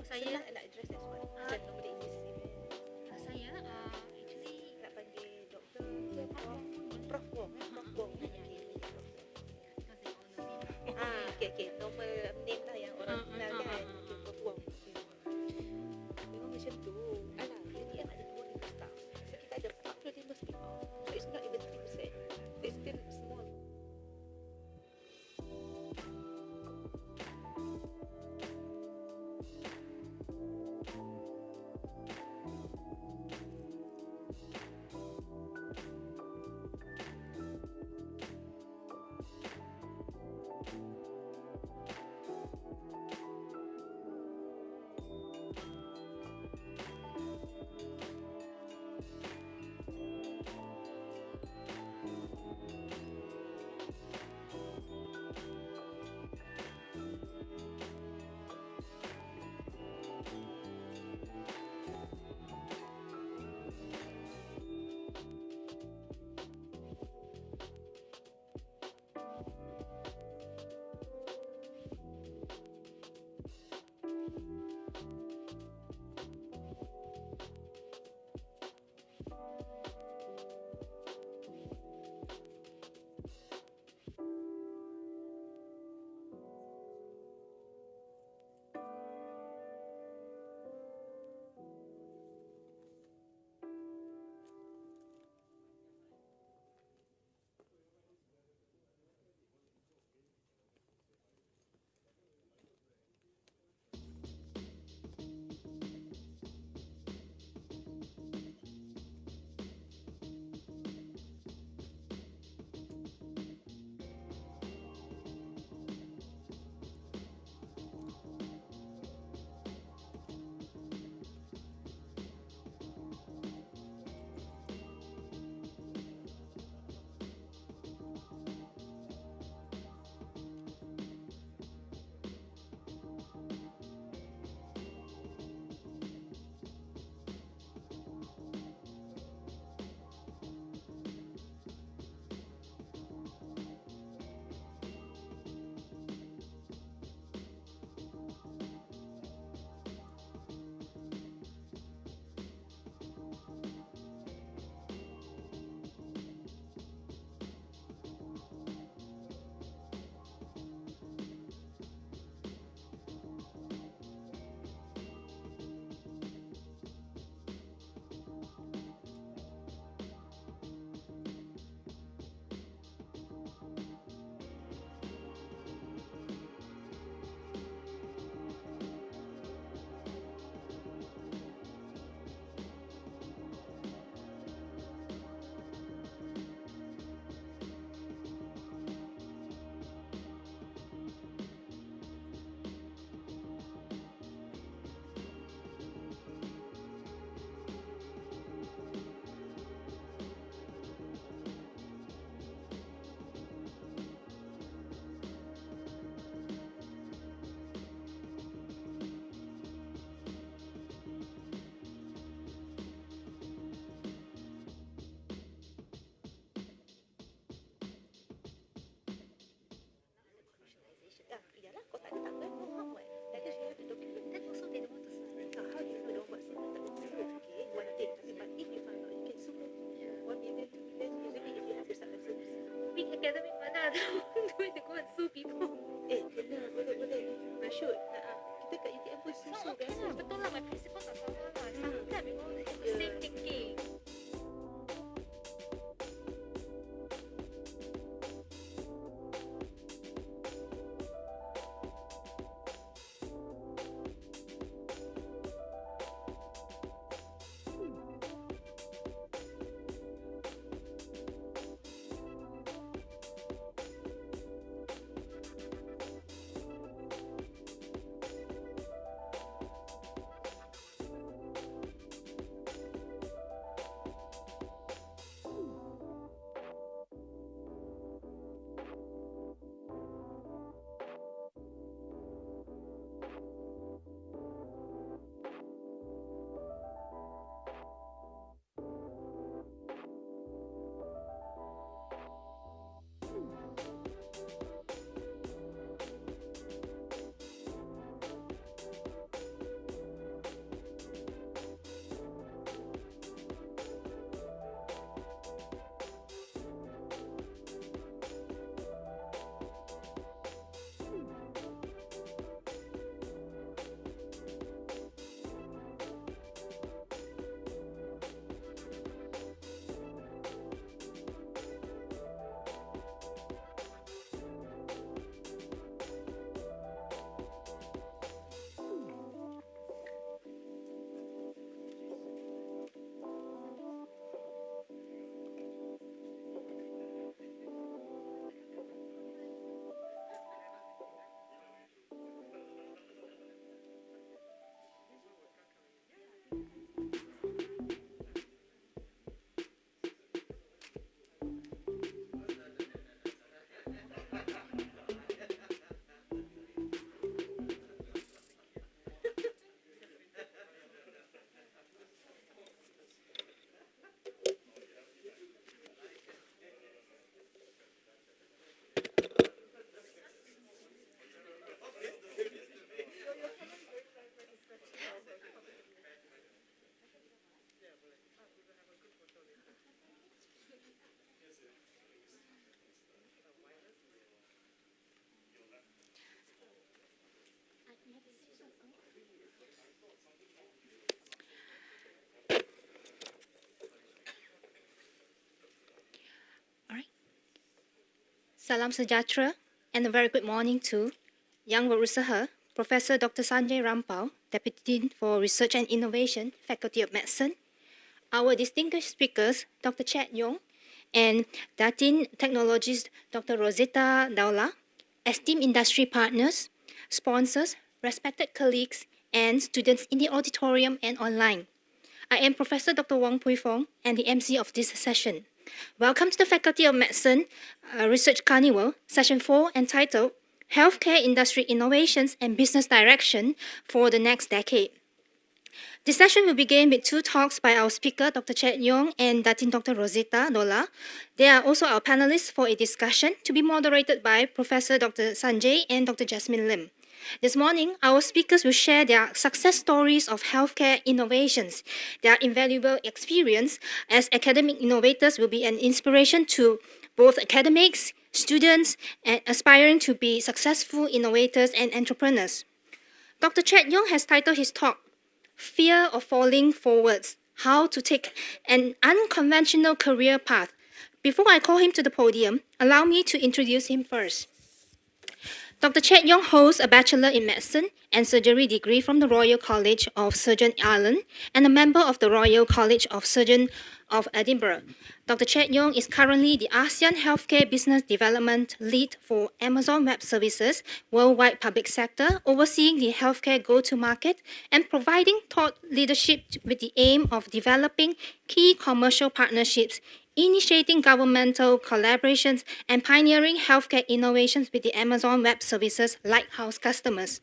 Saya nak address as what? Macam normally in this event. Saya actually Nak panggil doktor ke Prof Wong, Prof Wong. Okay. Normal name lah yang orang kenal kan. Prof Wong. Memang macam tu. Alah, jadi yang ada 200 staff. So kita ada 45 people. So it's not even 3%. It's still small. Yalah, kau tak ada tanggal, no harm what. That is you have to document. Then also they don't want to sign. How do you know what sign? Okay, one thing. But if you find out, you can sue. 1 million, 2 million, usually if you have to start a service. big academic mana ada duit to go and sue people. Boleh. Should. Kita kat UTM pun sue Okay biasa. lah, betul lah. My principal tak salah lah. Sometimes we all have the same thinking. Salam sejahtera and a very good morning to Yang Berusaha, Professor Dr. Sanjay Rampal, Deputy Dean for Research and Innovation, Faculty of Medicine, our distinguished speakers, Dr. Chet Yong, and Datin Technologist Dr. Rosetta Daula, esteemed industry partners, sponsors, respected colleagues, and students in the auditorium and online. I am Professor Dr. Wong Pui Fong and the MC of this session. Welcome to the Faculty of Medicine Research Carnival, Session 4, entitled Healthcare Industry Innovations and Business Direction for the Next Decade. This session will begin with 2 talks by our speaker, Dr. Chet Yong and Datin Dr. Rosetta Dola. They are also our panelists for a discussion to be moderated by Professor Dr. Sanjay and Dr. Jasmine Lim. This morning, our speakers will share their success stories of healthcare innovations. Their invaluable experience as academic innovators will be an inspiration to both academics, students, and aspiring to be successful innovators and entrepreneurs. Dr. Chet Yong has titled his talk, Fear of Falling Forwards, How to Take an Unconventional Career Path. Before I call him to the podium, allow me to introduce him first. Dr. Chet Yong holds a Bachelor in Medicine and Surgery degree from the Royal College of Surgeons Ireland and a member of the Royal College of Surgeons of Edinburgh. Dr. Chet Yong is currently the ASEAN Healthcare Business Development Lead for Amazon Web Services Worldwide Public Sector, overseeing the healthcare go-to-market and providing thought leadership with the aim of developing key commercial partnerships, initiating governmental collaborations, and pioneering healthcare innovations with the Amazon Web Services Lighthouse customers.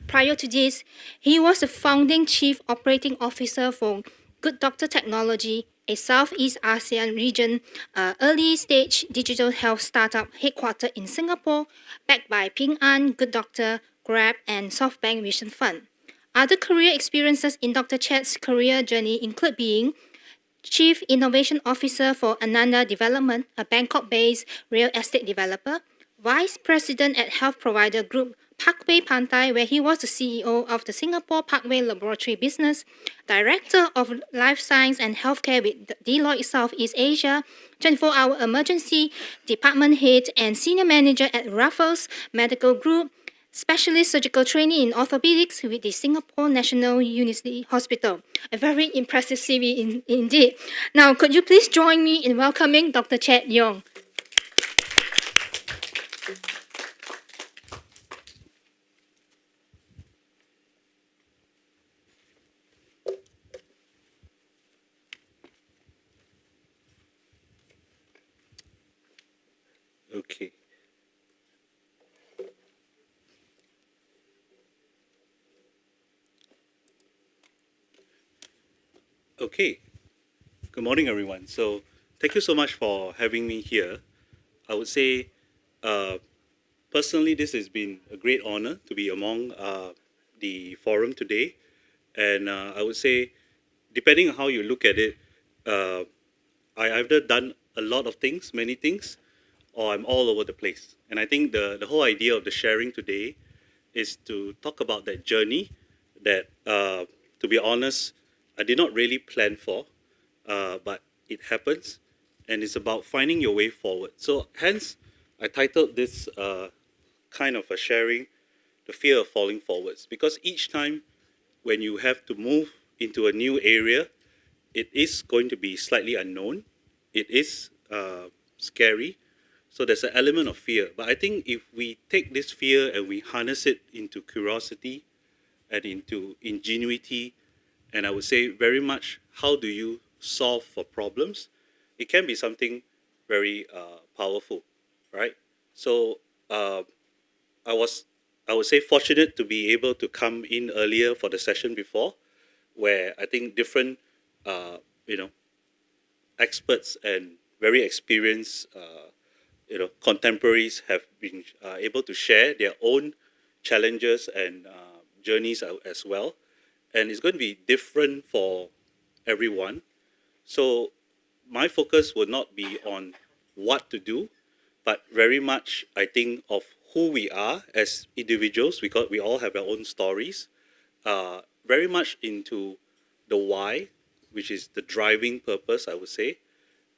Prior to this, he was the founding Chief Operating Officer for Good Doctor Technology, a Southeast ASEAN region early-stage digital health startup headquartered in Singapore, backed by Ping An, Good Doctor, Grab, and SoftBank Vision Fund. Other career experiences in Dr. Chet's career journey include being Chief Innovation Officer for Ananda Development, a Bangkok-based real estate developer, Vice President at health provider group Parkway Pantai, where he was the CEO of the Singapore Parkway Laboratory Business, Director of Life Science and Healthcare with Deloitte Southeast Asia, 24-hour emergency department head and senior manager at Raffles Medical Group, specialist surgical trainee in orthopedics with the Singapore National University Hospital. A very impressive CV indeed. Now, could you please join me in welcoming Dr. Chet Yong? Okay. Okay. Good morning, everyone. So, thank you so much for having me here. I would say, personally, this has been a great honor to be among the forum today. And I would say, depending on how you look at it, I either done a lot of things, many things, or I'm all over the place. And I think the whole idea of the sharing today is to talk about that journey that, to be honest, I did not really plan for, but it happens, and it's about finding your way forward. So hence, I titled this kind of a sharing, the fear of falling forwards, because each time when you have to move into a new area, it is going to be slightly unknown. It is scary. So there's an element of fear. But I think if we take this fear and we harness it into curiosity and into ingenuity, and I would say very much how do you solve for problems, it can be something very powerful, right? So I would say fortunate to be able to come in earlier for the session before, where I think different experts and very experienced contemporaries have been able to share their own challenges and journeys as well. And it's going to be different for everyone. So my focus will not be on what to do, but very much, I think, of who we are as individuals, because we all have our own stories, very much into the why, which is the driving purpose, I would say,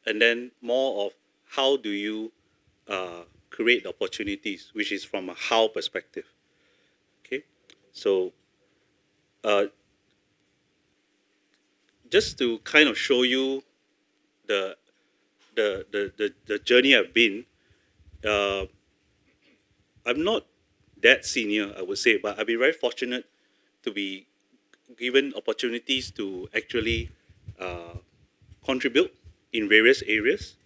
and then more of how do you create opportunities, which is from a how perspective. Okay, so just to kind of show you the journey I've been, I'm not that senior, I would say, but I've been very fortunate to be given opportunities to actually contribute in various areas.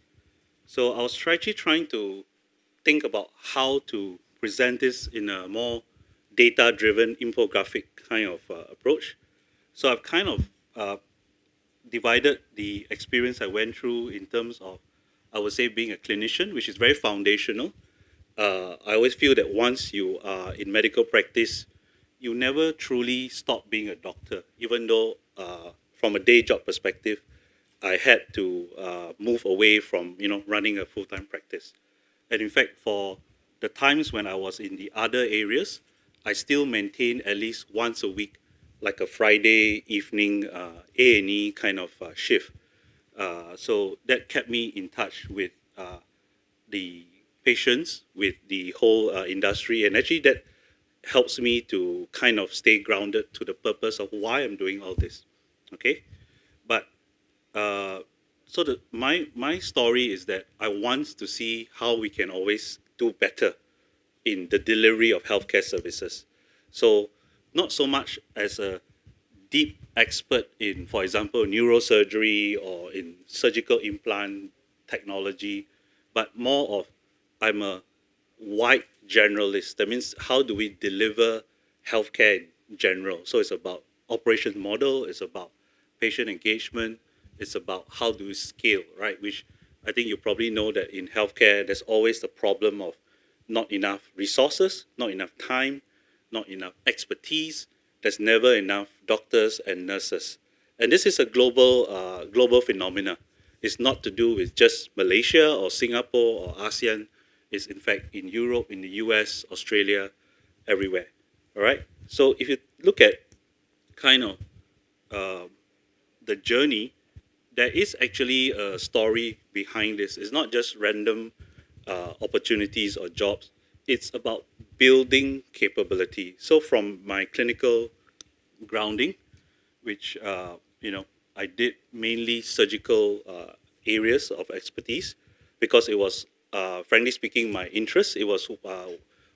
So I was actually trying to think about how to present this in a more data-driven infographic kind of approach. So I've kind of divided the experience I went through in terms of, I would say, being a clinician, which is very foundational. I always feel that once you are in medical practice, you never truly stop being a doctor, even though from a day job perspective, I had to move away from, running a full-time practice. And in fact, for the times when I was in the other areas, I still maintain at least once a week, like a Friday evening A&E kind of shift. So that kept me in touch with the patients, with the whole industry, and actually that helps me to kind of stay grounded to the purpose of why I'm doing all this. Okay, but so my story is that I want to see how we can always do better in the delivery of healthcare services. So not so much as a deep expert in, for example, neurosurgery or in surgical implant technology, but more of I'm a wide generalist. That means how do we deliver healthcare in general? So it's about operation model, it's about patient engagement, it's about how do we scale, right? Which I think you probably know that in healthcare, there's always the problem of not enough resources, not enough time, not enough expertise. There's never enough doctors and nurses. And this is a global phenomena. It's not to do with just Malaysia or Singapore or ASEAN. It's in fact in Europe, in the US, Australia, everywhere. All right. So if you look at kind of the journey, there is actually a story behind this. It's not just random opportunities or jobs. It's about building capability. So from my clinical grounding, which I did mainly surgical areas of expertise, because it was, frankly speaking, my interest. It was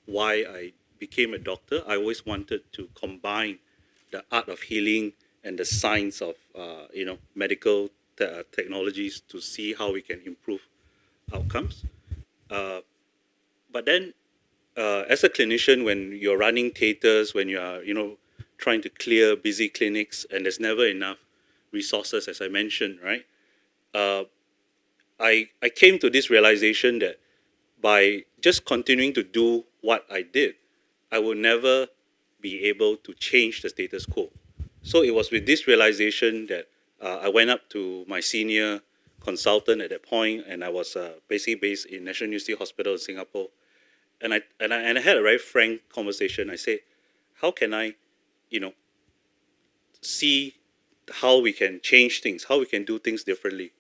why I became a doctor. I always wanted to combine the art of healing and the science of medical technologies to see how we can improve outcomes. But then, as a clinician, when you're running theaters, when you are trying to clear busy clinics, and there's never enough resources, as I mentioned, right? I came to this realization that by just continuing to do what I did, I will never be able to change the status quo. So it was with this realization that I went up to my senior consultant at that point, and I was basically based in National University Hospital in Singapore. And I had a very frank conversation. I said, how can I, see how we can change things, how we can do things differently?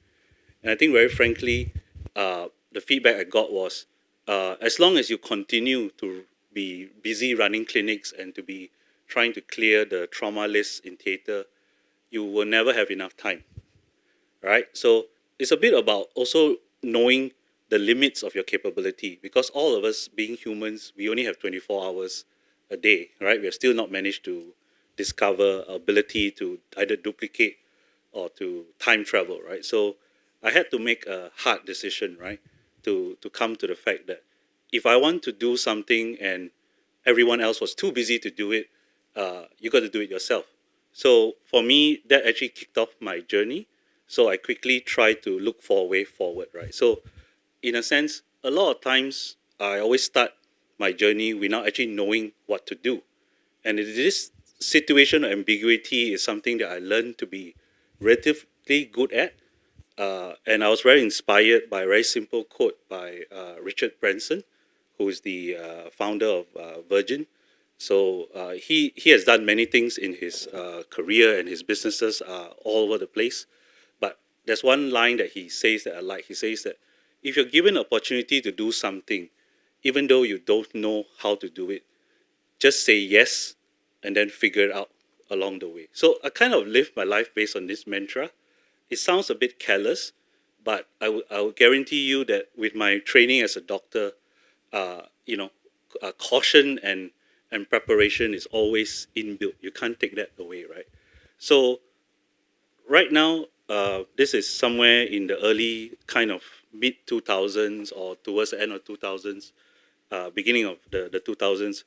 And I think very frankly, the feedback I got was, as long as you continue to be busy running clinics and to be trying to clear the trauma lists in theater, you will never have enough time, right? So it's a bit about also knowing the limits of your capability, because all of us being humans, we only have 24 hours a day, right? We have still not managed to discover ability to either duplicate or to time travel, right? So I had to make a hard decision, right? To come to the fact that if I want to do something and everyone else was too busy to do it, you got to do it yourself. So for me, that actually kicked off my journey. So I quickly tried to look for a way forward, right? So in a sense, a lot of times I always start my journey without actually knowing what to do. And this situation of ambiguity is something that I learned to be relatively good at. And I was very inspired by a very simple quote by Richard Branson, who is the founder of Virgin. So he has done many things in his career, and his businesses are all over the place. But there's one line that he says that I like. He says that if you're given an opportunity to do something even though you don't know how to do it, just say yes and then figure it out along the way. So I kind of live my life based on this mantra. It sounds a bit careless, but I will guarantee you that with my training as a doctor, caution and preparation is always inbuilt. You can't take that away, right? So right now, this is somewhere in the early kind of mid 2000s or towards the end of 2000s, beginning of the 2000s.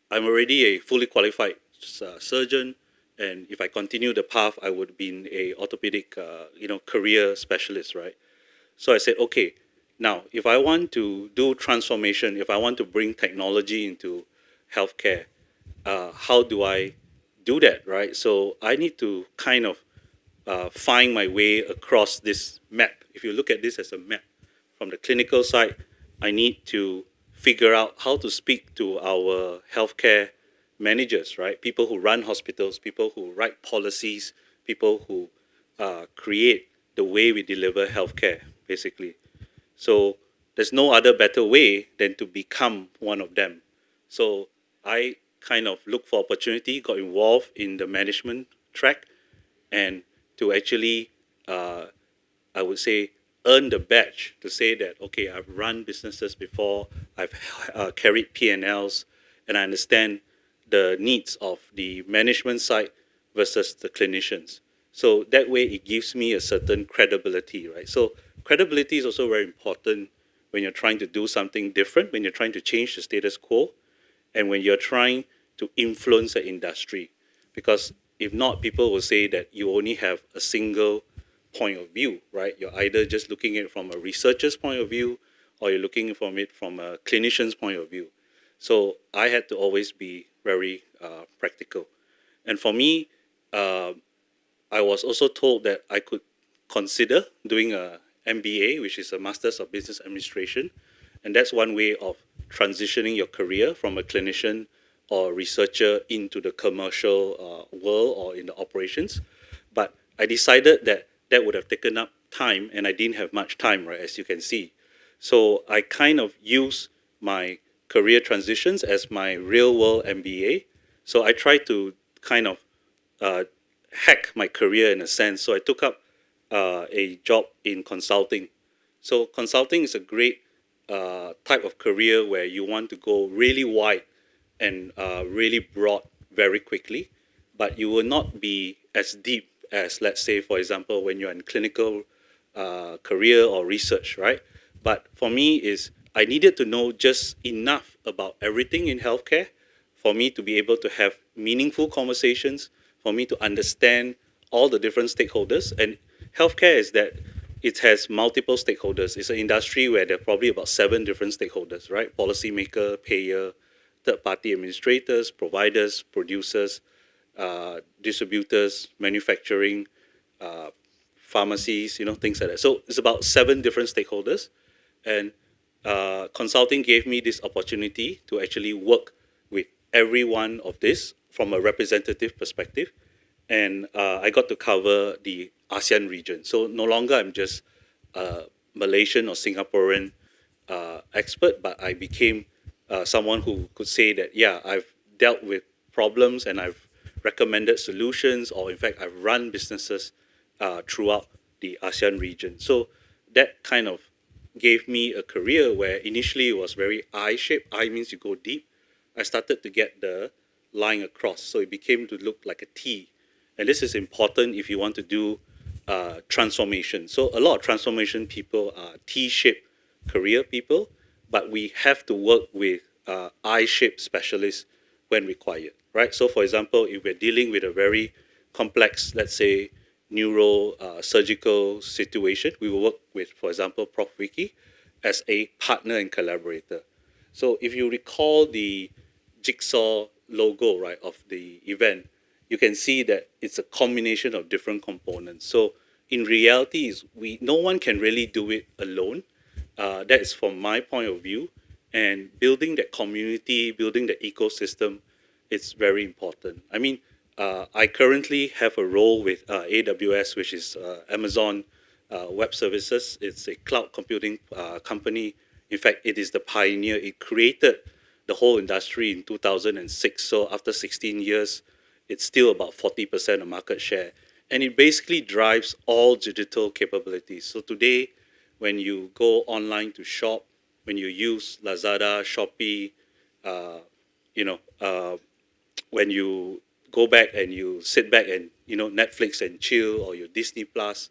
I'm already a fully qualified surgeon, and if I continue the path, I would be in a orthopedic, career specialist, right? So I said, okay, now if I want to do transformation, if I want to bring technology into healthcare, how do I do that, right? So I need to kind of find my way across this map. If you look at this as a map, from the clinical side, I need to figure out how to speak to our healthcare managers, right? People who run hospitals, people who write policies, people who create the way we deliver healthcare, basically. So there's no other better way than to become one of them. So I kind of looked for opportunity, got involved in the management track, and to actually, I would say, earn the badge to say that, okay, I've run businesses before, I've carried P&Ls, and I understand the needs of the management side versus the clinicians. So that way it gives me a certain credibility, right? So credibility is also very important when you're trying to do something different, when you're trying to change the status quo, and when you're trying to influence the industry. Because if not, people will say that you only have a single point of view, right? You're either just looking at it from a researcher's point of view, or you're looking from it from a clinician's point of view. So I had to always be very practical. And for me, I was also told that I could consider doing a MBA, which is a Masters of Business Administration. And that's one way of transitioning your career from a clinician or researcher into the commercial world or in the operations. But I decided that that would have taken up time, and I didn't have much time, right, as you can see. So I kind of used my career transitions as my real world MBA. So I tried to kind of hack my career in a sense. So I took up a job in consulting. So consulting is a great type of career where you want to go really wide and really broad very quickly, but you will not be as deep as, let's say, for example, when you're in clinical career or research, right? But for me is I needed to know just enough about everything in healthcare for me to be able to have meaningful conversations, for me to understand all the different stakeholders. And healthcare is that it has multiple stakeholders. It's an industry where there are probably about 7 different stakeholders, right? Policymaker, payer, third-party administrators, providers, producers, distributors, manufacturing, pharmacies, things like that. So it's about 7 different stakeholders. And consulting gave me this opportunity to actually work with every one of this from a representative perspective. And I got to cover the ASEAN region. So no longer I'm just a Malaysian or Singaporean expert, but I became someone who could say that, yeah, I've dealt with problems and I've recommended solutions, or in fact, I've run businesses throughout the ASEAN region. So that kind of gave me a career where initially it was very I-shaped. I means you go deep. I started to get the line across. So it became to look like a T. And this is important if you want to do transformation. So a lot of transformation people are T-shaped career people, but we have to work with I-shaped specialists when required, right? So for example, if we're dealing with a very complex, let's say, neuro-surgical situation, we will work with, for example, Prof. Vicky as a partner and collaborator. So if you recall the jigsaw logo, right, of the event, you can see that it's a combination of different components. So in reality, no one can really do it alone. That is from my point of view. And building that community, building the ecosystem, it's very important. I mean, I currently have a role with AWS, which is Amazon Web Services. It's a cloud computing company In fact, it is the pioneer. It created the whole industry in 2006. So after 16 years, it's still about 40% of market share. And it basically drives all digital capabilities. So today, when you go online to shop, when you use Lazada, Shopee, when you go back and you sit back and, Netflix and chill, or your Disney Plus,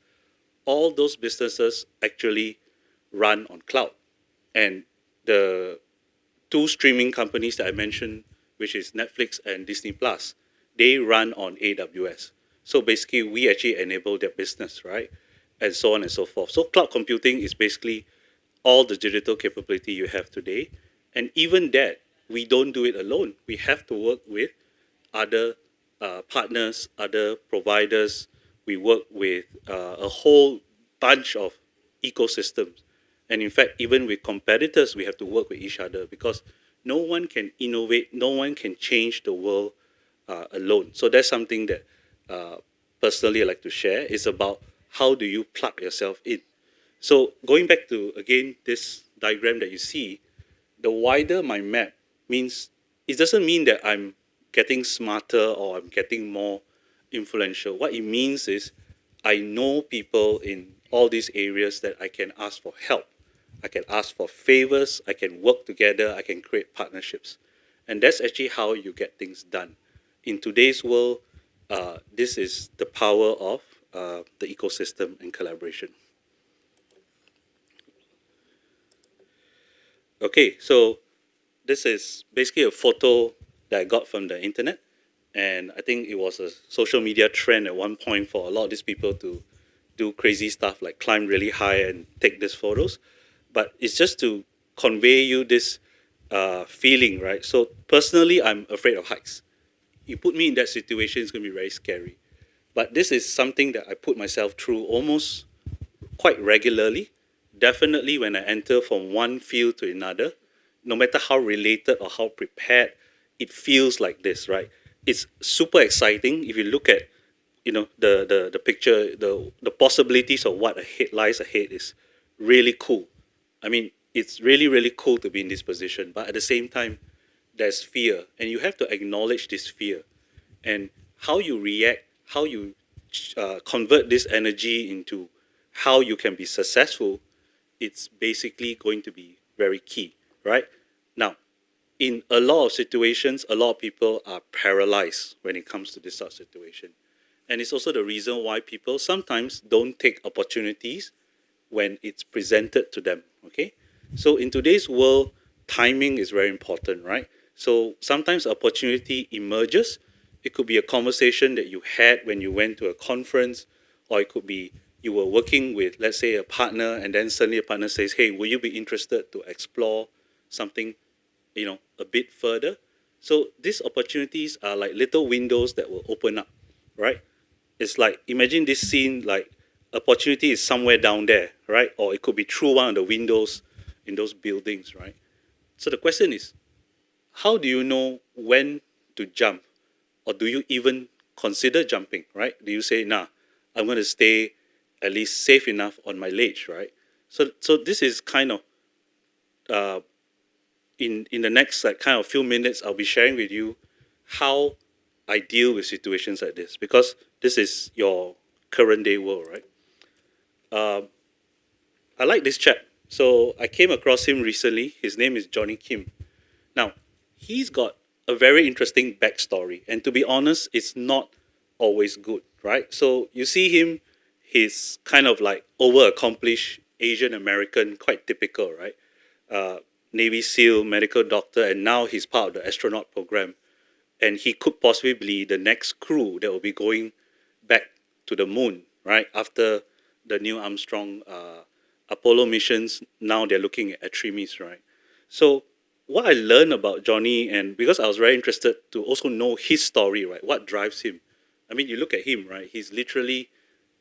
all those businesses actually run on cloud. And the two streaming companies that I mentioned, which is Netflix and Disney Plus, they run on AWS. So basically, we actually enable their business, right? And so on and so forth. So cloud computing is basically all the digital capability you have today. And even that, we don't do it alone. We have to work with other partners, other providers. We work with a whole bunch of ecosystems. And in fact, even with competitors, we have to work with each other, because no one can innovate, no one can change the world alone. So that's something that personally I like to share. It's about how do you plug yourself in. So going back to, again, this diagram that you see, the wider my map means, it doesn't mean that I'm getting smarter or I'm getting more influential. What it means is I know people in all these areas that I can ask for help. I can ask for favors, I can work together, I can create partnerships. And that's actually how you get things done. In today's world, this is the power of the ecosystem and collaboration. Okay, so this is basically a photo that I got from the internet. And I think it was a social media trend at one point for a lot of these people to do crazy stuff like climb really high and take these photos. But it's just to convey you this feeling, right? So personally, I'm afraid of heights. You put me in that situation, it's going to be very scary. But this is something that I put myself through almost quite regularly. Definitely when I enter from one field to another, no matter how related or how prepared, it feels like this, right? It's super exciting. If you look at, the picture, the possibilities of what lies ahead is really cool. I mean, it's really, really cool to be in this position. But at the same time, there's fear. And you have to acknowledge this fear. And how you react, how you convert this energy into how you can be successful, it's basically going to be very key, right? Now, in a lot of situations, a lot of people are paralyzed when it comes to this sort of situation. And it's also the reason why people sometimes don't take opportunities when it's presented to them, okay? So in today's world, timing is very important, right? So sometimes opportunity emerges. It could be a conversation that you had when you went to a conference, or it could be you were working with, let's say, a partner, and then suddenly a partner says, hey, will you be interested to explore something, a bit further? So these opportunities are like little windows that will open up, right? It's like, imagine this scene, like opportunity is somewhere down there, right? Or it could be through one of the windows in those buildings, right? So the question is, how do you know when to jump? Or do you even consider jumping, right? Do you say, nah, I'm going to stay at least safe enough on my ledge, right? So this is kind of, in the next kind of few minutes, I'll be sharing with you how I deal with situations like this, because this is your current day world, right? I like this chap. So I came across him recently. His name is Johnny Kim. Now, he's got a very interesting backstory. And to be honest, it's not always good, right? So you see him, he's kind of like over-accomplished Asian American, quite typical, right? Navy SEAL, medical doctor, and now he's part of the astronaut program. And he could possibly be the next crew that will be going back to the moon, right? After the Neil Armstrong Apollo missions, now they're looking at Artemis, right? So what I learned about Johnny, and because I was very interested to also know his story, right? What drives him? I mean, you look at him, right? He's literally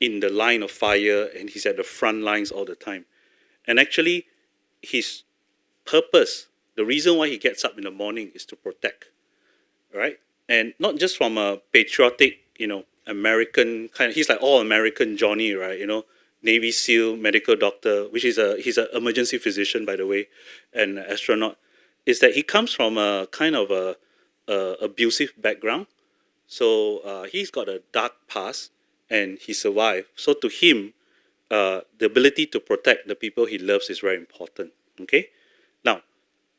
in the line of fire and he's at the front lines all the time. And actually, his purpose, the reason why he gets up in the morning is to protect, right? And not just from a patriotic, American kind of, he's like all American Johnny, right? Navy SEAL medical doctor, which is he's an emergency physician, by the way, and astronaut, is that he comes from a kind of a abusive background. So he's got a dark past and he survived. So to him, the ability to protect the people he loves is very important. Okay? Now,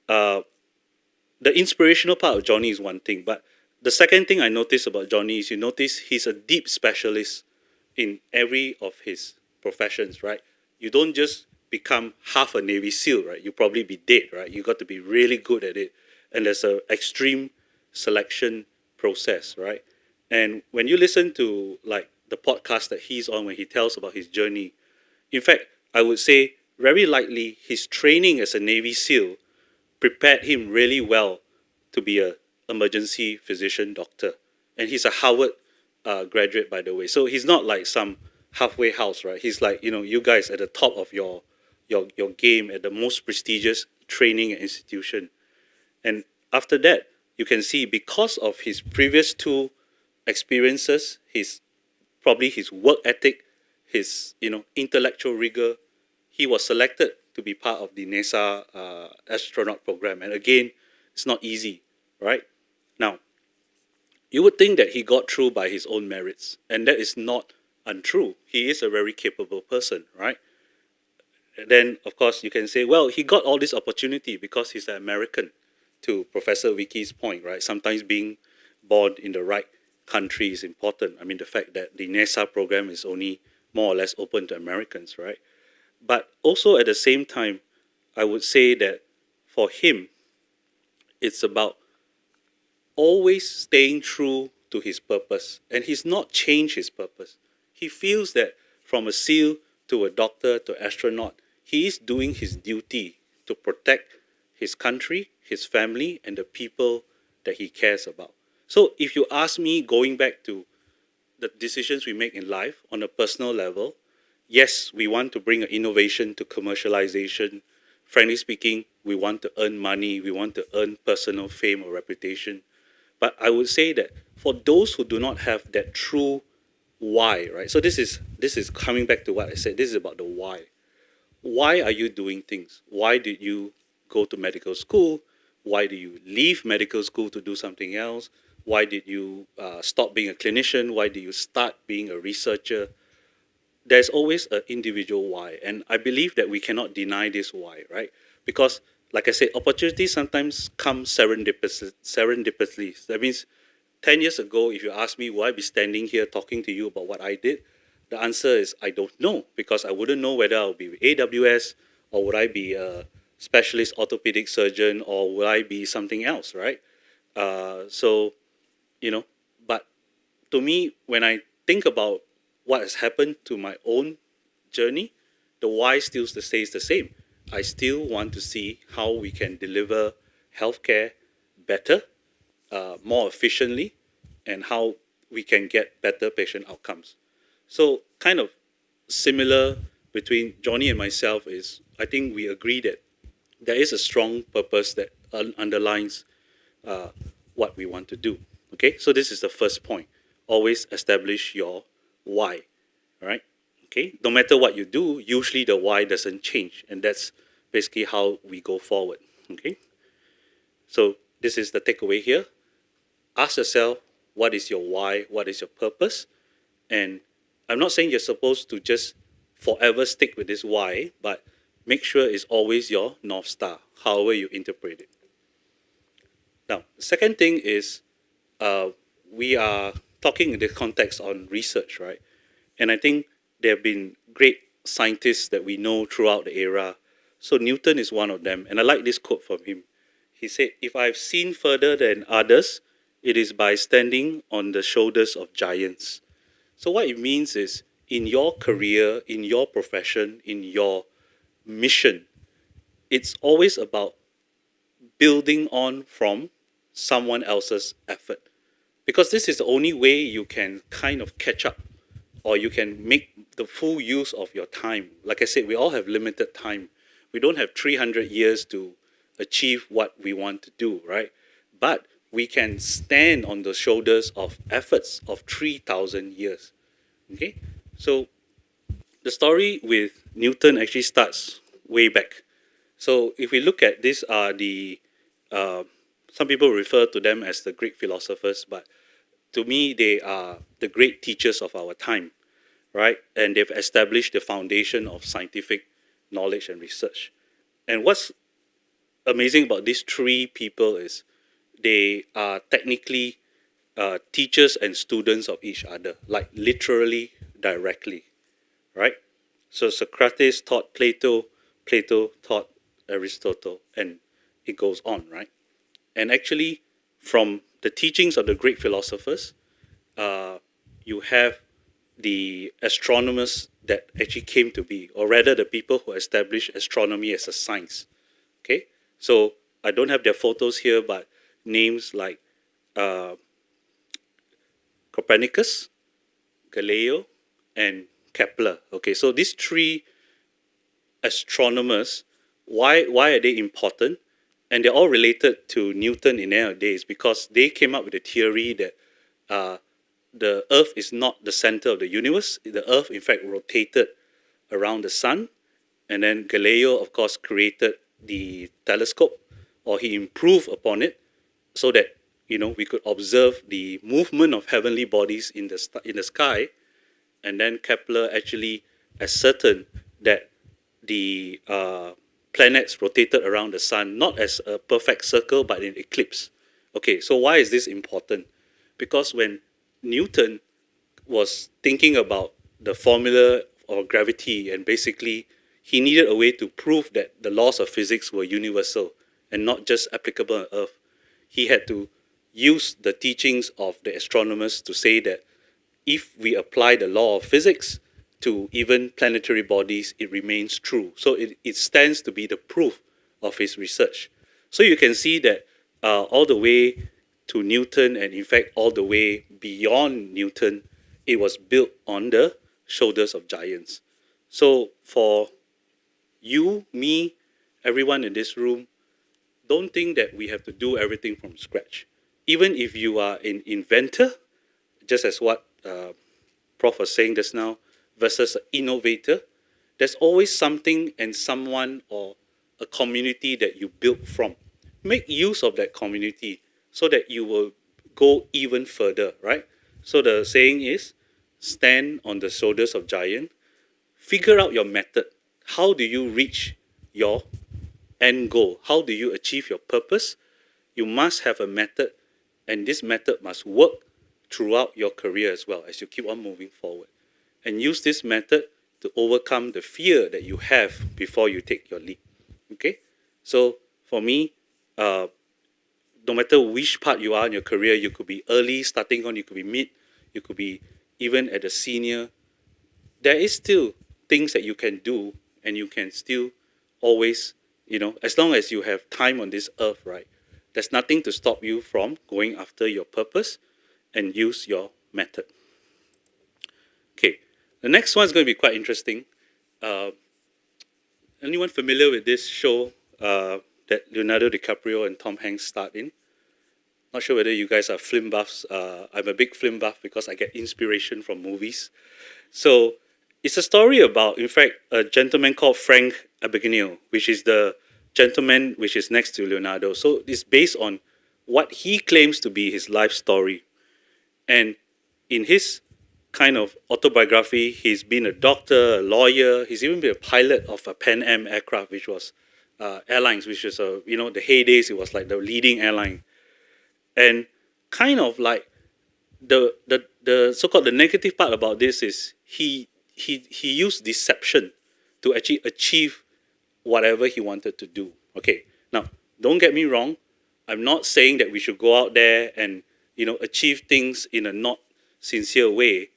the inspirational part of Johnny is one thing, but the second thing I noticed about Johnny is you notice he's a deep specialist in every of his professions, right? You don't just become half a Navy SEAL, right? You probably be dead, right? You got to be really good at it. And there's an extreme selection process, right? And when you listen to like the podcast that he's on when he tells about his journey, in fact, I would say very likely his training as a Navy SEAL prepared him really well to be a emergency physician doctor. And he's a Harvard graduate, by the way. So he's not like some halfway house, right? He's like, you know, you guys at the top of your game at the most prestigious training institution. And after that, you can see because of his previous two experiences, probably his work ethic, his intellectual rigor, he was selected to be part of the NASA astronaut program. And again, it's not easy, right? Now, you would think that he got through by his own merits, and that is not untrue. He is a very capable person, right? And then, of course, you can say, well, he got all this opportunity because he's an American, to Professor Vicky's point, right? Sometimes being born in the right country is important. I mean, the fact that the NASA program is only more or less open to Americans, right? But also at the same time, I would say that for him, it's about always staying true to his purpose. And he's not changed his purpose. He feels that from a SEAL to a doctor to astronaut, he is doing his duty to protect his country, his family, and the people that he cares about. So if you ask me, going back to the decisions we make in life on a personal level, yes, we want to bring innovation to commercialization. Frankly speaking, we want to earn money, we want to earn personal fame or reputation. But I would say that for those who do not have that true why, right? So this is coming back to what I said. This is about the why. Why are you doing things? Why did you go to medical school? Why do you leave medical school to do something else? Why did you stop being a clinician? Why did you start being a researcher? There's always an individual why. And I believe that we cannot deny this why, right? Because, like I said, opportunities sometimes come serendipitously. That means 10 years ago, if you asked me, would I be standing here talking to you about what I did? The answer is, I don't know, because I wouldn't know whether I'll be with AWS or would I be a specialist orthopedic surgeon or would I be something else, right? But to me, when I think about what has happened to my own journey, the why still stays the same. I still want to see how we can deliver healthcare better, more efficiently, and how we can get better patient outcomes. So kind of similar between Johnny and myself is, I think we agree that there is a strong purpose that underlines what we want to do. Okay, so this is the first point. Always establish your why, right? Okay, no matter what you do, usually the why doesn't change, and that's basically how we go forward. Okay, so this is the takeaway here. Ask yourself, what is your why? What is your purpose? And I'm not saying you're supposed to just forever stick with this why, but make sure it's always your North Star, however you interpret it. Now, the second thing is we are talking in the context on research, right? And I think there have been great scientists that we know throughout the era. So Newton is one of them. And I like this quote from him. He said, "If I've seen further than others, it is by standing on the shoulders of giants." So what it means is, in your career, in your profession, in your mission, it's always about building on from someone else's effort. Because this is the only way you can kind of catch up, or you can make the full use of your time. Like I said, we all have limited time. We don't have 300 years to achieve what we want to do, right? But we can stand on the shoulders of efforts of 3,000 years. Okay? So the story with Newton actually starts way back. So if we look at these are the, some people refer to them as the Greek philosophers, but to me, they are the great teachers of our time, right? And they've established the foundation of scientific knowledge and research. And what's amazing about these three people is they are technically teachers and students of each other, like literally directly, right? So Socrates taught Plato, Plato taught Aristotle, and it goes on, right? And actually, from the teachings of the great philosophers, you have the astronomers that actually came to be, or rather the people who established astronomy as a science. Okay, so I don't have their photos here, but names like Copernicus, Galileo, and Kepler. Okay, so these three astronomers, why are they important? And they're all related to Newton in their days because they came up with a theory that the Earth is not the center of the universe. The Earth, in fact, rotated around the sun. And then Galileo, of course, created the telescope, or he improved upon it so that, you know, we could observe the movement of heavenly bodies in the sky. And then Kepler actually ascertained that the planets rotated around the sun, not as a perfect circle, but in eclipse. Okay, so why is this important? Because when Newton was thinking about the formula of gravity, and basically he needed a way to prove that the laws of physics were universal and not just applicable on Earth, he had to use the teachings of the astronomers to say that if we apply the law of physics to even planetary bodies, it remains true. So it stands to be the proof of his research. So you can see that all the way to Newton, and in fact all the way beyond Newton, it was built on the shoulders of giants. So for you, me, everyone in this room, don't think that we have to do everything from scratch. Even if you are an inventor, just as what Prof was saying just now, versus an innovator, there's always something and someone or a community that you build from. Make use of that community so that you will go even further, right? So the saying is, stand on the shoulders of giants, figure out your method. How do you reach your end goal? How do you achieve your purpose? You must have a method, and this method must work throughout your career as well as you keep on moving forward. And use this method to overcome the fear that you have before you take your leap. Okay? So for me, no matter which part you are in your career, you could be early, starting on, you could be mid, you could be even at a senior, there is still things that you can do, and you can still always, you know, as long as you have time on this earth, right, there's nothing to stop you from going after your purpose and use your method. Okay, the next one is going to be quite interesting. Anyone familiar with this show that Leonardo DiCaprio and Tom Hanks starred in? Not sure whether you guys are film buffs. I'm a big film buff because I get inspiration from movies. So it's a story about, in fact, a gentleman called Frank Abagnale, which is the gentleman which is next to Leonardo. So it's based on what he claims to be his life story. And in his kind of autobiography, he's been a doctor, a lawyer, he's even been a pilot of a Pan Am aircraft, which was airlines, which is, the heydays, it was like the leading airline. And kind of like the so-called the negative part about this is he used deception to actually achieve whatever he wanted to do. Okay, now don't get me wrong. I'm not saying that we should go out there and achieve things in a not sincere way,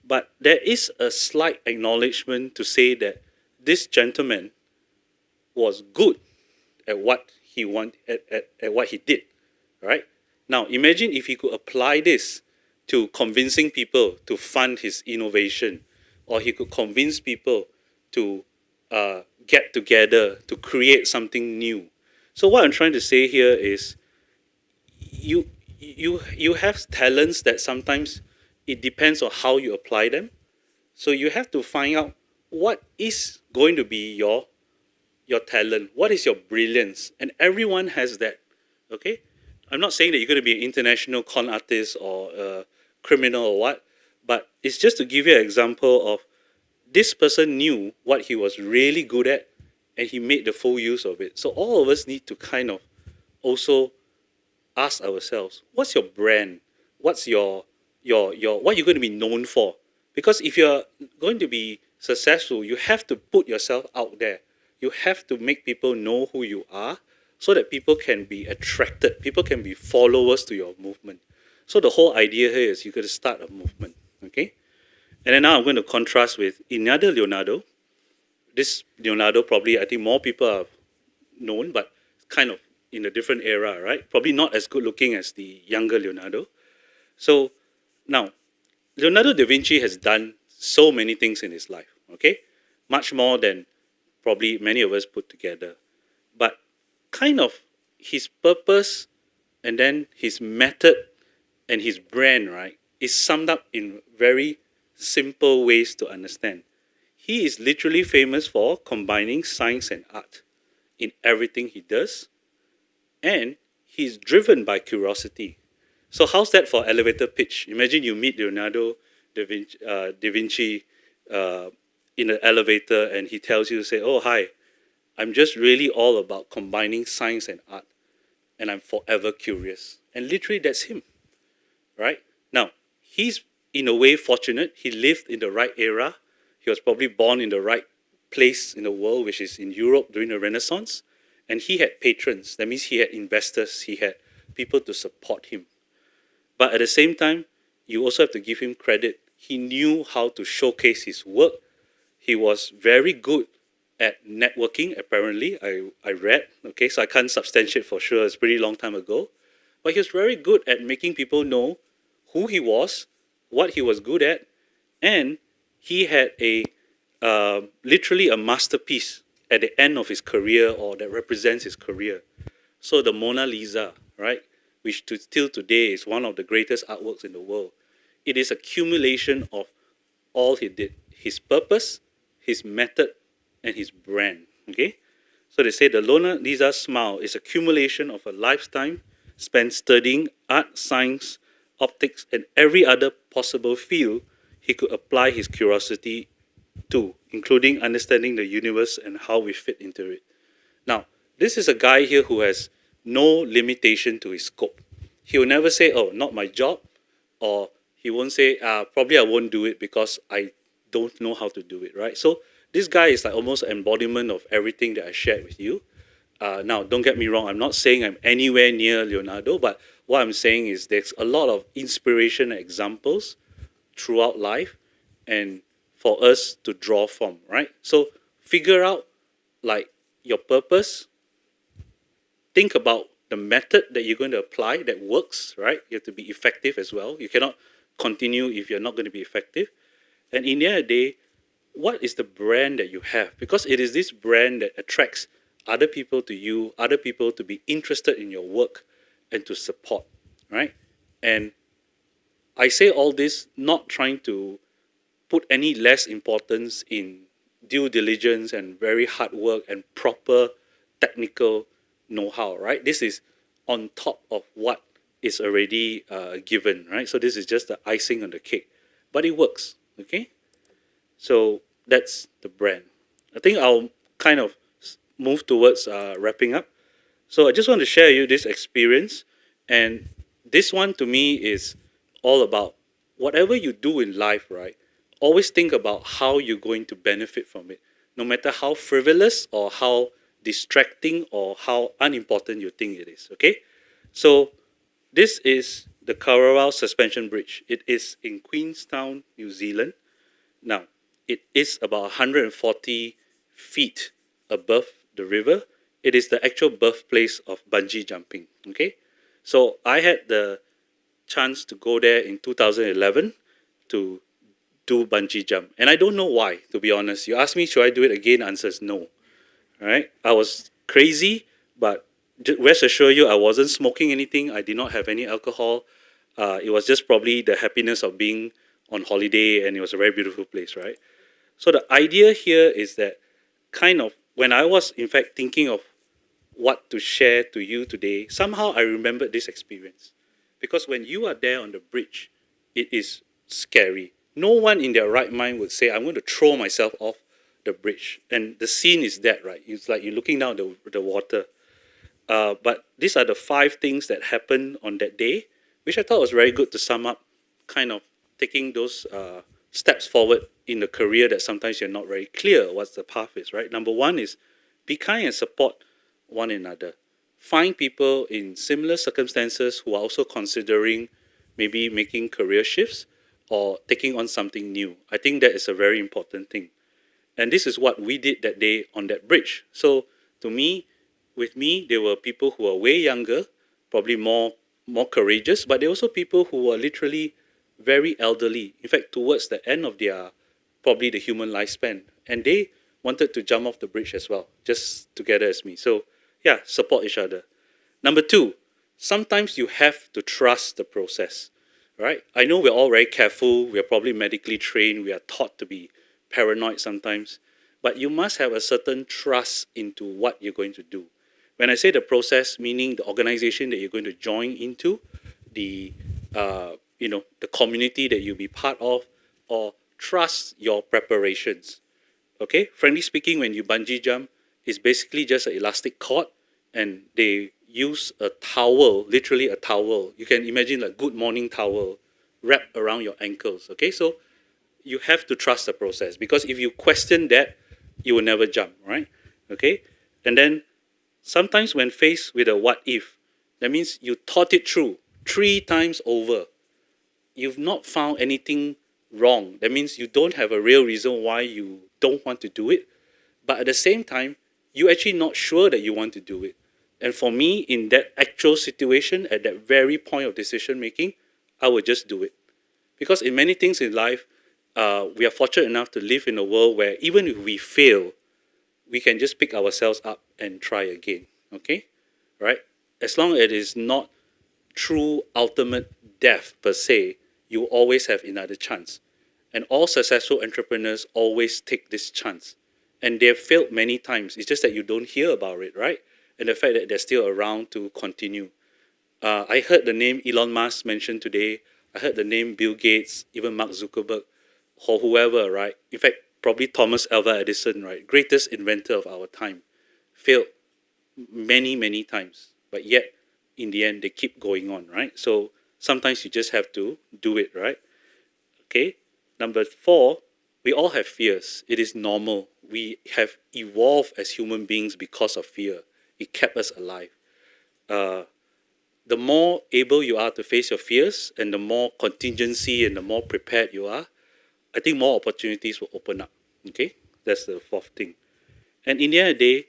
but there is a slight acknowledgement to say that this gentleman was good at what he at what he did, right? Now imagine if he could apply this to convincing people to fund his innovation, or he could convince people to get together to create something new. So what I'm trying to say here is you have talents that sometimes it depends on how you apply them. So you have to find out what is going to be your talent? What is your brilliance? And everyone has that, okay? I'm not saying that you're going to be an international con artist or a criminal or what, but it's just to give you an example of this person knew what he was really good at and he made the full use of it. So all of us need to kind of also ask ourselves, what's your brand? What's your what you're going to be known for? Because if you're going to be successful, you have to put yourself out there. You have to make people know who you are so that people can be attracted, people can be followers to your movement. So the whole idea here is you got to start a movement, okay? And then now I'm going to contrast with another Leonardo. This Leonardo probably, I think more people have known, but kind of in a different era, right? Probably not as good looking as the younger Leonardo. So now, Leonardo da Vinci has done so many things in his life, okay? Much more than probably many of us put together. But kind of his purpose and then his method and his brand, right, is summed up in very simple ways to understand. He is literally famous for combining science and art in everything he does, and he's driven by curiosity. So how's that for elevator pitch? Imagine you meet Leonardo da Vinci in an elevator and he tells you, say, oh, hi, I'm just really all about combining science and art, and I'm forever curious. And literally that's him, right? Now, he's in a way fortunate. He lived in the right era. He was probably born in the right place in the world, which is in Europe during the Renaissance. And he had patrons. That means he had investors. He had people to support him. But at the same time, you also have to give him credit. He knew how to showcase his work. He was very good at networking, apparently. I read, okay, so I can't substantiate for sure. It's a pretty long time ago. But he was very good at making people know who he was, what he was good at, and he had a literally a masterpiece at the end of his career, or that represents his career. So the Mona Lisa, right, which till today is one of the greatest artworks in the world. It is a accumulation of all he did, his purpose, his method, and his brand, okay? So they say the Mona Lisa smile is accumulation of a lifetime spent studying art, science, optics, and every other possible field he could apply his curiosity to, including understanding the universe and how we fit into it. Now, this is a guy here who has no limitation to his scope. He will never say, oh, not my job, or he won't say, probably I won't do it because I don't know how to do it, right? So this guy is like almost an embodiment of everything that I shared with you. Now, don't get me wrong, I'm not saying I'm anywhere near Leonardo, but what I'm saying is there's a lot of inspiration and examples throughout life and for us to draw from, right? So figure out like your purpose, think about the method that you're going to apply that works, right? You have to be effective as well. You cannot continue if you're not going to be effective. And in the end of the day, what is the brand that you have? Because it is this brand that attracts other people to you, other people to be interested in your work and to support, right? And I say all this not trying to put any less importance in due diligence and very hard work and proper technical know-how, right? This is on top of what is already given, right? So this is just the icing on the cake, but it works, okay? So that's the brand. I think I'll kind of move towards wrapping up. So I just want to share you this experience, and this one to me is all about whatever you do in life, right? Always think about how you're going to benefit from it, no matter how frivolous or how distracting or how unimportant you think it is, okay? So this is the Karawau Suspension Bridge. It is in Queenstown, New Zealand. Now, it is about 140 feet above the river. It is the actual birthplace of bungee jumping, okay? So I had the chance to go there in 2011 to do bungee jump. And I don't know why, to be honest. You ask me, should I do it again? Answer is no. All right? I was crazy, but rest assure you, I wasn't smoking anything. I did not have any alcohol. It was just probably the happiness of being on holiday, and it was a very beautiful place, right? So the idea here is that kind of when I was in fact thinking of what to share to you today, somehow I remembered this experience. Because when you are there on the bridge, it is scary. No one in their right mind would say, I'm going to throw myself off the bridge. And the scene is that, right? It's like you're looking down the water. But these are the 5 things that happened on that day, which I thought was very good to sum up, kind of taking those steps forward in the career that sometimes you're not very clear what the path is, right? Number 1 is be kind and support one another. Find people in similar circumstances who are also considering maybe making career shifts or taking on something new. I think that is a very important thing. And this is what we did that day on that bridge. So to me, with me, there were people who are way younger, probably more courageous, but there were also people who were literally very elderly. In fact, towards the end of their, probably the human lifespan. And they wanted to jump off the bridge as well, just together as me. So yeah, support each other. Number 2, sometimes you have to trust the process, right? I know we're all very careful. We're probably medically trained. We are taught to be paranoid sometimes. But you must have a certain trust into what you're going to do. When I say the process, meaning the organization that you're going to join into, the the community that you'll be part of, or trust your preparations. Okay, frankly speaking, when you bungee jump, it's basically just an elastic cord, and they use a towel, literally a towel. You can imagine a good morning towel wrapped around your ankles. Okay, so you have to trust the process, because if you question that, you will never jump, right? Okay, and then sometimes when faced with a what if, that means you thought it through 3 times over. You've not found anything wrong. That means you don't have a real reason why you don't want to do it. But at the same time, you're actually not sure that you want to do it. And for me, in that actual situation, at that very point of decision making, I would just do it. Because in many things in life, we are fortunate enough to live in a world where even if we fail, we can just pick ourselves up and try again. Okay? Right? As long as it is not true ultimate death per se, you always have another chance. And all successful entrepreneurs always take this chance. And they've failed many times. It's just that you don't hear about it, right? And the fact that they're still around to continue. I heard the name Elon Musk mentioned today. I heard the name Bill Gates, even Mark Zuckerberg, or whoever, right? In fact, probably Thomas Alva Edison, right? Greatest inventor of our time. Failed many, many times. But yet, in the end, they keep going on, right? So sometimes you just have to do it, right? Okay. Number 4, we all have fears. It is normal. We have evolved as human beings because of fear. It kept us alive. The more able you are to face your fears, and the more contingency and the more prepared you are, I think more opportunities will open up. Okay? That's the 4th thing. And in the end of the day,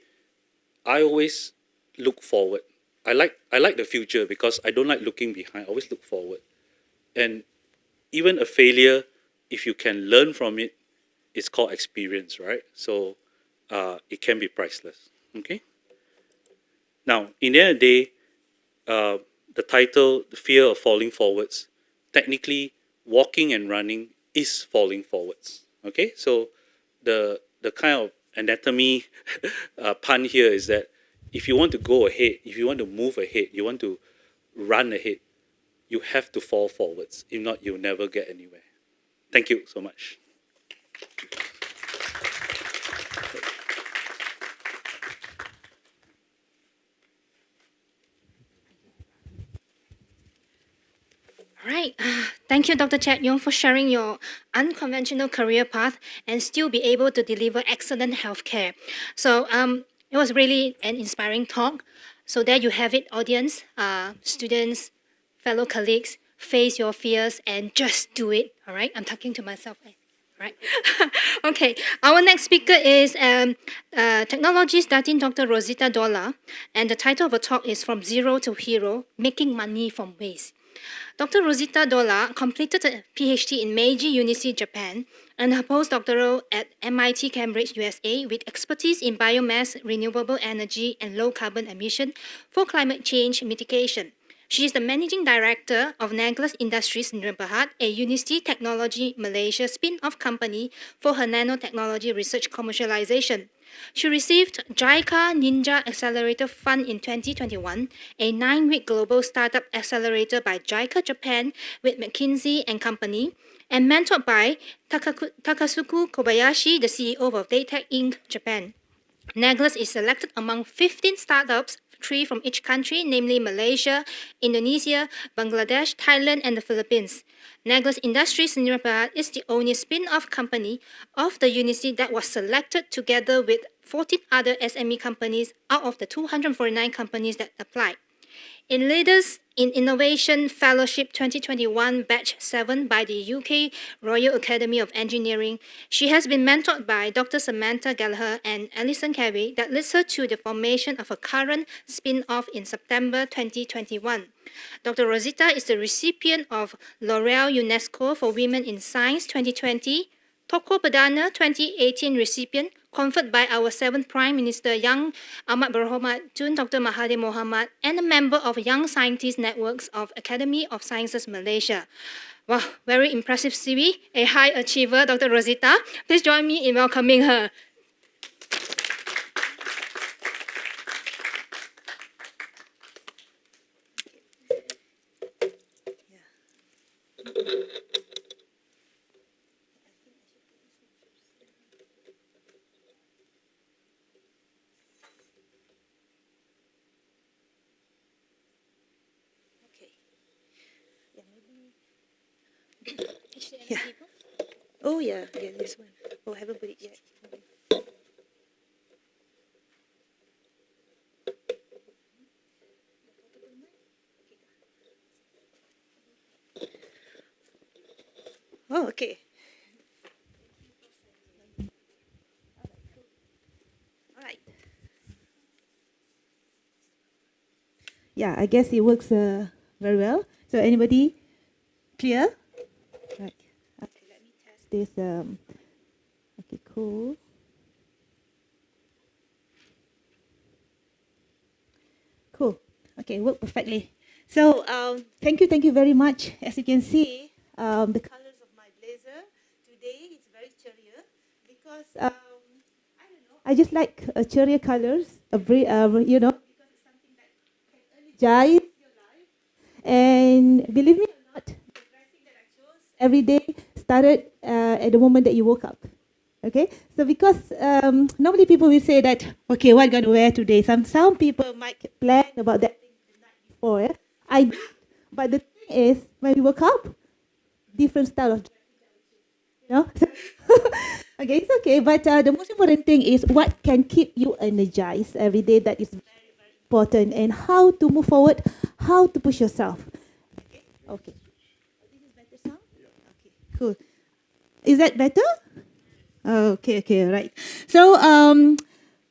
I always look forward. I like the future because I don't like looking behind. I always look forward. And even a failure, if you can learn from it, it's called experience, right? So it can be priceless. Okay? Now, in the end of the day, the title, The Fear of Falling Forwards, technically, walking and running is falling forwards. Okay? So the kind of anatomy pun here is that if you want to go ahead, if you want to move ahead, you want to run ahead, you have to fall forwards. If not, you'll never get anywhere. Thank you so much. All right. Thank you, Dr. Chet Yong, for sharing your unconventional career path and still be able to deliver excellent healthcare. So it was really an inspiring talk. So there you have it, audience, students, fellow colleagues, face your fears and just do it. All right. I'm talking to myself. Right. Okay. Our next speaker is technology studying Dr. Rosita Dola, and the title of the talk is From Zero to Hero: Making Money from Waste. Dr. Rosita Dola completed a PhD in Meiji University, Japan, and her postdoctoral at MIT Cambridge, USA, with expertise in biomass, renewable energy, and low carbon emission for climate change mitigation. She is the Managing Director of Naglas Industries Sdn Bhd, a Unicity Technology Malaysia spin-off company for her nanotechnology research commercialization. She received JICA Ninja Accelerator Fund in 2021, a 9-week global startup accelerator by JICA Japan with McKinsey and Company, and mentored by Takasuku Kobayashi, the CEO of Daytech Inc. Japan. Naglas is selected among 15 startups, 3 from each country, namely Malaysia, Indonesia, Bangladesh, Thailand, and the Philippines. Naglas Industries Sdn Bhd is the only spin-off company of the Unicity that was selected together with 14 other SME companies out of the 249 companies that applied. In Leaders in Innovation Fellowship 2021 Batch 7 by the UK Royal Academy of Engineering, she has been mentored by Dr. Samantha Gallagher and Alison Carey that leads her to the formation of a current spin-off in September 2021. Dr. Rosita is the recipient of L'Oreal UNESCO for Women in Science 2020, Toko Perdana 2018 recipient, conferred by our 7th Prime Minister Yang Amat Berhormat Tun Dr. Mahathir Mohamad, and a member of Young Scientist Networks of Academy of Sciences Malaysia. Wow, very impressive CV, a high achiever, Dr. Rosita. Please join me in welcoming her. Yeah. Oh yeah, this one. Oh, I haven't put it yet. Oh, okay. All right. Yeah, I guess it works very well. So anybody clear? Right. Okay, let me test this. Okay, cool. Cool. Okay, worked perfectly. So thank you very much. As you can see, the colors of my blazer today is very cheerier because I don't know. I just like cheerier colors. You know, because it's something that can energize your life. And believe me or not, the dressing that I chose every day started at the moment that you woke up. Okay, so because normally people will say that, okay, what I'm going to wear today? Some people might plan about that thing the night before. Yeah? I did. But the thing is, when we woke up, different style of dressing, you know. Okay, it's okay. But the most important thing is what can keep you energized every day. That is very, very important. And how to move forward, how to push yourself. Okay. This is better sound? Okay, cool. Is that better? Okay, right. So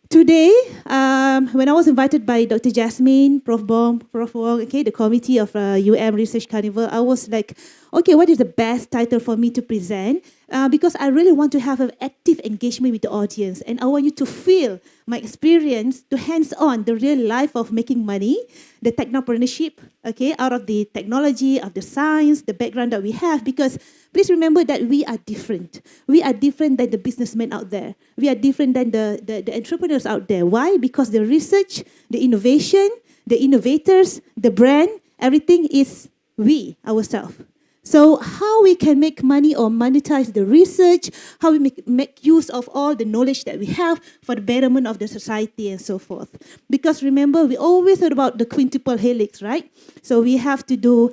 today, when I was invited by Dr. Jasmine, Prof. Bong, Prof. Wong, okay, the committee of Research Carnival, I was like, okay, what is the best title for me to present? Because I really want to have an active engagement with the audience, and I want you to feel my experience, to hands-on the real life of making money, the technopreneurship, okay, out of the technology, of the science, the background that we have. Because please remember that we are different. We are different than the businessmen out there. We are different than the entrepreneurs out there. Why? Because the research, the innovation, the innovators, the brand, everything is we, ourselves. So how we can make money or monetize the research, how we make use of all the knowledge that we have for the betterment of the society and so forth. Because remember, we always heard about the quintuple helix, right? So we have to do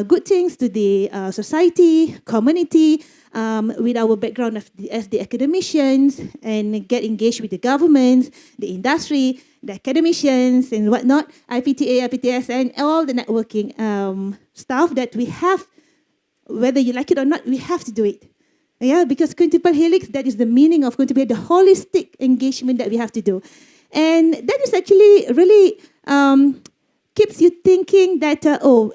good things to the society, community, with our background as the academicians, and get engaged with the governments, the industry, the academicians and whatnot, IPTA, IPTS, and all the networking stuff that we have. Whether you like it or not, we have to do it. Yeah, because quintuple helix, that is the meaning of quintuple, the holistic engagement that we have to do. And that is actually really keeps you thinking that,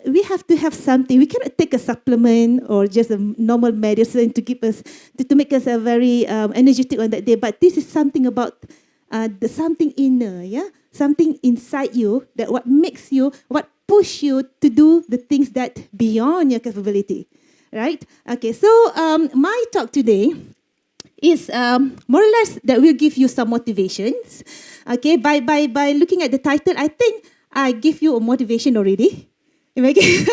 we have to have something. We cannot take a supplement or just a normal medicine to keep us, to make us very energetic on that day. But this is something about something inner, yeah? Something inside you that what makes you, what push you to do the things that beyond your capability, right? Okay, so my talk today is more or less that will give you some motivations. Okay, by looking at the title, I think I give you a motivation already. Making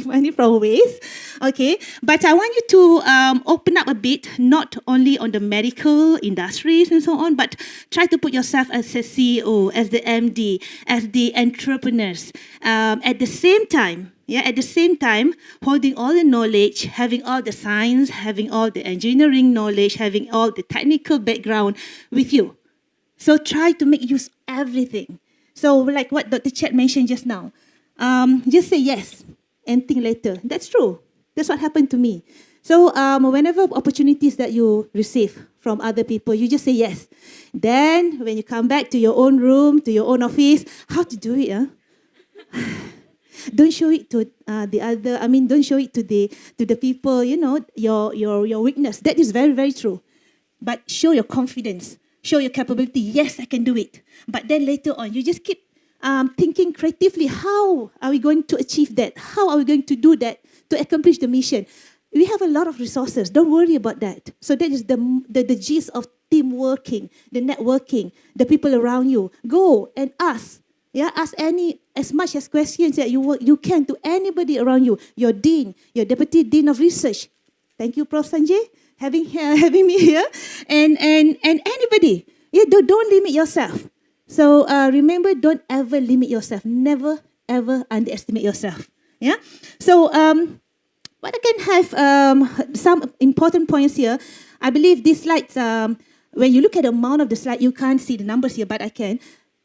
money from waste. Okay, but I want you to open up a bit, not only on the medical industries and so on, but try to put yourself as a CEO, as the MD, as the entrepreneurs. At the same time, holding all the knowledge, having all the science, having all the engineering knowledge, having all the technical background with you. So try to make use of everything. So like what Dr. Chet mentioned just now, just say yes and think later. That's true. That's what happened to me. So whenever opportunities that you receive from other people, you just say yes. Then when you come back to your own room, to your own office, how to do it? Don't show it to don't show it to the people, your weakness. That is very, very true. But show your confidence, show your capability. Yes, I can do it. But then later on, you just keep thinking creatively, how are we going to achieve that? How are we going to do that to accomplish the mission? We have a lot of resources. Don't worry about that. So that is the gist of team working, the networking, the people around you. Go and ask. Yeah, ask as much as questions that you can to anybody around you. Your dean, your deputy dean of research. Thank you, Prof. Sanjay, having me here, and anybody. Yeah, don't limit yourself. So remember, don't ever limit yourself. Never, ever underestimate yourself. Yeah. So what I can have some important points here. I believe these slides, when you look at the amount of the slide, you can't see the numbers here, but I can.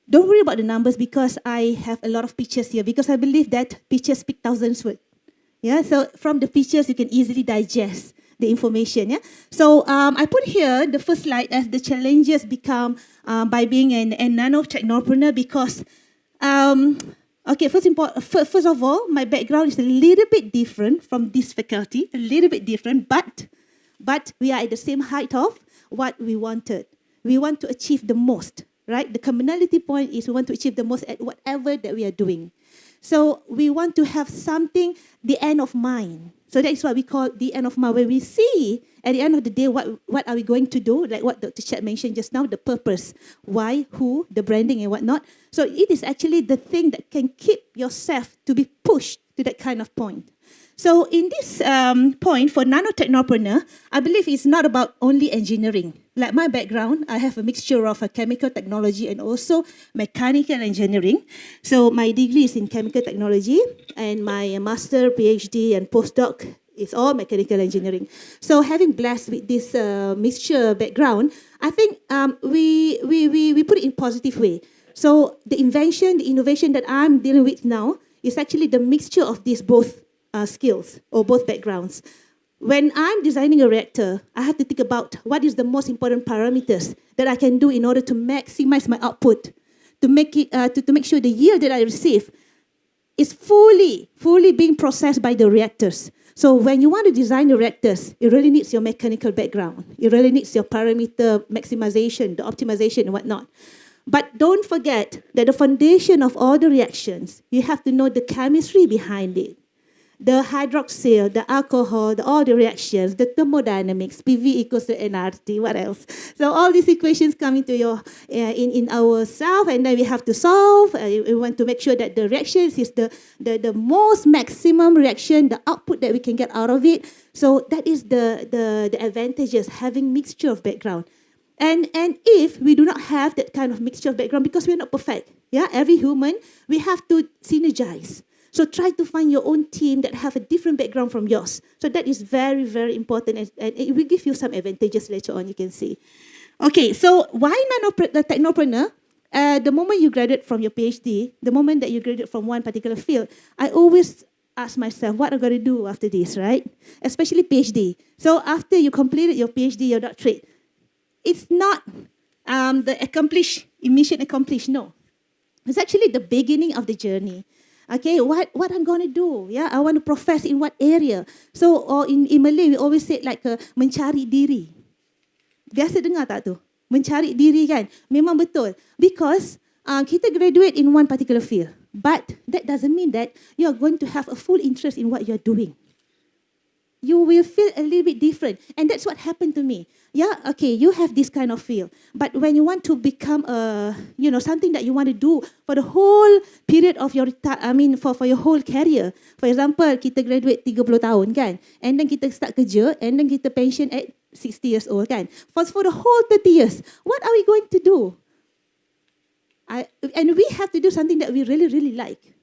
Don't worry about the numbers because I have a lot of pictures here because I believe that pictures speak thousands words. Yeah. So from the pictures, you can easily digest the information. Yeah. So I put here the first slide as the challenges become by being a nanotechnopreneur because, first of all, my background is a little bit different from this faculty, a little bit different, but we are at the same height of what we wanted. We want to achieve the most, right? The commonality point is we want to achieve the most at whatever that we are doing. So we want to have something, the end of mind. So that is what we call the end of mind, where we see at the end of the day what are we going to do, like what Dr. Chet mentioned just now, the purpose, why, who, the branding and whatnot. So it is actually the thing that can keep yourself to be pushed to that kind of point. So in this point for nanotechnopreneur, I believe it's not about only engineering. Like my background, I have a mixture of chemical technology and also mechanical engineering. So my degree is in chemical technology and my master, PhD and postdoc is all mechanical engineering. So having blessed with this mixture background, I think we put it in positive way. So the invention, the innovation that I'm dealing with now is actually the mixture of these both skills or both backgrounds. When I'm designing a reactor, I have to think about what is the most important parameters that I can do in order to maximize my output, to make it to make sure the yield that I receive is fully being processed by the reactors. So when you want to design the reactors, it really needs your mechanical background. It really needs your parameter maximization, the optimization and whatnot. But don't forget that the foundation of all the reactions, you have to know the chemistry behind it. The hydroxyl, the alcohol, all the reactions, the thermodynamics, PV equals to nRT, what else? So all these equations come into in ourselves, and then we have to solve. We want to make sure that the reactions is the most maximum reaction, the output that we can get out of it. So that is the advantages having mixture of background. And if we do not have that kind of mixture of background, because we're not perfect, yeah, every human, we have to synergize. So try to find your own team that have a different background from yours. So that is very, very important, and it will give you some advantages later on, you can see. Okay, so why nanotechnopreneur? The moment you graduate from your PhD, the moment that you graduate from one particular field, I always ask myself, what am I going to do after this, right? Especially PhD. So after you completed your PhD, your doctorate, it's not the mission accomplished, no. It's actually the beginning of the journey. Okay, what I'm going to do? Yeah, I want to profess in what area? So, or in Malay, we always say like mencari diri. Biasa dengar tak tu? Mencari diri kan? Memang betul. Because kita graduate in one particular field, but that doesn't mean that you're going to have a full interest in what you're doing. You will feel a little bit different. And that's what happened to me. Yeah, okay, you have this kind of feel. But when you want to become something that you want to do for the whole period of your, for your whole career. For example, kita graduate 30 tahun kan. And then kita start kerja, and then kita pension at 60 years old kan. For the whole 30 years, what are we going to do? And we have to do something that we really, really like.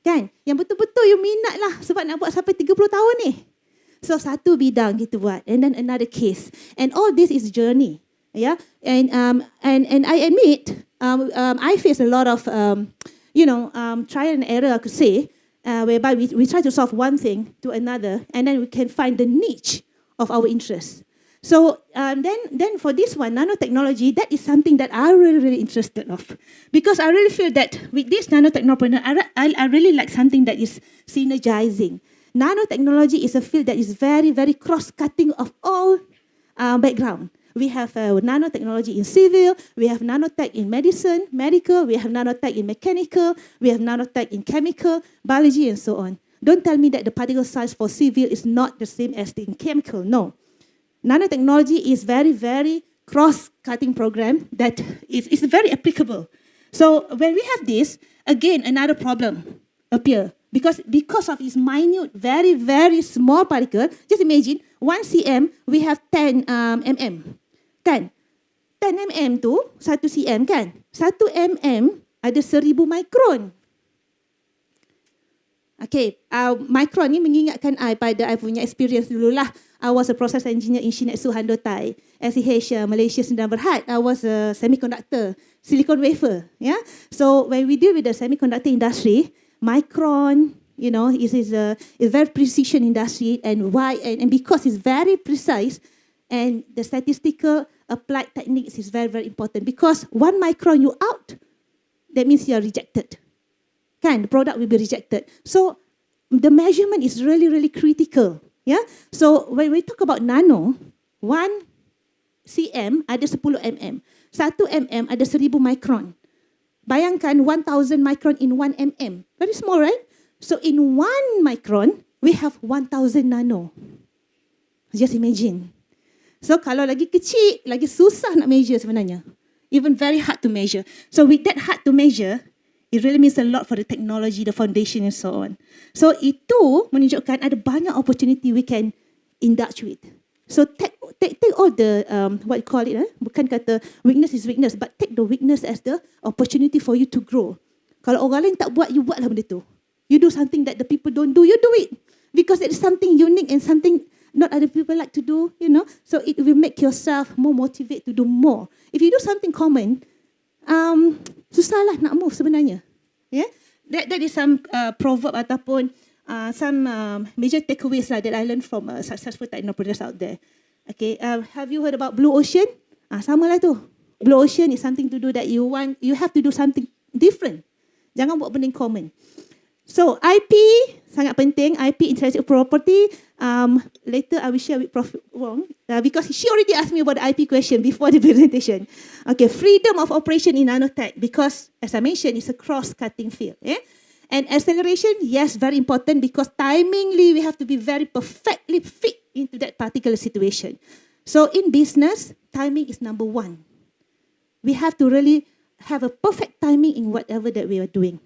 Kan? Yang betul-betul you minat lah sebab nak buat sampai 30 tahun ni. So satu bidang kita buat, and then another case, and all this is journey, yeah. And I admit, I face a lot of, trial and error, I could say, whereby we try to solve one thing to another, and then we can find the niche of our interest. So then for this one, nanotechnology, that is something that I'm really, really interested of, because I really feel that with this nanotechnology, I really like something that is synergizing. Nanotechnology is a field that is very, very cross-cutting of all background. We have nanotechnology in civil, we have nanotech in medicine, medical, we have nanotech in mechanical, we have nanotech in chemical, biology, and so on. Don't tell me that the particle size for civil is not the same as in chemical. No. Nanotechnology is very, very cross-cutting program that is very applicable. So when we have this, again, another problem appear. Because of its minute, very, very small particle, just imagine 1 cm, we have 10 mm. Kan? 10 mm tu 1 cm kan? 1 mm ada 1000 mikron. Okay, micron ni mengingatkan I pada I punya experience dululah. I was a process engineer in Shinetsu Handotai, SEH Malaysia Sdn Bhd. I was a semiconductor, silicon wafer. Yeah. So when we deal with the semiconductor industry, micron, is a very precision industry, and why? And because it's very precise, and the statistical applied techniques is very, very important. Because 1 micron you out, that means you are rejected. Kan, the product will be rejected. So the measurement is really, really critical. Yeah. So when we talk about nano, 1 cm ada 10 mm, 1 mm ada 1000 micron. Bayangkan 1000 micron in 1 mm. Very small, right? So in 1 micron, we have 1000 nano. Just imagine. So kalau lagi kecil, lagi susah nak measure sebenarnya. Even very hard to measure. So with that hard to measure, it really means a lot for the technology, the foundation and so on. So itu menunjukkan ada banyak opportunity we can indulge with. So take all the, what you call it, bukan kata weakness is weakness, but take the weakness as the opportunity for you to grow. Kalau orang lain tak buat, you buatlah benda tu. You do something that the people don't do, you do it. Because it is something unique and something not other people like to do, So it will make yourself more motivated to do more. If you do something common, susahlah nak move sebenarnya. Yeah? That is some proverb ataupun some major takeaways that I learned from successful technopreneurs out there. Okay, have you heard about blue ocean? Sama lah tu. Blue ocean is something to do that you have to do something different. Jangan buat benda yang common. So IP sangat penting. IP, intellectual property. Later I will share with Prof. Wong because she already asked me about the IP question before the presentation. Okay, freedom of operation in nanotech, because as I mentioned, it's a cross-cutting field. Yeah? And acceleration, yes, very important, because timingly we have to be very perfectly fit into that particular situation. So in business, timing is number 1. We have to really have a perfect timing in whatever that we are doing.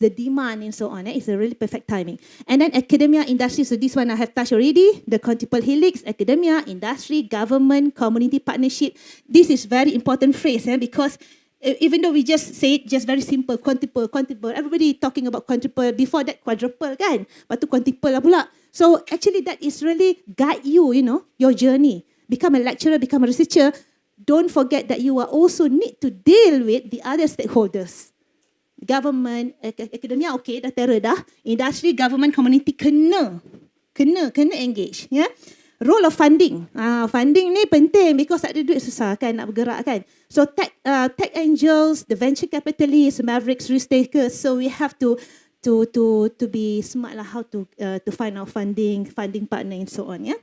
The demand and so on, it's a really perfect timing. And then academia, industry, so this one I have touched already, the quintuple helix, academia, industry, government, community partnership. This is very important phrase, because even though we just say it just very simple, quintuple, everybody talking about quintuple, before that quadruple kan, lepas tu quintuple lah pula. So actually that is really guide you, your journey. Become a lecturer, become a researcher. Don't forget that you are also need to deal with the other stakeholders. Government, academia, okay, dah terror dah. Industry, government, community, kena engage. Yeah? Role of funding. Funding ni penting because tak ada duit susah kan nak bergerak kan. So tech angels, the venture capitalists, mavericks, risk takers. So we have to be smart lah how to find our funding partner and so on. Yeah.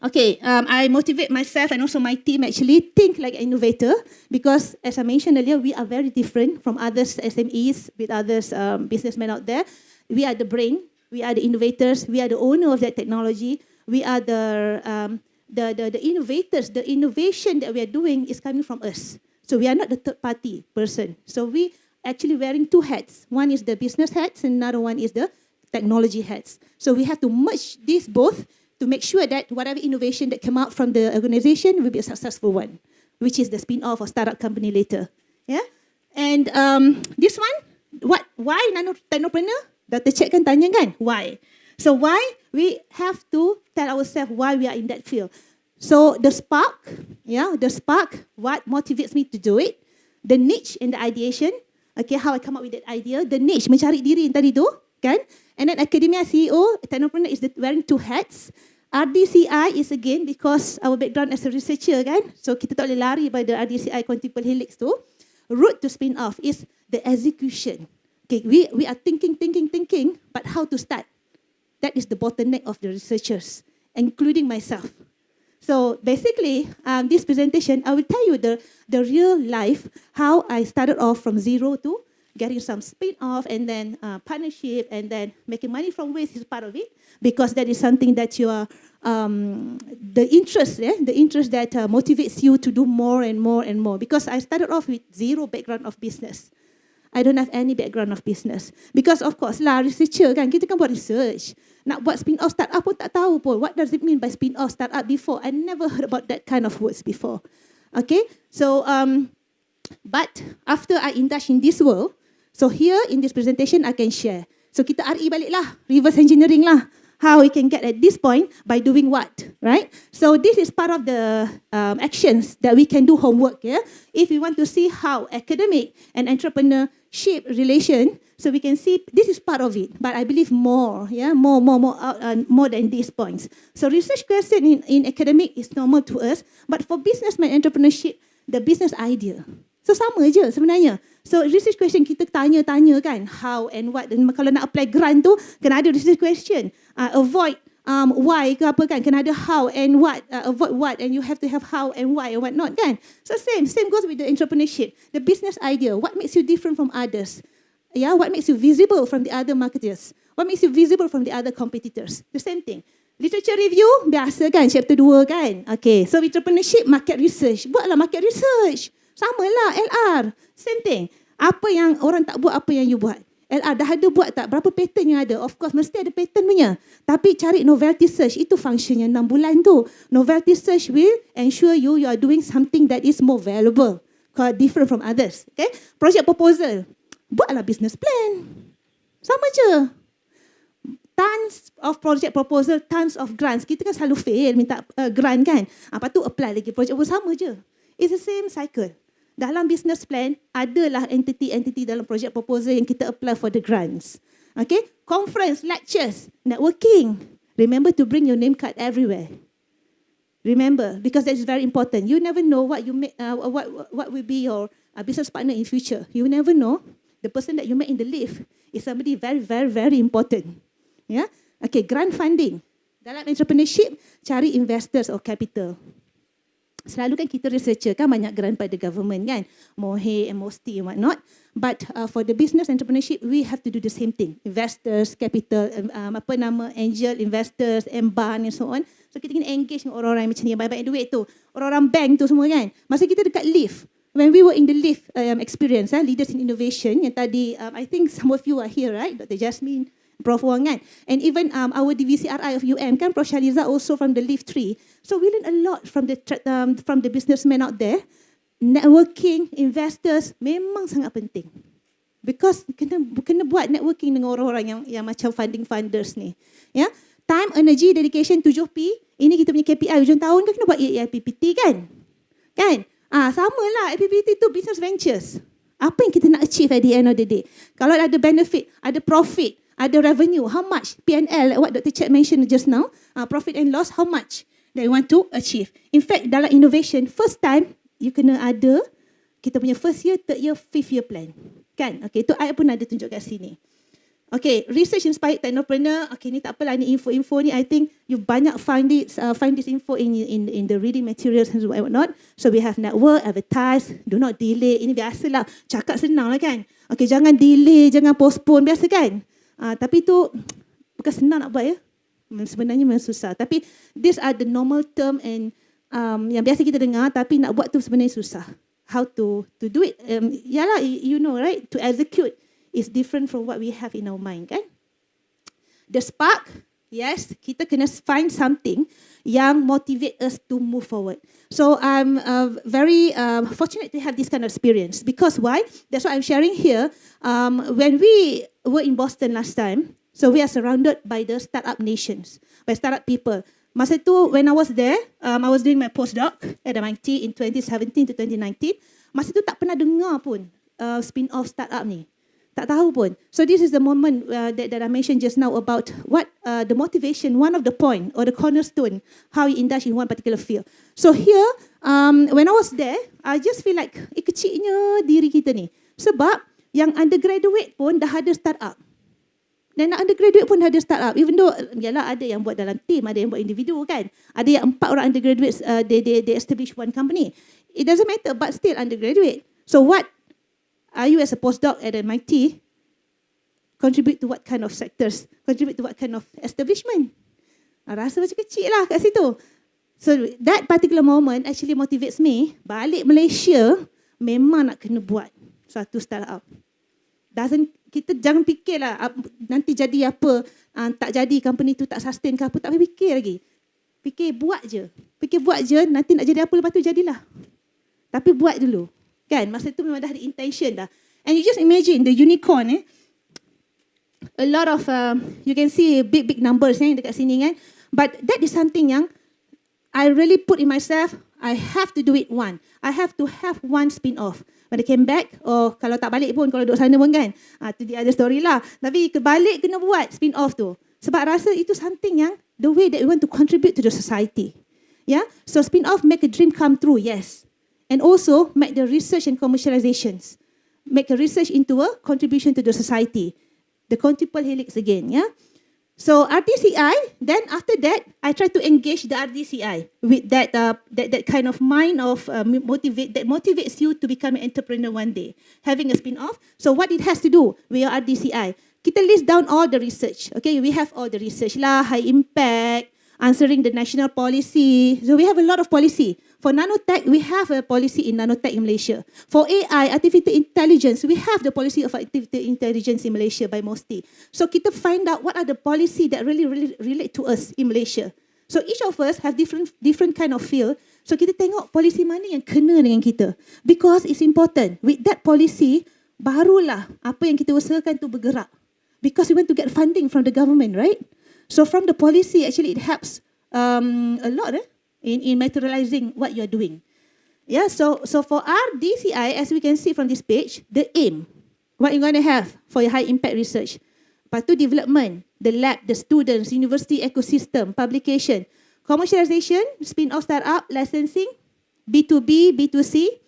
Okay, I motivate myself and also my team actually think like an innovator because as I mentioned earlier, we are very different from others SMEs with others businessmen out there. We are the brain, we are the innovators, we are the owner of that technology, we are the innovators. The innovation that we are doing is coming from us. So we are not the third party person. So we actually wearing two hats. One is the business hats and another one is the technology hats. So we have to merge these both to make sure that whatever innovation that come out from the organization will be a successful one, which is the spin-off or startup company later. Yeah, and this one, why nanotechnopreneur? Dr. Chet kan tanya kan, why? So why we have to tell ourselves why we are in that field. So the spark, what motivates me to do it, the niche and the ideation. Okay, how I come up with that idea, the niche mencari diri yang tadi tu, kan? And then academia CEO, technopreneur is wearing two hats. RDCI is again because our background as a researcher kan, so kita tak boleh lari pada RDCI quintuple helix tu. Route to spin off is the execution. Okay, we are thinking, but how to start? That is the bottleneck of the researchers, including myself. So basically, this presentation, I will tell you the real life, how I started off from zero to getting some spin-off and then partnership and then making money from waste is part of it because that is something that you are, the interest that motivates you to do more and more and more because I started off with zero background of business. I don't have any background of business because of course lah researcher kan, kita kan buat research. Nak buat spin-off startup pun tak tahu pun. What does it mean by spin-off startup before? I never heard about that kind of words before. Okay, so but after I indulge in this world, so here in this presentation I can share. So kita RE balik lah, reverse engineering lah. How we can get at this point by doing what, right? So this is part of the actions that we can do homework, yeah? If we want to see how academic and entrepreneurship relation, so we can see this is part of it, but I believe more, yeah? More than these points. So research question in academic is normal to us, but for businessman entrepreneurship, the business idea. So sama je sebenarnya. So research question kita tanya-tanya kan, how and what. Dan kalau nak apply grant tu, kena ada research question. Avoid why ke apa kan, kena ada how and what. Avoid what and you have to have how and why and what not kan. So same goes with the entrepreneurship. The business idea, what makes you different from others? Yeah, what makes you visible from the other marketers? What makes you visible from the other competitors? The same thing. Literature review, biasa kan, chapter 2 kan. Okay, so entrepreneurship, market research. Buatlah market research. Sama lah LR, same thing. Apa yang orang tak buat, apa yang you buat. LR dah ada buat tak? Berapa patent yang ada? Of course, mesti ada patent punya. Tapi cari novelty search, itu functionnya 6 bulan tu. Novelty search will ensure you are doing something that is more valuable, different from others. Okay? Project proposal, buatlah business plan. Sama je. Tons of project proposal, tons of grants. Kita kan selalu fail minta grant kan. Lepas tu apply lagi project proposal, sama je. It's the same cycle. Dalam business plan, adalah entity dalam project proposal yang kita apply for the grants. Okay? Conference, lectures, networking. Remember to bring your name card everywhere. Remember, because that is very important. You never know what you make, what will be your business partner in future. You never know. The person that you met in the lift is somebody very, very, very important. Yeah? Okay, grant funding. Dalam entrepreneurship, cari investors or capital. Selalu kan kita researcher kan banyak grant pada government kan, MOHE, MOSTI and what not. But for the business entrepreneurship, we have to do the same thing. Investors, capital, angel investors, MBAN and so on. So kita kena engage dengan orang-orang macam ni yang banyak duit tu. Orang-orang bank tu semua kan. Masa kita dekat lift, when we were in the lift experience, leaders in innovation, yang tadi, I think some of you are here, right? Dr. Jasmine, Prof. Wong kan. And even our DVCRI of UM kan, Prof. Shaliza also from the Lift 3. So we learn a lot from the businessmen out there. Networking, investors memang sangat penting. Because kena buat networking dengan orang-orang yang macam funders ni. Ya, time, energy, dedication, 7P. Ini kita punya KPI hujung tahun kan, kena buat AIPPT kan? Kan? Samalah AIPPT tu business ventures. Apa yang kita nak achieve at the end of the day? Kalau ada benefit, ada profit, ada revenue, how much? P&L, like what Dr. Chet mentioned just now, profit and loss, how much that you want to achieve. In fact, dalam innovation, first time, you kena ada kita punya first year, third year, fifth year plan. Kan? Okay, itu I pun ada tunjuk kat sini. Okay, research inspired entrepreneur. Okay, ni tak apalah, ni info-info ni I think you banyak find this info in the reading materials and whatnot. So we have network, advertise, do not delay. Ini biasalah, cakap senang lah kan. Okay, jangan delay, jangan postpone, biasa kan. Tapi tu bukan senang nak buat ya. Sebenarnya memang susah. Tapi these are the normal term and yang biasa kita dengar, tapi nak buat tu sebenarnya susah. How to do it? Yalah, you know right, to execute is different from what we have in our mind, kan? The spark, yes, kita kena find something yang motivate us to move forward. So I'm very fortunate to have this kind of experience. Because why? That's what I'm sharing here. When we were in Boston last time, so we are surrounded by the startup nations, by startup people. Masa tu, when I was there, I was doing my postdoc at MIT in 2017 to 2019. Masa tu tak pernah dengar pun spin-off startup ni. Tak tahu pun. So this is the moment that I mentioned just now about what the motivation, one of the point or the cornerstone, how you indulge in one particular field. So here, when I was there, I just feel like kecilnya diri kita ni. Sebab yang undergraduate pun dah ada startup. Dan undergraduate pun dah ada startup. Even though, yalah ada yang buat dalam team, ada yang buat individu kan. Ada yang 4 orang undergraduates, they establish one company. It doesn't matter, but still undergraduate. So what are you as a postdoc at MIT? Contribute to what kind of sectors? Contribute to what kind of establishment? Rasa macam kecil lah kat situ. So that particular moment actually motivates me. Balik Malaysia, memang nak kena buat satu startup. Kita jangan fikirlah nanti jadi apa, tak jadi company tu tak sustain ke apa, tak payah fikir lagi. Fikir buat je. Nanti nak jadi apa lepas tu jadilah. Tapi buat dulu. Kan, masa tu memang dah ada intention dah. And you just imagine the unicorn a lot of you can see big numbers dekat sini kan. But that is something yang I really put in myself. I have to do it one. I have to have one spin-off. When I came back, or kalau tak balik pun, kalau duduk sana pun kan, tu the other story lah. Tapi balik kena buat spin-off tu. Sebab rasa itu something yang the way that we want to contribute to the society. Yeah, so spin-off make a dream come true, yes. And also make the research and commercializations. Make a research into a contribution to the society. The quintuple helix again, yeah. So RDCI, then after that, I try to engage the RDCI with that kind of mind of that motivates you to become an entrepreneur one day. Having a spin-off. So what it has to do with your RDCI? Kita list down all the research. Okay, we have all the research lah, high impact, answering the national policy. So we have a lot of policy. For nanotech, we have a policy in nanotech in Malaysia. For AI, artificial intelligence, we have the policy of artificial intelligence in Malaysia by MOSTI. So kita find out what are the policy that really relate to us in Malaysia. So each of us have different kind of field. So kita tengok policy mana yang kena dengan kita. Because it's important. With that policy, barulah apa yang kita usahakan tu bergerak. Because we want to get funding from the government, right? So from the policy, actually it helps a lot in materializing what you are doing. Yeah, so for RDCI, as we can see from this page, the aim, what you're going to have for your high impact research. Lepas tu development, the lab, the students, university ecosystem, publication, commercialization, spin-off startup, licensing, B2B, B2C,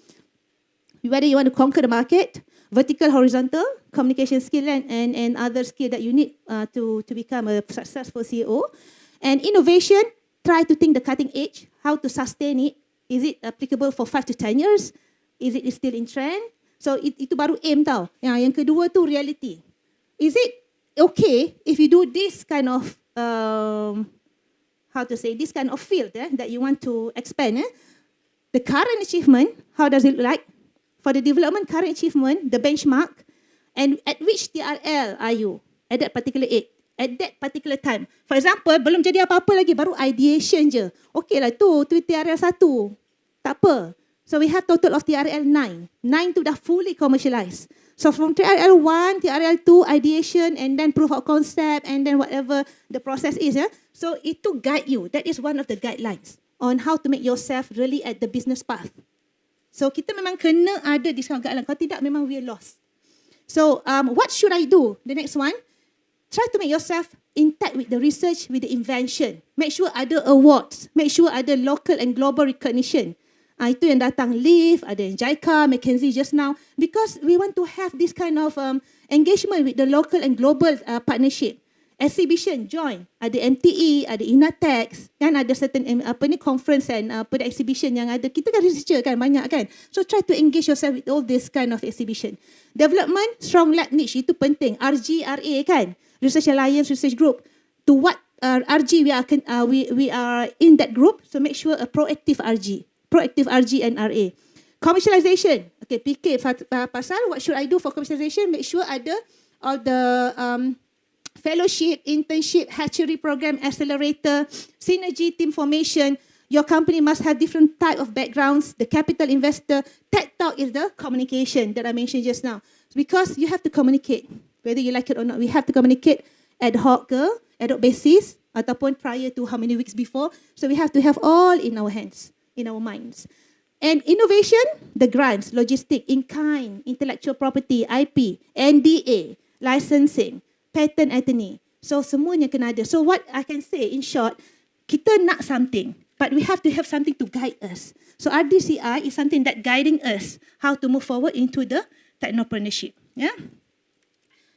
whether you want to conquer the market, vertical, horizontal, communication skill and other skill that you need to become a successful CEO. And innovation, try to think the cutting edge, how to sustain it. Is it applicable for 5 to 10 years? Is it still in trend? So itu baru aim tau. Yang kedua tu reality. Is it okay if you do this kind of, this kind of field that you want to expand? The current achievement, how does it look like? For the development current achievement, the benchmark, and at which TRL are you at that particular age? At that particular time. For example, belum jadi apa-apa lagi, baru ideation je. Okay lah tu TRL 1. Tak apa. So we have total of TRL 9. 9 tu dah fully commercialized. So from TRL 1, TRL 2, ideation, and then proof of concept, and then whatever the process is. So itu guide you. That is one of the guidelines on how to make yourself really at the business path. So kita memang kena ada this kind of guideline. Kalau tidak, memang we are lost. So what should I do? The next one. Try to make yourself intact with the research, with the invention. Make sure ada awards. Make sure ada local and global recognition. Itu yang datang Leaf, ada yang JICA, McKinsey just now, because we want to have this kind of engagement with the local and global partnership. Exhibition, join. Ada MTE, ada Inatex, kan ada certain conference and exhibition yang ada. Kita kan researcher kan, banyak kan. So try to engage yourself with all this kind of exhibition. Development, strong lab niche, itu penting. RG, RA kan, Research Alliance, Research Group. To what RG we are in that group, so make sure a proactive RG and RA. Commercialization, okay, fikir pasal what should I do for commercialization, make sure ada all the fellowship, internship, hatchery program, accelerator, synergy, team formation. Your company must have different type of backgrounds. The capital investor, TED Talk is the communication that I mentioned just now. Because you have to communicate, whether you like it or not. We have to communicate ad hoc basis, ataupun prior to how many weeks before. So we have to have all in our hands, in our minds. And innovation, the grants, logistic, in-kind, intellectual property, IP, NDA, licensing, patent attorney. So semuanya kena ada. So what I can say in short, kita nak something, but we have to have something to guide us. So RDCI is something that guiding us how to move forward into the technopreneurship. Yeah.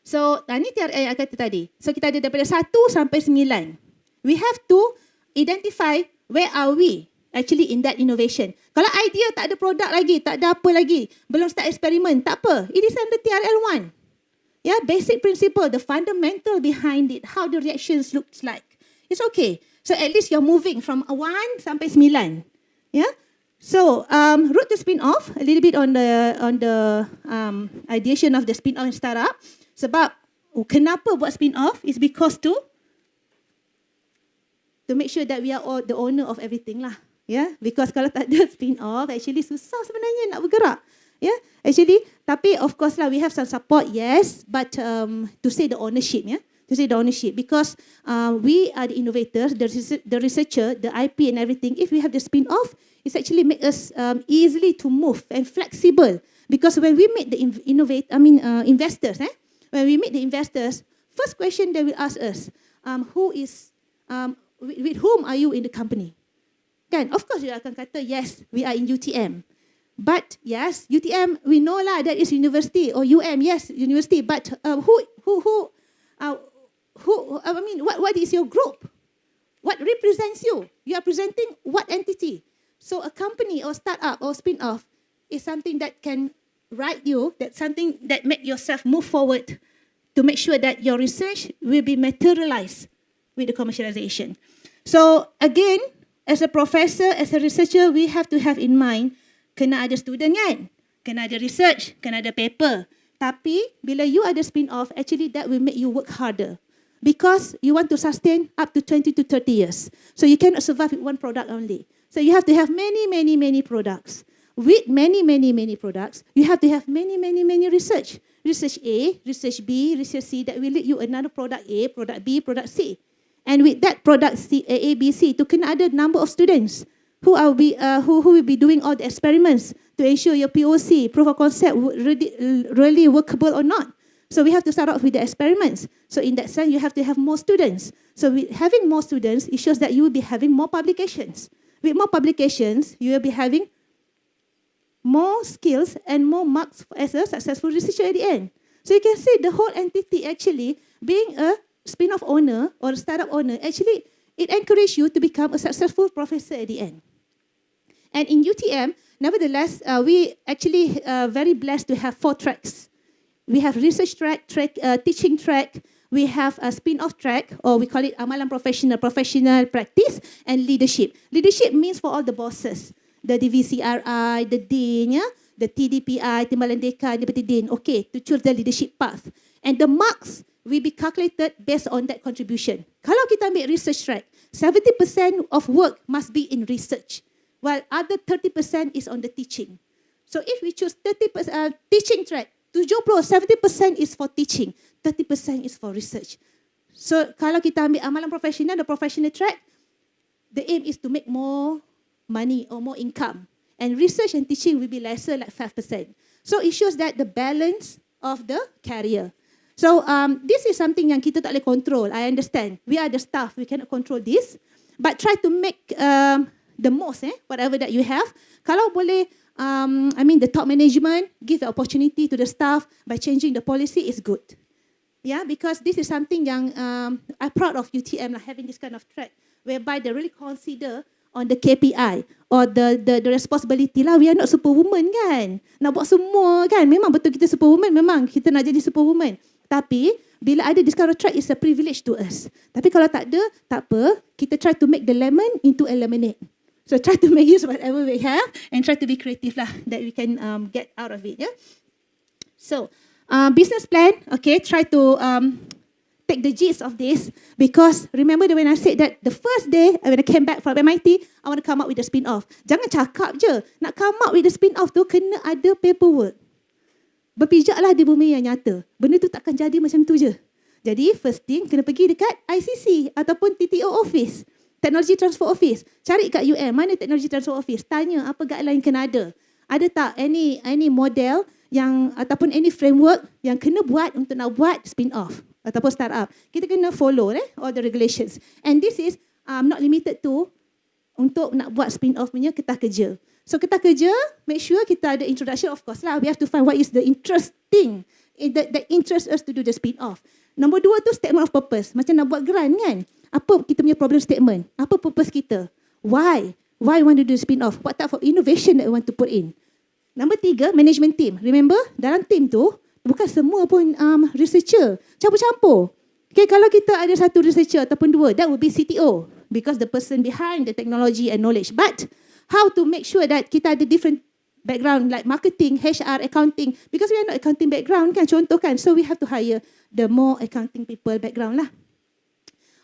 So ni TRA yang kata tadi. So kita ada daripada 1 sampai 9. We have to identify where are we actually in that innovation. Kalau idea tak ada produk lagi, tak ada apa lagi, belum start eksperimen, tak apa. It is under TRL 1. Yeah, basic principle, the fundamental behind it, how the reactions looks like. It's okay. So at least you're moving from 1 sampai 9. Yeah. So route to spin off, a little bit on the ideation of the spin off startup. Sebab kenapa buat spin off is because to make sure that we are all the owner of everything lah. Yeah, because kalau tak ada spin off, actually susah sebenarnya nak bergerak. Yeah, actually, tapi of course lah, we have some support, yes, but to say the ownership, yeah, to say the ownership, because we are the innovators, the researcher, the IP and everything. If we have the spin off, it's actually make us easily to move and flexible. Because when we meet the investors, when we meet the investors, first question they will ask us, with whom are you in the company? Kan, of course you akan kata yes, we are in UTM. But yes, UTM we know lah that is university, or UM, yes, university. But what is your group? What represents you? You are presenting what entity? So a company or startup or spin-off is something that can write you, that's something that make yourself move forward to make sure that your research will be materialized with the commercialization. So again, as a professor, as a researcher, we have to have in mind, kena ada student kan, kena ada research, kena ada paper. Tapi bila you ada spin-off, actually that will make you work harder. Because you want to sustain up to 20 to 30 years. So you cannot survive with one product only. So you have to have many products. With many products, you have to have many research. Research A, research B, research C, that will lead you another product A, product B, product C. And with that product C, A, B, C, to kena ada number of students who will be doing all the experiments to ensure your POC, proof of concept, really workable or not. So we have to start off with the experiments. So in that sense, you have to have more students. So with having more students, it shows that you will be having more publications. With more publications, you will be having more skills and more marks as a successful researcher at the end. So you can see the whole entity actually being a spin-off owner or a startup owner, actually it encourages you to become a successful professor at the end. And in UTM, nevertheless, we actually very blessed to have 4 tracks. We have research track, teaching track, we have a spin-off track, or we call it Amalan Professional Practice, and leadership. Leadership means for all the bosses, the DVCRI, the Dean, yeah? The TDPI, Timbalan Dekan, Deputy Dean, okay, to choose the leadership path. And the marks will be calculated based on that contribution. Kalau kita ambil research track, 70% of work must be in research, while other 30% is on the teaching. So if we choose 30% teaching track, 70% is for teaching, 30% is for research. So kalau kita ambil amalan profesional, the professional track, the aim is to make more money or more income. And research and teaching will be lesser, like 5%. So it shows that the balance of the career. So this is something yang kita tak boleh control. I understand. We are the staff. We cannot control this. But try to make the most, whatever that you have. Kalau boleh, the top management give the opportunity to the staff by changing the policy is good. Yeah, because this is something yang I'm proud of UTM having this kind of track whereby they really consider on the KPI or the responsibility lah. We are not superwoman kan. Nak buat semua kan. Memang betul kita superwoman, memang kita nak jadi superwoman. Tapi bila ada this kind of track, it's a privilege to us. Tapi kalau tak ada, tak apa. Kita try to make the lemon into a lemonade. So try to make use whatever we have and try to be creative lah that we can get out of it. Yeah. So business plan, okay, try to take the gist of this, because remember that when I said that the first day when I came back from MIT, I want to come up with a spin-off. Jangan cakap je. Nak come up with the spin-off tu kena ada paperwork. Berpijaklah di bumi yang nyata. Benda tu takkan jadi macam tu je. Jadi first thing kena pergi dekat ICC ataupun TTO office, Technology Transfer Office. Cari kat UM mana Technology Transfer Office. Tanya apa guideline kena ada. Ada tak any model yang ataupun any framework yang kena buat untuk nak buat spin-off ataupun startup. Kita kena follow all the regulations. And this is not limited to untuk nak buat spin-off punya ketah kerja. So ketah kerja, make sure kita ada introduction, of course lah. We have to find what is the interesting that interests us to do the spin-off. Nombor 2 tu statement of purpose. Macam nak buat grant kan. Apa kita punya problem statement? Apa purpose kita? Why? Why we want to do the spin-off? What type of innovation that we want to put in? Nombor 3, management team. Remember, dalam team tu, bukan semua pun researcher. Campur-campur. Okay, kalau kita ada satu researcher ataupun 2, that would be CTO. Because the person behind the technology and knowledge. But, how to make sure that kita ada different background like marketing, HR, accounting. Because we are not accounting background kan, contoh kan. So, we have to hire the more accounting people background lah.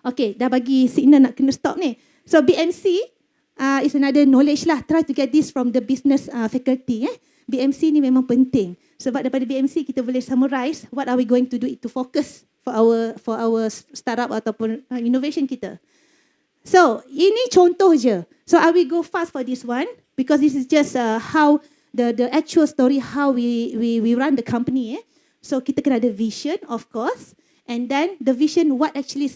Okay, dah bagi signal nak kena stop ni. So, BMC is another knowledge lah. Try to get this from the business faculty. BMC ni memang penting. Sebab daripada BMC kita boleh summarize what are we going to do to focus for our startup ataupun innovation kita. So, ini contoh je. So, I will go fast for this one because this is just how the actual story how we run the company. So, kita kena ada vision, of course. And then the vision, what actually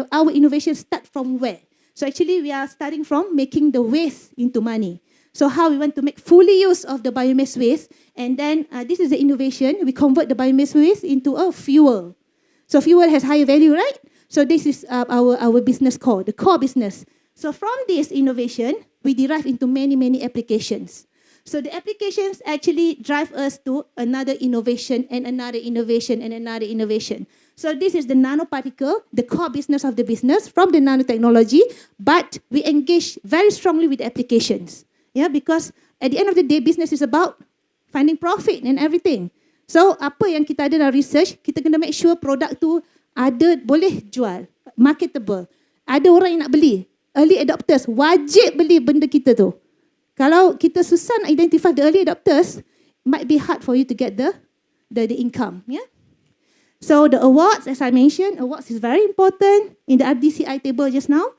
our innovation start from where? So actually we are starting from making the waste into money. So how we want to make fully use of the biomass waste, and then this is the innovation. We convert the biomass waste into a fuel. So fuel has higher value, right? So this is our business core, the core business. So from this innovation, we derive into many applications. So the applications actually drive us to another innovation and another innovation and another innovation. So this is the nanoparticle, the core business of the business from the nanotechnology, but we engage very strongly with the applications. Yeah, because at the end of the day, business is about finding profit and everything. So apa yang kita ada dalam research, kita kena make sure produk tu ada, boleh jual, marketable. Ada orang yang nak beli. Early adopters, wajib beli benda kita tu. Kalau kita susah nak identify the early adopters, might be hard for you to get the income. Yeah. So the awards, as I mentioned, awards is very important in the RDCI table just now.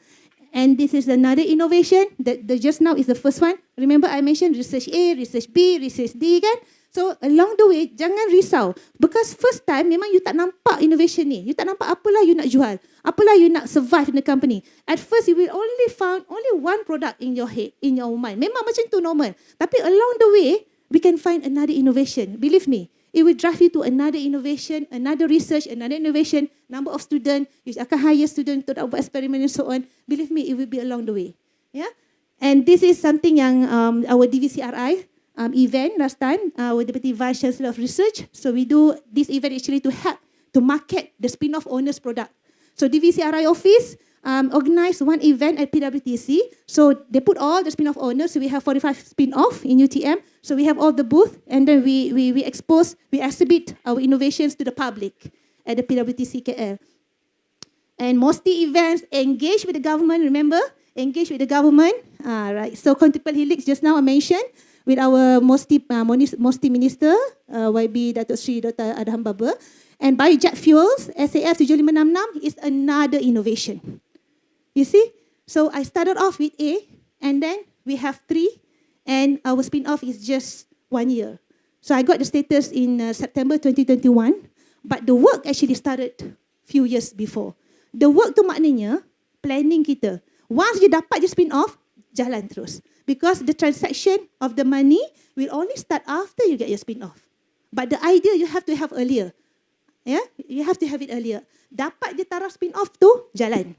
And this is another innovation that just now is the first one. Remember I mentioned research A, research B, research D kan? So along the way, jangan risau. Because first time memang you tak nampak innovation ni. You tak nampak apalah you nak jual. Apalah you nak survive in the company. At first you will only found only one product in your head, in your mind. Memang macam tu normal. Tapi along the way, we can find another innovation. Believe me. It will drive you to another innovation, another research, another innovation, number of students, you akan hire students untuk buat eksperimen and so on. Believe me, it will be along the way. Yeah? And this is something yang our DVCRI event last time, our Deputy Vice Chancellor of Research. So we do this event actually to help to market the spin-off owners product. So DVCRI office organized one event at PWTC. So they put all the spin-off owners. So we have 45 spin-off in UTM. So we have all the booth, and then we exhibit our innovations to the public at the PWTC KL. And MOSTI events engage with the government. Remember, engage with the government. Right. So Kontipel Helix just now I mentioned with our MOSTI Minister YB Datuk Sri Dr. Adham Baba. And biojet fuels, SAF 7566 is another innovation. You see? So I started off with A, and then we have 3, and our spin-off is just 1 year. So I got the status in September 2021, but the work actually started few years before. The work tu maknanya planning kita. Once you dapat je spin-off, jalan terus. Because the transaction of the money will only start after you get your spin-off. But the idea you have to have earlier. Yeah, you have to have it earlier. Dapat je taraf spin-off tu, jalan.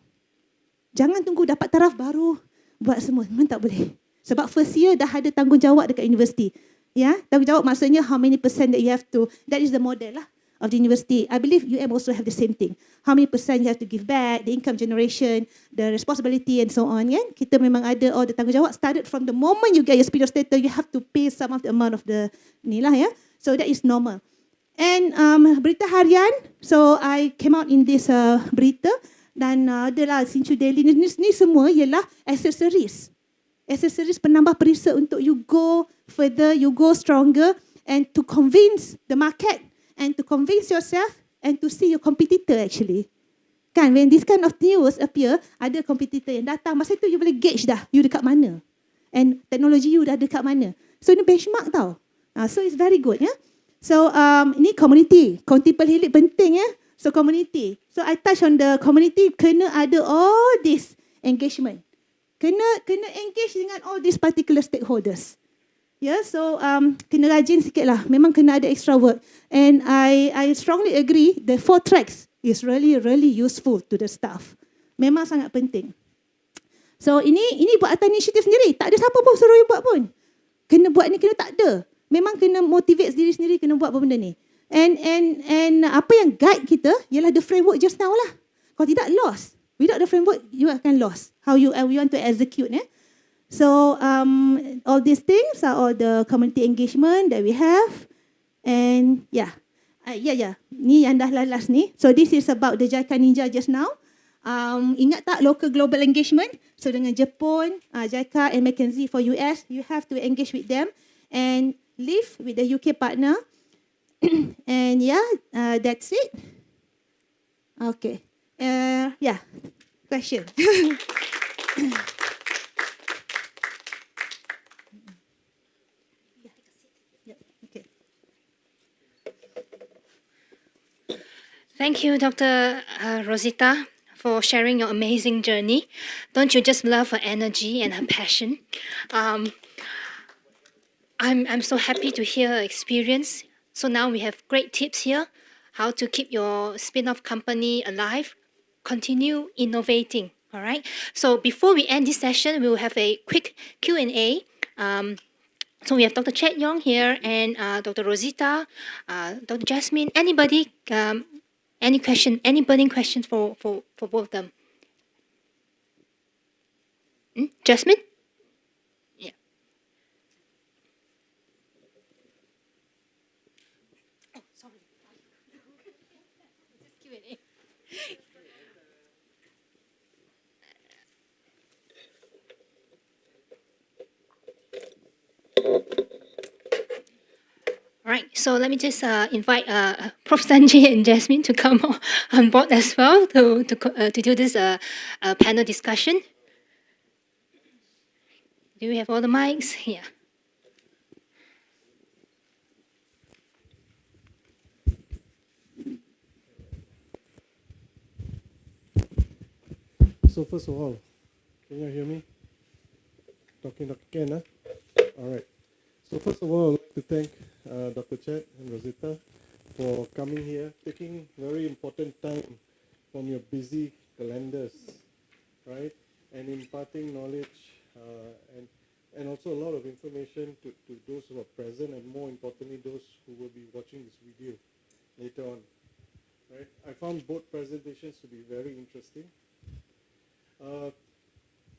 Jangan tunggu dapat taraf baru buat semua. Memang tak boleh. Sebab first year dah ada tanggungjawab dekat universiti. Ya, tanggungjawab maksudnya how many percent that you have to, that is the model lah of the university. I believe UM also have the same thing. How many percent you have to give back, the income generation, the responsibility and so on. Kan? Kita memang ada all the tanggungjawab. Started from the moment you get your spin-off status, you have to pay some of the amount of the ni lah ya. So that is normal. And berita harian, so I came out in this berita dan adalah Sinchu Daily ni semua ialah accessories. Accessories penambah perisa untuk you go further, you go stronger and to convince the market and to convince yourself and to see your competitor actually. Kan, when this kind of news appear, ada competitor yang datang, masa tu you boleh gauge dah, you dekat mana. And teknologi you dah dekat mana. So ini benchmark tau. So it's very good ya. So ini community. Multiple hilik penting ya. So community. So I touch on the community, kena ada all this engagement. Kena engage dengan all these particular stakeholders. Yeah, so kena rajin sikit lah. Memang kena ada extra work. And I strongly agree the 4 tracks is really useful to the staff. Memang sangat penting. So ini buat atas inisiatif sendiri. Tak ada siapa pun suruh you buat pun. Kena buat ni, kena tak ada. Memang kena motivate diri sendiri kena buat benda ni. And apa yang guide kita ialah the framework just now lah. Kalau tidak lost. Without the framework you akan lost. How you want to execute So all these things are all the community engagement that we have. And yeah. Ni yang dah last ni. So this is about the JICA Ninja just now. Ingat tak local global engagement? So dengan Jepun, JICA and McKinsey for US, you have to engage with them and live with the UK partner. And that's it. Okay. Question. Thank you, Dr. Rosita, for sharing your amazing journey. Don't you just love her energy and her passion? I'm so happy to hear her experience. So now we have great tips here, how to keep your spin-off company alive, continue innovating, all right? So before we end this session, we will have a quick Q&A. So we have Dr. Chet Yong here and Dr. Rosita, Dr. Jasmine, anybody, any burning questions for both of them? Jasmine? Yeah. Oh, sorry. Just Q&A. All right, so let me just invite Prof. Sanjay and Jasmine to come on board as well to do this panel discussion. Do we have all the mics? Yeah. So first of all, can you hear me? Talking again, huh? All right. So first of all, I'd like to thank Dr. Chet and Rosita for coming here, taking very important time from your busy calendars, right? And imparting knowledge and also a lot of information to those who are present and more importantly, those who will be watching this video later on, right? I found both presentations to be very interesting.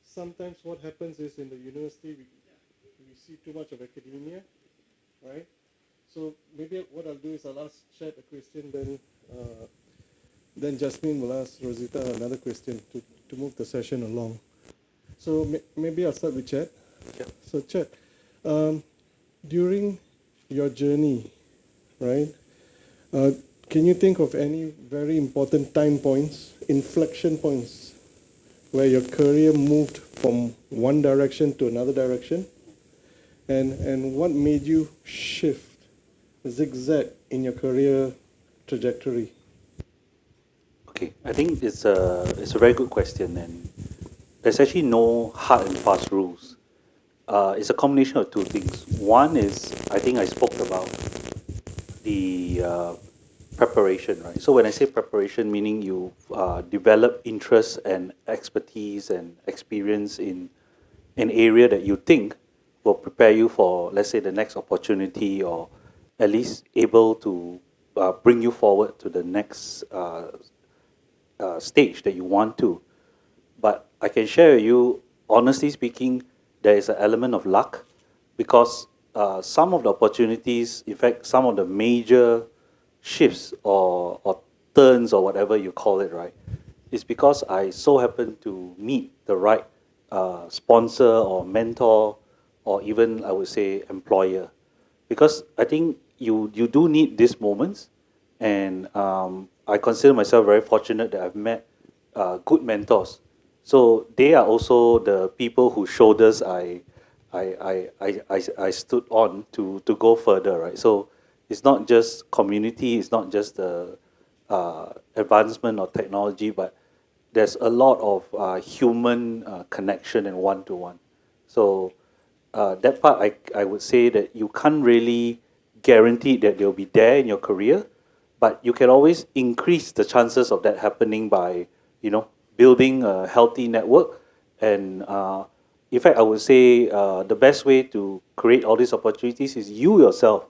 Sometimes what happens is in the university, we see too much of academia, right? So maybe what I'll do is I'll ask Chet a question, then Jasmine will ask Rosita another question to move the session along. So maybe I'll start with Chet. Yeah. So Chet, during your journey, right, can you think of any very important time points, inflection points, where your career moved from one direction to another direction? And what made you shift, zigzag in your career trajectory? Okay, I think it's a very good question, and there's actually no hard and fast rules. It's a combination of two things. One is, I think I spoke about the preparation, right? So when I say preparation, meaning you develop interest and expertise and experience in an area that you think will prepare you for, let's say, the next opportunity, or at least able to bring you forward to the next stage that you want to. But I can share with you, honestly speaking, there is an element of luck, because some of the opportunities, in fact, some of the major shifts or turns or whatever you call it, right, is because I so happen to meet the right sponsor or mentor, or even, I would say, employer. Because I think you do need these moments, and I consider myself very fortunate that I've met good mentors. So they are also the people whose shoulders I stood on to go further, right? So it's not just community, it's not just the advancement of technology, but there's a lot of human connection and one-to-one. So that part, I would say that you can't really guarantee that they'll be there in your career, but you can always increase the chances of that happening by, building a healthy network. And in fact, I would say the best way to create all these opportunities is you yourself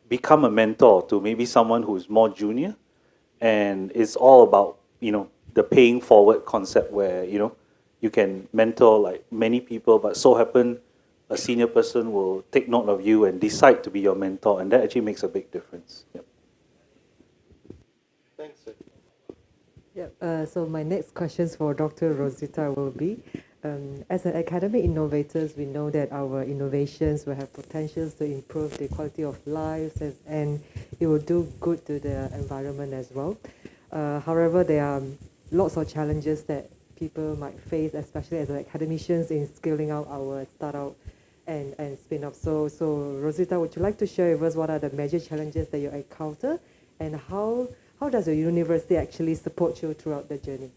become a mentor to maybe someone who's more junior. And it's all about, the paying forward concept where, you can mentor like many people, but so happen a senior person will take note of you and decide to be your mentor, and that actually makes a big difference. Yep. Thanks, sir. Yeah, so my next questions for Dr. Rosita will be, as an academic innovators, we know that our innovations will have potentials to improve the quality of lives, and it will do good to the environment as well. However, there are lots of challenges that people might face, especially as academicians, in scaling out our startup and spin-off. So Rosita, would you like to share with us what are the major challenges that you encounter, and how does your university actually support you throughout the journey?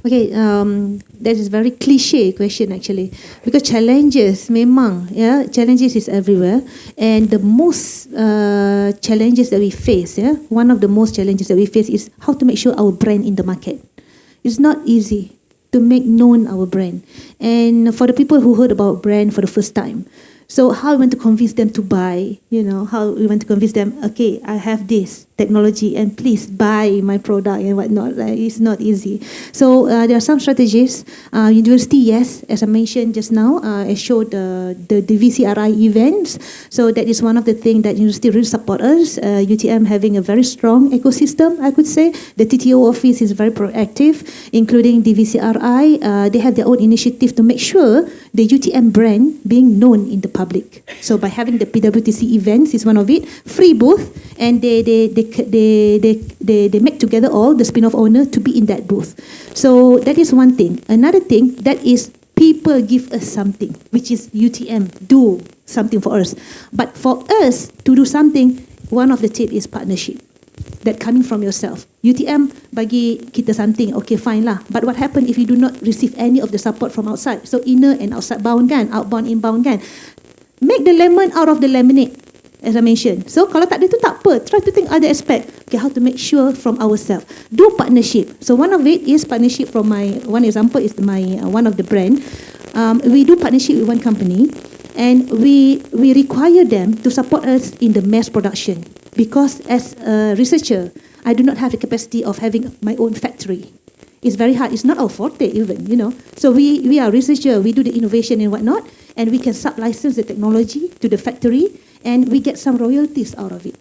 Okay, that is very cliche question actually, because challenges memang, challenges is everywhere, and the most challenges that we face, one of the most challenges that we face is how to make sure our brand in the market. It's not easy to make known our brand, and for the people who heard about brand for the first time, so how we want to convince them to buy, how we want to convince them, okay, I have this technology and please buy my product and whatnot. It's not easy. So there are some strategies. University, yes, as I mentioned just now, I showed the VCRI events. So that is one of the things that university really support us. UTM having a very strong ecosystem, I could say. The TTO office is very proactive, including the VCRI. They have their own initiative to make sure the UTM brand being known in the public. So by having the PWTC events is one of it, free booth, and they make together all the spin-off owner to be in that booth. So that is one thing. Another thing, that is people give us something, which is UTM do something for us. But for us to do something, one of the tip is partnership. That coming from yourself. UTM bagi kita something, okay, fine lah. But what happen if you do not receive any of the support from outside? So inner and outside bound kan, outbound, inbound kan. Make the lemon out of the lemonade, as I mentioned. So kalau tak ada tu tak apa. Try to think other aspect. Okay, how to make sure from ourselves. Do partnership. So one of it is partnership from one example is one of the brand. We do partnership with one company, and we require them to support us in the mass production. Because as a researcher, I do not have the capacity of having my own factory. It's very hard. It's not our forte even, So we are researcher, we do the innovation and whatnot, and we can sub-license the technology to the factory, and we get some royalties out of it.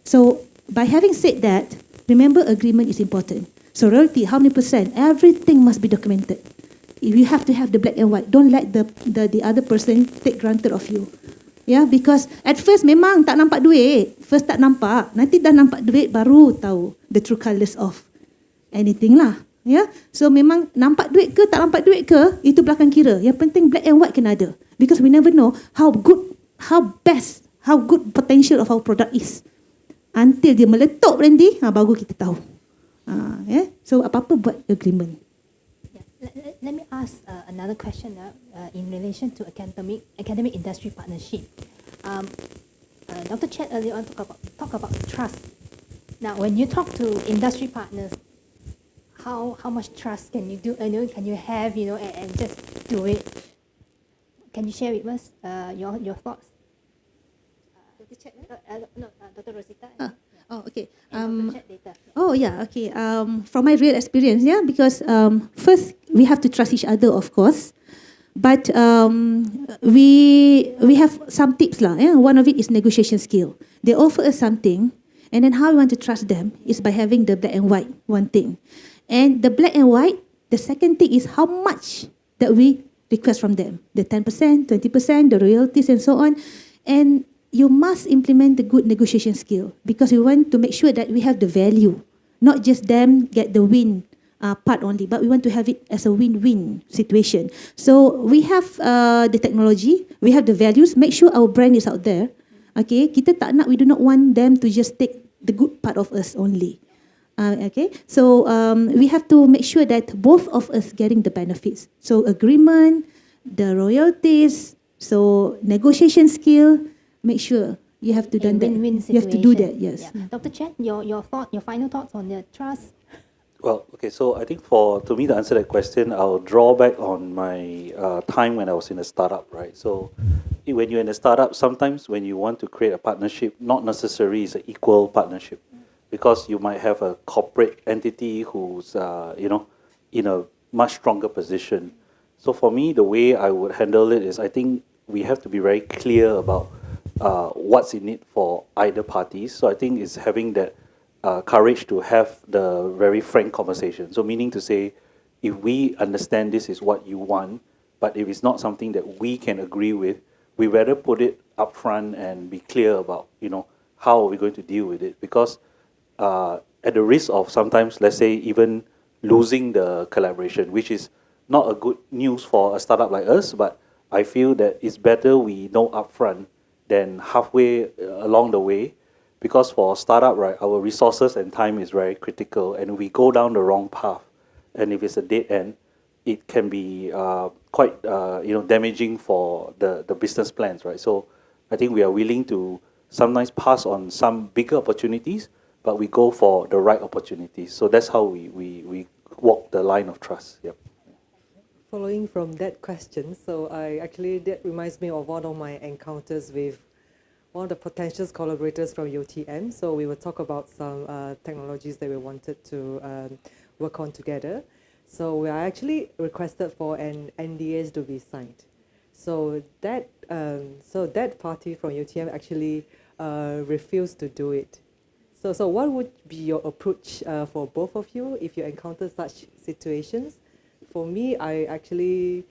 So by having said that, remember agreement is important. So royalty, how many percent? Everything must be documented. You have to have the black and white. Don't let the other person take granted of you. Because at first memang tak nampak duit. First tak nampak. Nanti dah nampak duit baru tahu the true colours of anything lah. So memang nampak duit ke tak nampak duit ke, itu belakang kira. Yang penting black and white kena ada. Because we never know how good potential of our product is. Until dia meletup nanti, baru kita tahu. So apa-apa buat agreement. Let me ask another question in relation to academic industry partnership. Dr. Chet earlier on talk about trust. Now, when you talk to industry partners, how much trust can you do? Can you have and just do it? Can you share with us your thoughts? Dr. Chet, no, Dr. Rosita. Oh, okay. And Dr. Chet later. Oh, yeah, okay. From my real experience, yeah, because first we have to trust each other, of course. But we have some tips lah. Yeah? One of it is negotiation skill. They offer us something, and then how we want to trust them is by having the black and white, one thing. And the black and white, the second thing is how much that we request from them. The 10%, 20%, the royalties and so on. And you must implement the good negotiation skill because we want to make sure that we have the value, not just them get the win part only, but we want to have it as a win-win situation. So we have the technology, we have the values, make sure our brand is out there. Okay, we do not want them to just take the good part of us only. Okay, so we have to make sure that both of us getting the benefits. So agreement, the royalties, so negotiation skill, make sure you have to do that. Win-win You have to do that, yes. Yeah. Dr. Chen, your final thoughts on the trust? Well, okay, so I think to me to answer that question, I'll draw back on my time when I was in a startup, right? So when you're in a startup, sometimes when you want to create a partnership, not necessarily is an equal partnership because you might have a corporate entity who's, in a much stronger position. So for me, the way I would handle it is I think we have to be very clear about what's in it for either parties. So I think it's having that courage to have the very frank conversation. So meaning to say, if we understand this is what you want, but if it's not something that we can agree with, we better put it up front and be clear about, how are we going to deal with it? Because at the risk of sometimes, let's say, even losing the collaboration, which is not a good news for a startup like us, but I feel that it's better we know upfront than halfway along the way, because for a startup, right, our resources and time is very critical, and we go down the wrong path, and if it's a dead end, it can be quite damaging for the business plans, right? So I think we are willing to sometimes pass on some bigger opportunities, but we go for the right opportunities. So that's how we walk the line of trust. Yep. Following from that question, so that reminds me of one of my encounters with one of the potential collaborators from UTM. So we will talk about some technologies that we wanted to work on together. So we are actually requested for an NDAs to be signed. So that party from UTM actually refused to do it. So what would be your approach for both of you if you encounter such situations? For me, I actually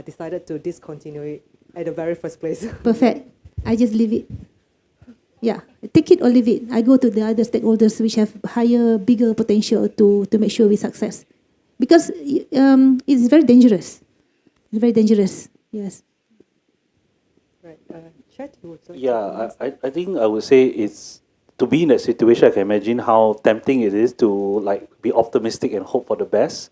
decided to discontinue it at the very first place. Perfect. I just leave it. Yeah, take it or leave it. I go to the other stakeholders which have bigger potential to make sure we success. Because it's very dangerous. It's very dangerous, yes. Right. Chet, you would say? Yeah, I think I would say it's, to be in that situation, I can imagine how tempting it is to be optimistic and hope for the best.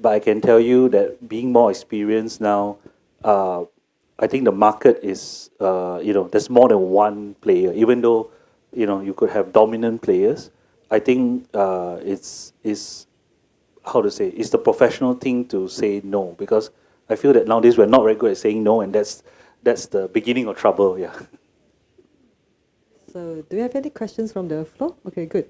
But I can tell you that being more experienced now, I think the market is, there's more than one player. Even though, you could have dominant players, I think it's the professional thing to say no. Because I feel that nowadays we're not very good at saying no, and that's the beginning of trouble, yeah. So do you have any questions from the floor? Okay, good.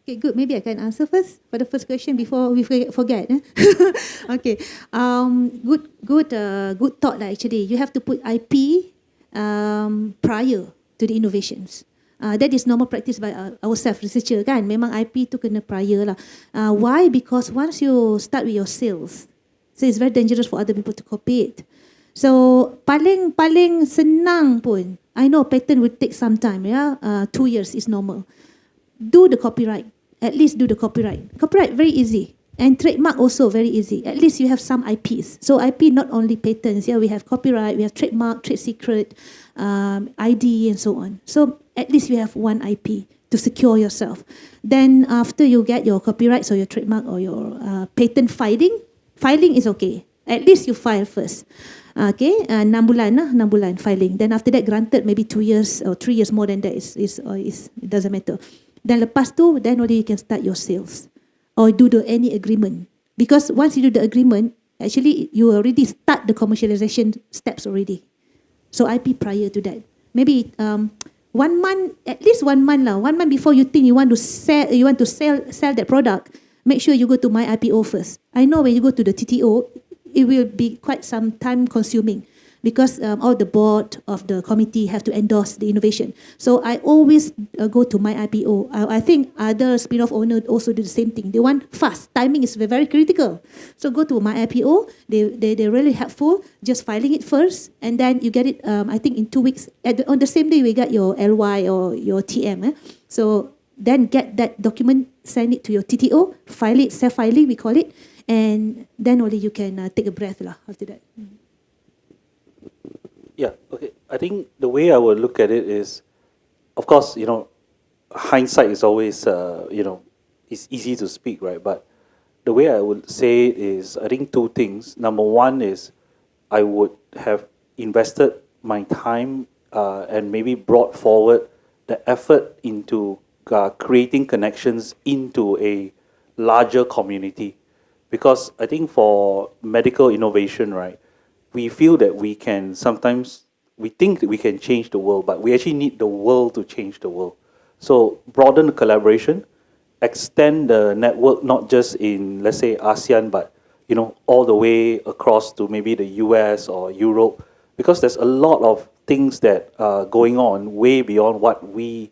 Okay, good. Maybe I can answer first for the first question before we forget. Okay. Good thought lah, actually. You have to put IP prior to the innovations. That is normal practice by our self-researcher kan. Memang IP tu kena prior lah. Why? Because once you start with your sales, so it's very dangerous for other people to copy it. So paling senang pun, I know patent will take some time, 2 years is normal. Do the copyright. At least do the copyright. Copyright very easy. And trademark also very easy. At least you have some IPs. So IP not only patents, we have copyright, we have trademark, trade secret, ID and so on. So at least you have one IP to secure yourself. Then after you get your copyrights or your trademark or your patent filing is okay. At least you file first. Okay, 6 bulan filing. Then after that granted maybe 2 years or 3 years more than that is it doesn't matter. Then lepas tu, then only you can start your sales or do any agreement. Because once you do the agreement, actually you already start the commercialization steps already. So IP prior to that. Maybe 1 month, at least 1 month lah. 1 month before you think you want to sell that product, make sure you go to MyIPO first. I know when you go to the TTO, it will be quite some time consuming because all the board of the committee have to endorse the innovation. So I always go to MyIPO. I think other spin-off owners also do the same thing. They want fast. Timing is very critical. So go to MyIPO. They're really helpful. Just filing it first, and then you get it. I think in 2 weeks. On the same day, we got your LY or your TM. So then get that document, send it to your TTO, file it, self-filing we call it, and then only you can take a breath lah after that. Yeah, okay. I think the way I would look at it is, of course, hindsight is always, it's easy to speak, right? But the way I would say it is, I think 2 things. Number one is, I would have invested my time and maybe brought forward the effort into creating connections into a larger community. Because I think for medical innovation, right, we feel that we think that we can change the world, but we actually need the world to change the world. So broaden the collaboration, extend the network, not just in, let's say, ASEAN, but, all the way across to maybe the US or Europe, because there's a lot of things that are going on way beyond what we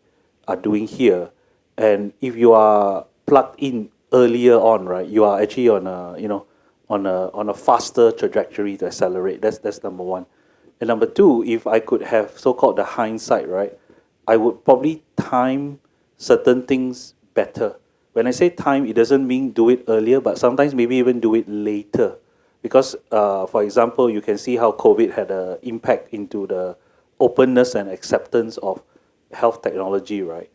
are doing here. And if you are plugged in earlier on, right, you are actually on a faster trajectory to accelerate. That's number one. And number two, if I could have so-called the hindsight, right, I would probably time certain things better. When I say time, it doesn't mean do it earlier, but sometimes maybe even do it later. Because, for example, you can see how COVID had an impact into the openness and acceptance of health technology, right?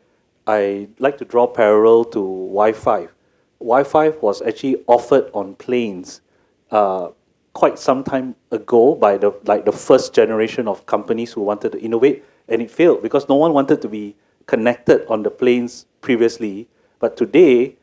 I like to draw parallel to Wi-Fi. Wi-Fi was actually offered on planes quite some time ago by the first generation of companies who wanted to innovate, and it failed because no one wanted to be connected on the planes previously. But today,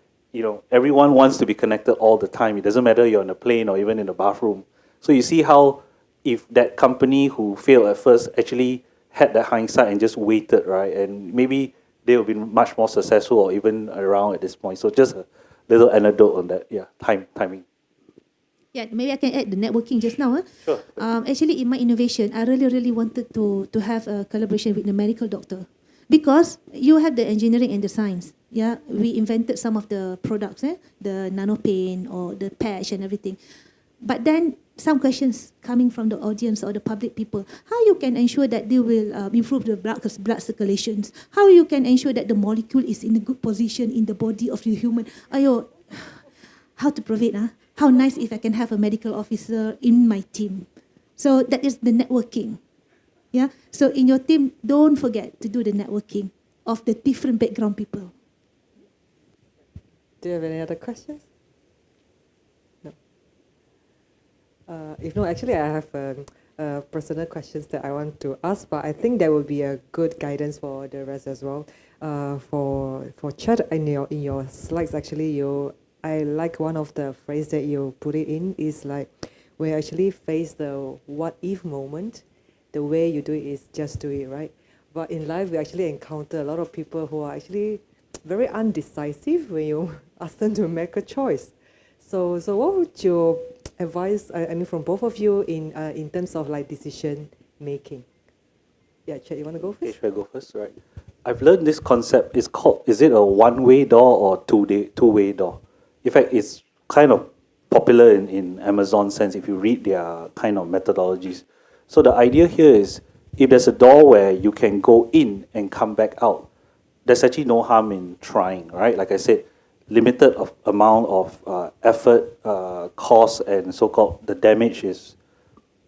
everyone wants to be connected all the time. It doesn't matter you're on a plane or even in the bathroom. So you see how if that company who failed at first actually had that hindsight and just waited, right, and maybe they will be much more successful or even around at this point. So just a little anecdote on that. Yeah, timing. Yeah, maybe I can add the networking just now. Sure. Actually, in my innovation, I really wanted to have a collaboration with the medical doctor, because you have the engineering and the science. Yeah, we invented some of the products, the NanoPen or the patch and everything. But then some questions coming from the audience or the public people. How you can ensure that they will improve the blood circulations? How you can ensure that the molecule is in a good position in the body of the human? How to prove it? How nice if I can have a medical officer in my team. So that is the networking. Yeah. So in your team, don't forget to do the networking of the different background people. Do you have any other questions? No. If no, actually I have personal questions that I want to ask, but I think that will be a good guidance for the rest as well. For chat in your slides, actually I like one of the phrase that you put it in is like, we actually face the what if moment. The way you do it is just do it, right? But in life, we actually encounter a lot of people who are actually very undecisive when you ask them to make a choice. So what would you advise? I mean, from both of you in terms of like decision making. Yeah, Chet, you want to go first? Okay, should I go first? Right. I've learned this concept. It's called, is it a one-way door or two-way door? In fact, it's kind of popular in Amazon sense if you read their kind of methodologies. So the idea here is if there's a door where you can go in and come back out, there's actually no harm in trying, right? Like I said, limited amount of effort, cost, and so-called the damage is,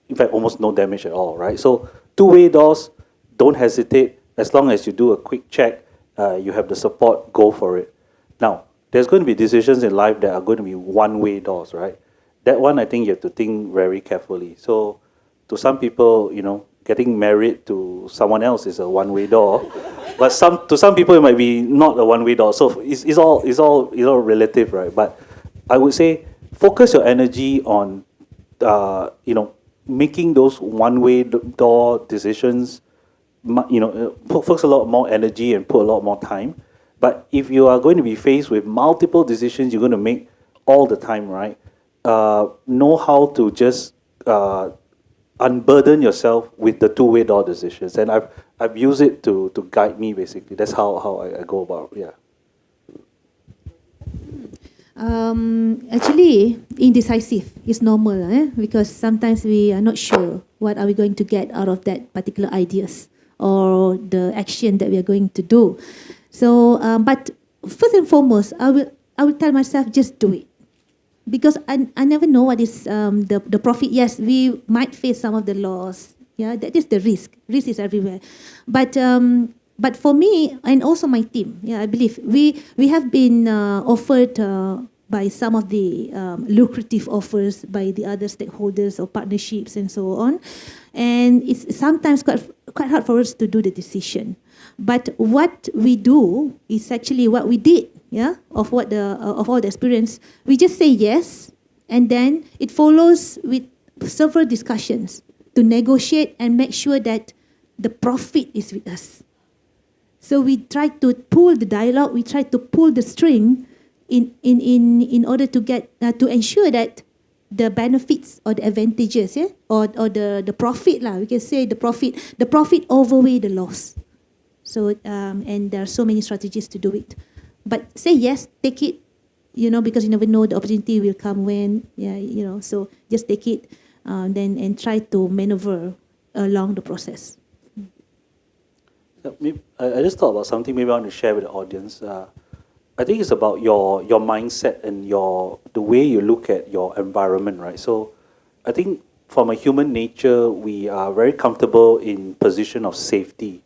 in fact, almost no damage at all, right? So two-way doors, don't hesitate. As long as you do a quick check, you have the support, go for it. Now, there's going to be decisions in life that are going to be one-way doors, right? That one, I think you have to think very carefully. So to some people, you know, getting married to someone else is a one-way door. But to some people, it might be not a one-way door. So it's all relative, right? But I would say focus your energy on, you know, making those one-way door decisions. You know, focus a lot more energy and put a lot more time. But if you are going to be faced with multiple decisions you're going to make all the time, right? Know how to just unburden yourself with the two-way door decisions. And I've used it to guide me, basically. That's how I go about, yeah. Actually, indecisive is normal, because sometimes we are not sure what are we going to get out of that particular ideas or the action that we are going to do. So, but first and foremost, I will tell myself, just do it. Because I never know what is the profit. Yes, we might face some of the loss. Yeah, that is the risk. Risk is everywhere. But for me and also my team, yeah, I believe we have been offered by some of the lucrative offers by the other stakeholders or partnerships and so on, and it's sometimes quite hard for us to do the decision. But what we do is actually what we did, yeah, of all the experience. We just say yes, and then it follows with several discussions to negotiate and make sure that the profit is with us. So we try to pull the dialogue, we try to pull the string in order to get to ensure that the benefits or the advantages, yeah, or the profit lah. We can say the profit overweigh the loss. So and there are so many strategies to do it. But say yes, take it, you know, because you never know the opportunity will come when, yeah, you know. So just take it, then and try to maneuver along the process. I just thought about something maybe I want to share with the audience. I think it's about your mindset and the way you look at your environment, right? So I think from a human nature, we are very comfortable in position of safety.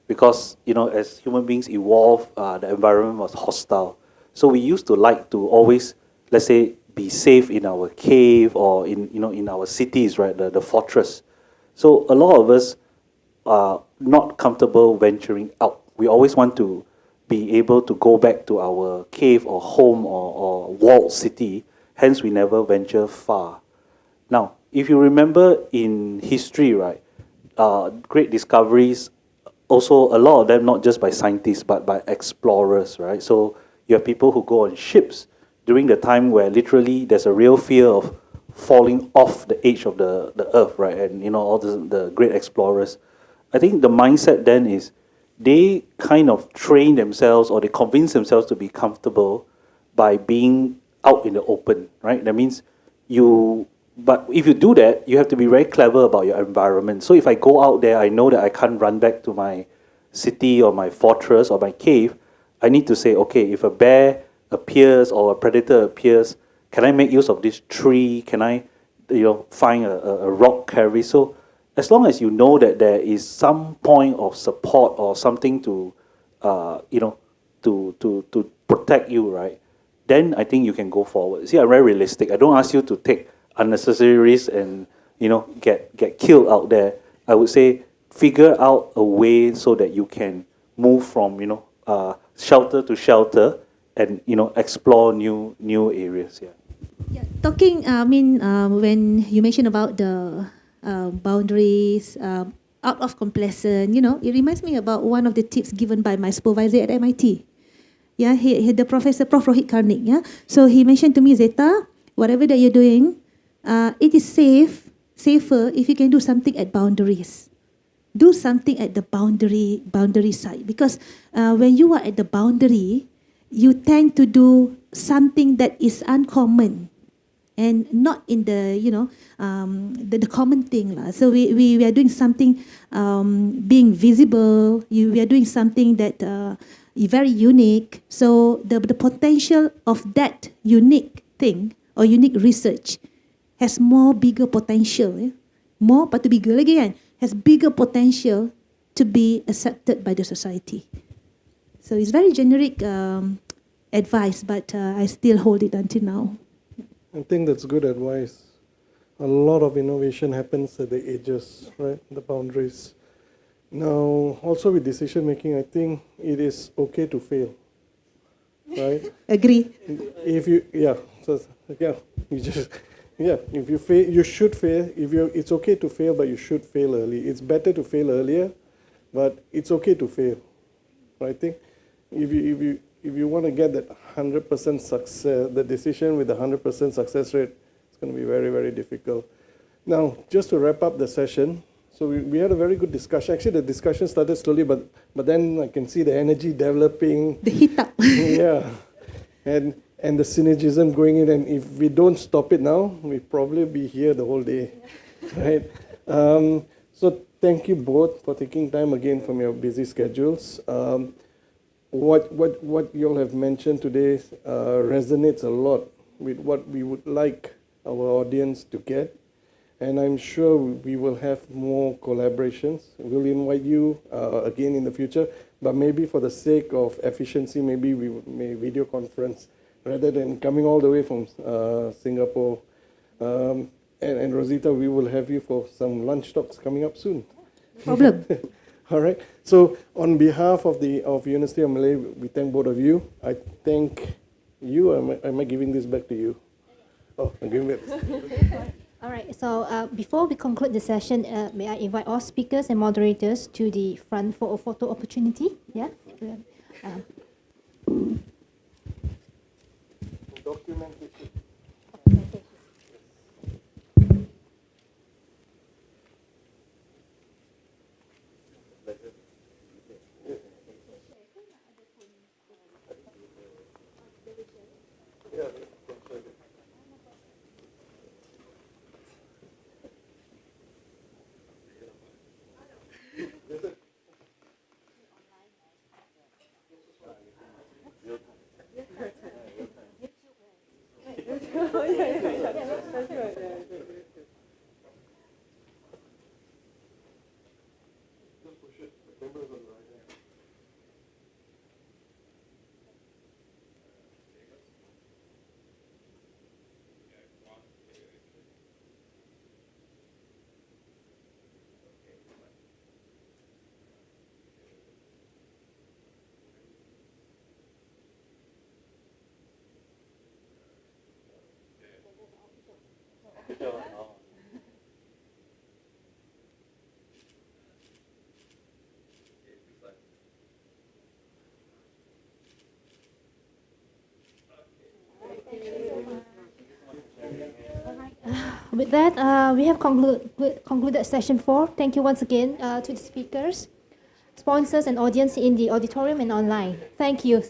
Because, you know, as human beings evolve, the environment was hostile. So we used to like to always, let's say, be safe in our cave or in our cities, right, the fortress. So a lot of us are not comfortable venturing out. We always want to be able to go back to our cave or home or walled city. Hence, we never venture far. Now, if you remember in history, right, great discoveries, also a lot of them not just by scientists but by explorers, right? So you have people who go on ships during the time where literally there's a real fear of falling off the edge of the earth, right? And you know, all the great explorers. I think the mindset then is they kind of train themselves or they convince themselves to be comfortable by being out in the open, right? That means but if you do that, you have to be very clever about your environment. So if I go out there, I know that I can't run back to my city or my fortress or my cave. I need to say, okay, if a bear appears or a predator appears, can I make use of this tree? Can I, find a rock carry? So as long as you know that there is some point of support or something to, to protect you, right? Then I think you can go forward. See, I'm very realistic. I don't ask you to take unnecessary risks and get killed out there. I would say figure out a way so that you can move from shelter to shelter and explore new areas. Yeah, talking. When you mentioned about the boundaries, out of complacent, it reminds me about one of the tips given by my supervisor at MIT. Yeah, the professor, Prof. Rohit Karnik. Yeah, so he mentioned to me, Zeta, whatever that you're doing, it is safer if you can do something at boundaries. Do something at the boundary side, because when you are at the boundary, you tend to do something that is uncommon and not in the the common thing lah. So we are doing something being visible. We are doing something that very unique. So the potential of that unique thing or unique research has bigger potential, more but bigger lagi kan, has bigger potential to be accepted by the society. So it's very generic advice, but I still hold it until now. I think that's good advice. A lot of innovation happens at the edges, right? The boundaries. Now, also with decision making, I think it is okay to fail, right? Agree. If you, if you fail, you should fail. It's okay to fail, but you should fail early. It's better to fail earlier, but it's okay to fail. I think if you want to get that 100% success, the decision with the 100% success rate, it's going to be very, very difficult. Now, just to wrap up the session, so we had a very good discussion. Actually, the discussion started slowly, but then I can see the energy developing. The heat up. Yeah, and the synergism going in. And if we don't stop it now, we'll probably be here the whole day, right? So thank you both for taking time again from your busy schedules. What you all have mentioned today resonates a lot with what we would like our audience to get. And I'm sure we will have more collaborations. We'll invite you again in the future, but maybe for the sake of efficiency, maybe we may video conference rather than coming all the way from Singapore. And Rosita, we will have you for some lunch talks coming up soon. Problem. All right. So on behalf of University of Malay, we thank both of you. I thank you. Am I giving this back to you? Oh, I'm giving it. All right, so before we conclude the session, may I invite all speakers and moderators to the front for a photo opportunity? Yeah. Documentation. With that, we have concluded session 4. Thank you once again to the speakers, sponsors, and audience in the auditorium and online. Thank you.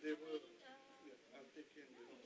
They will, I'll take in.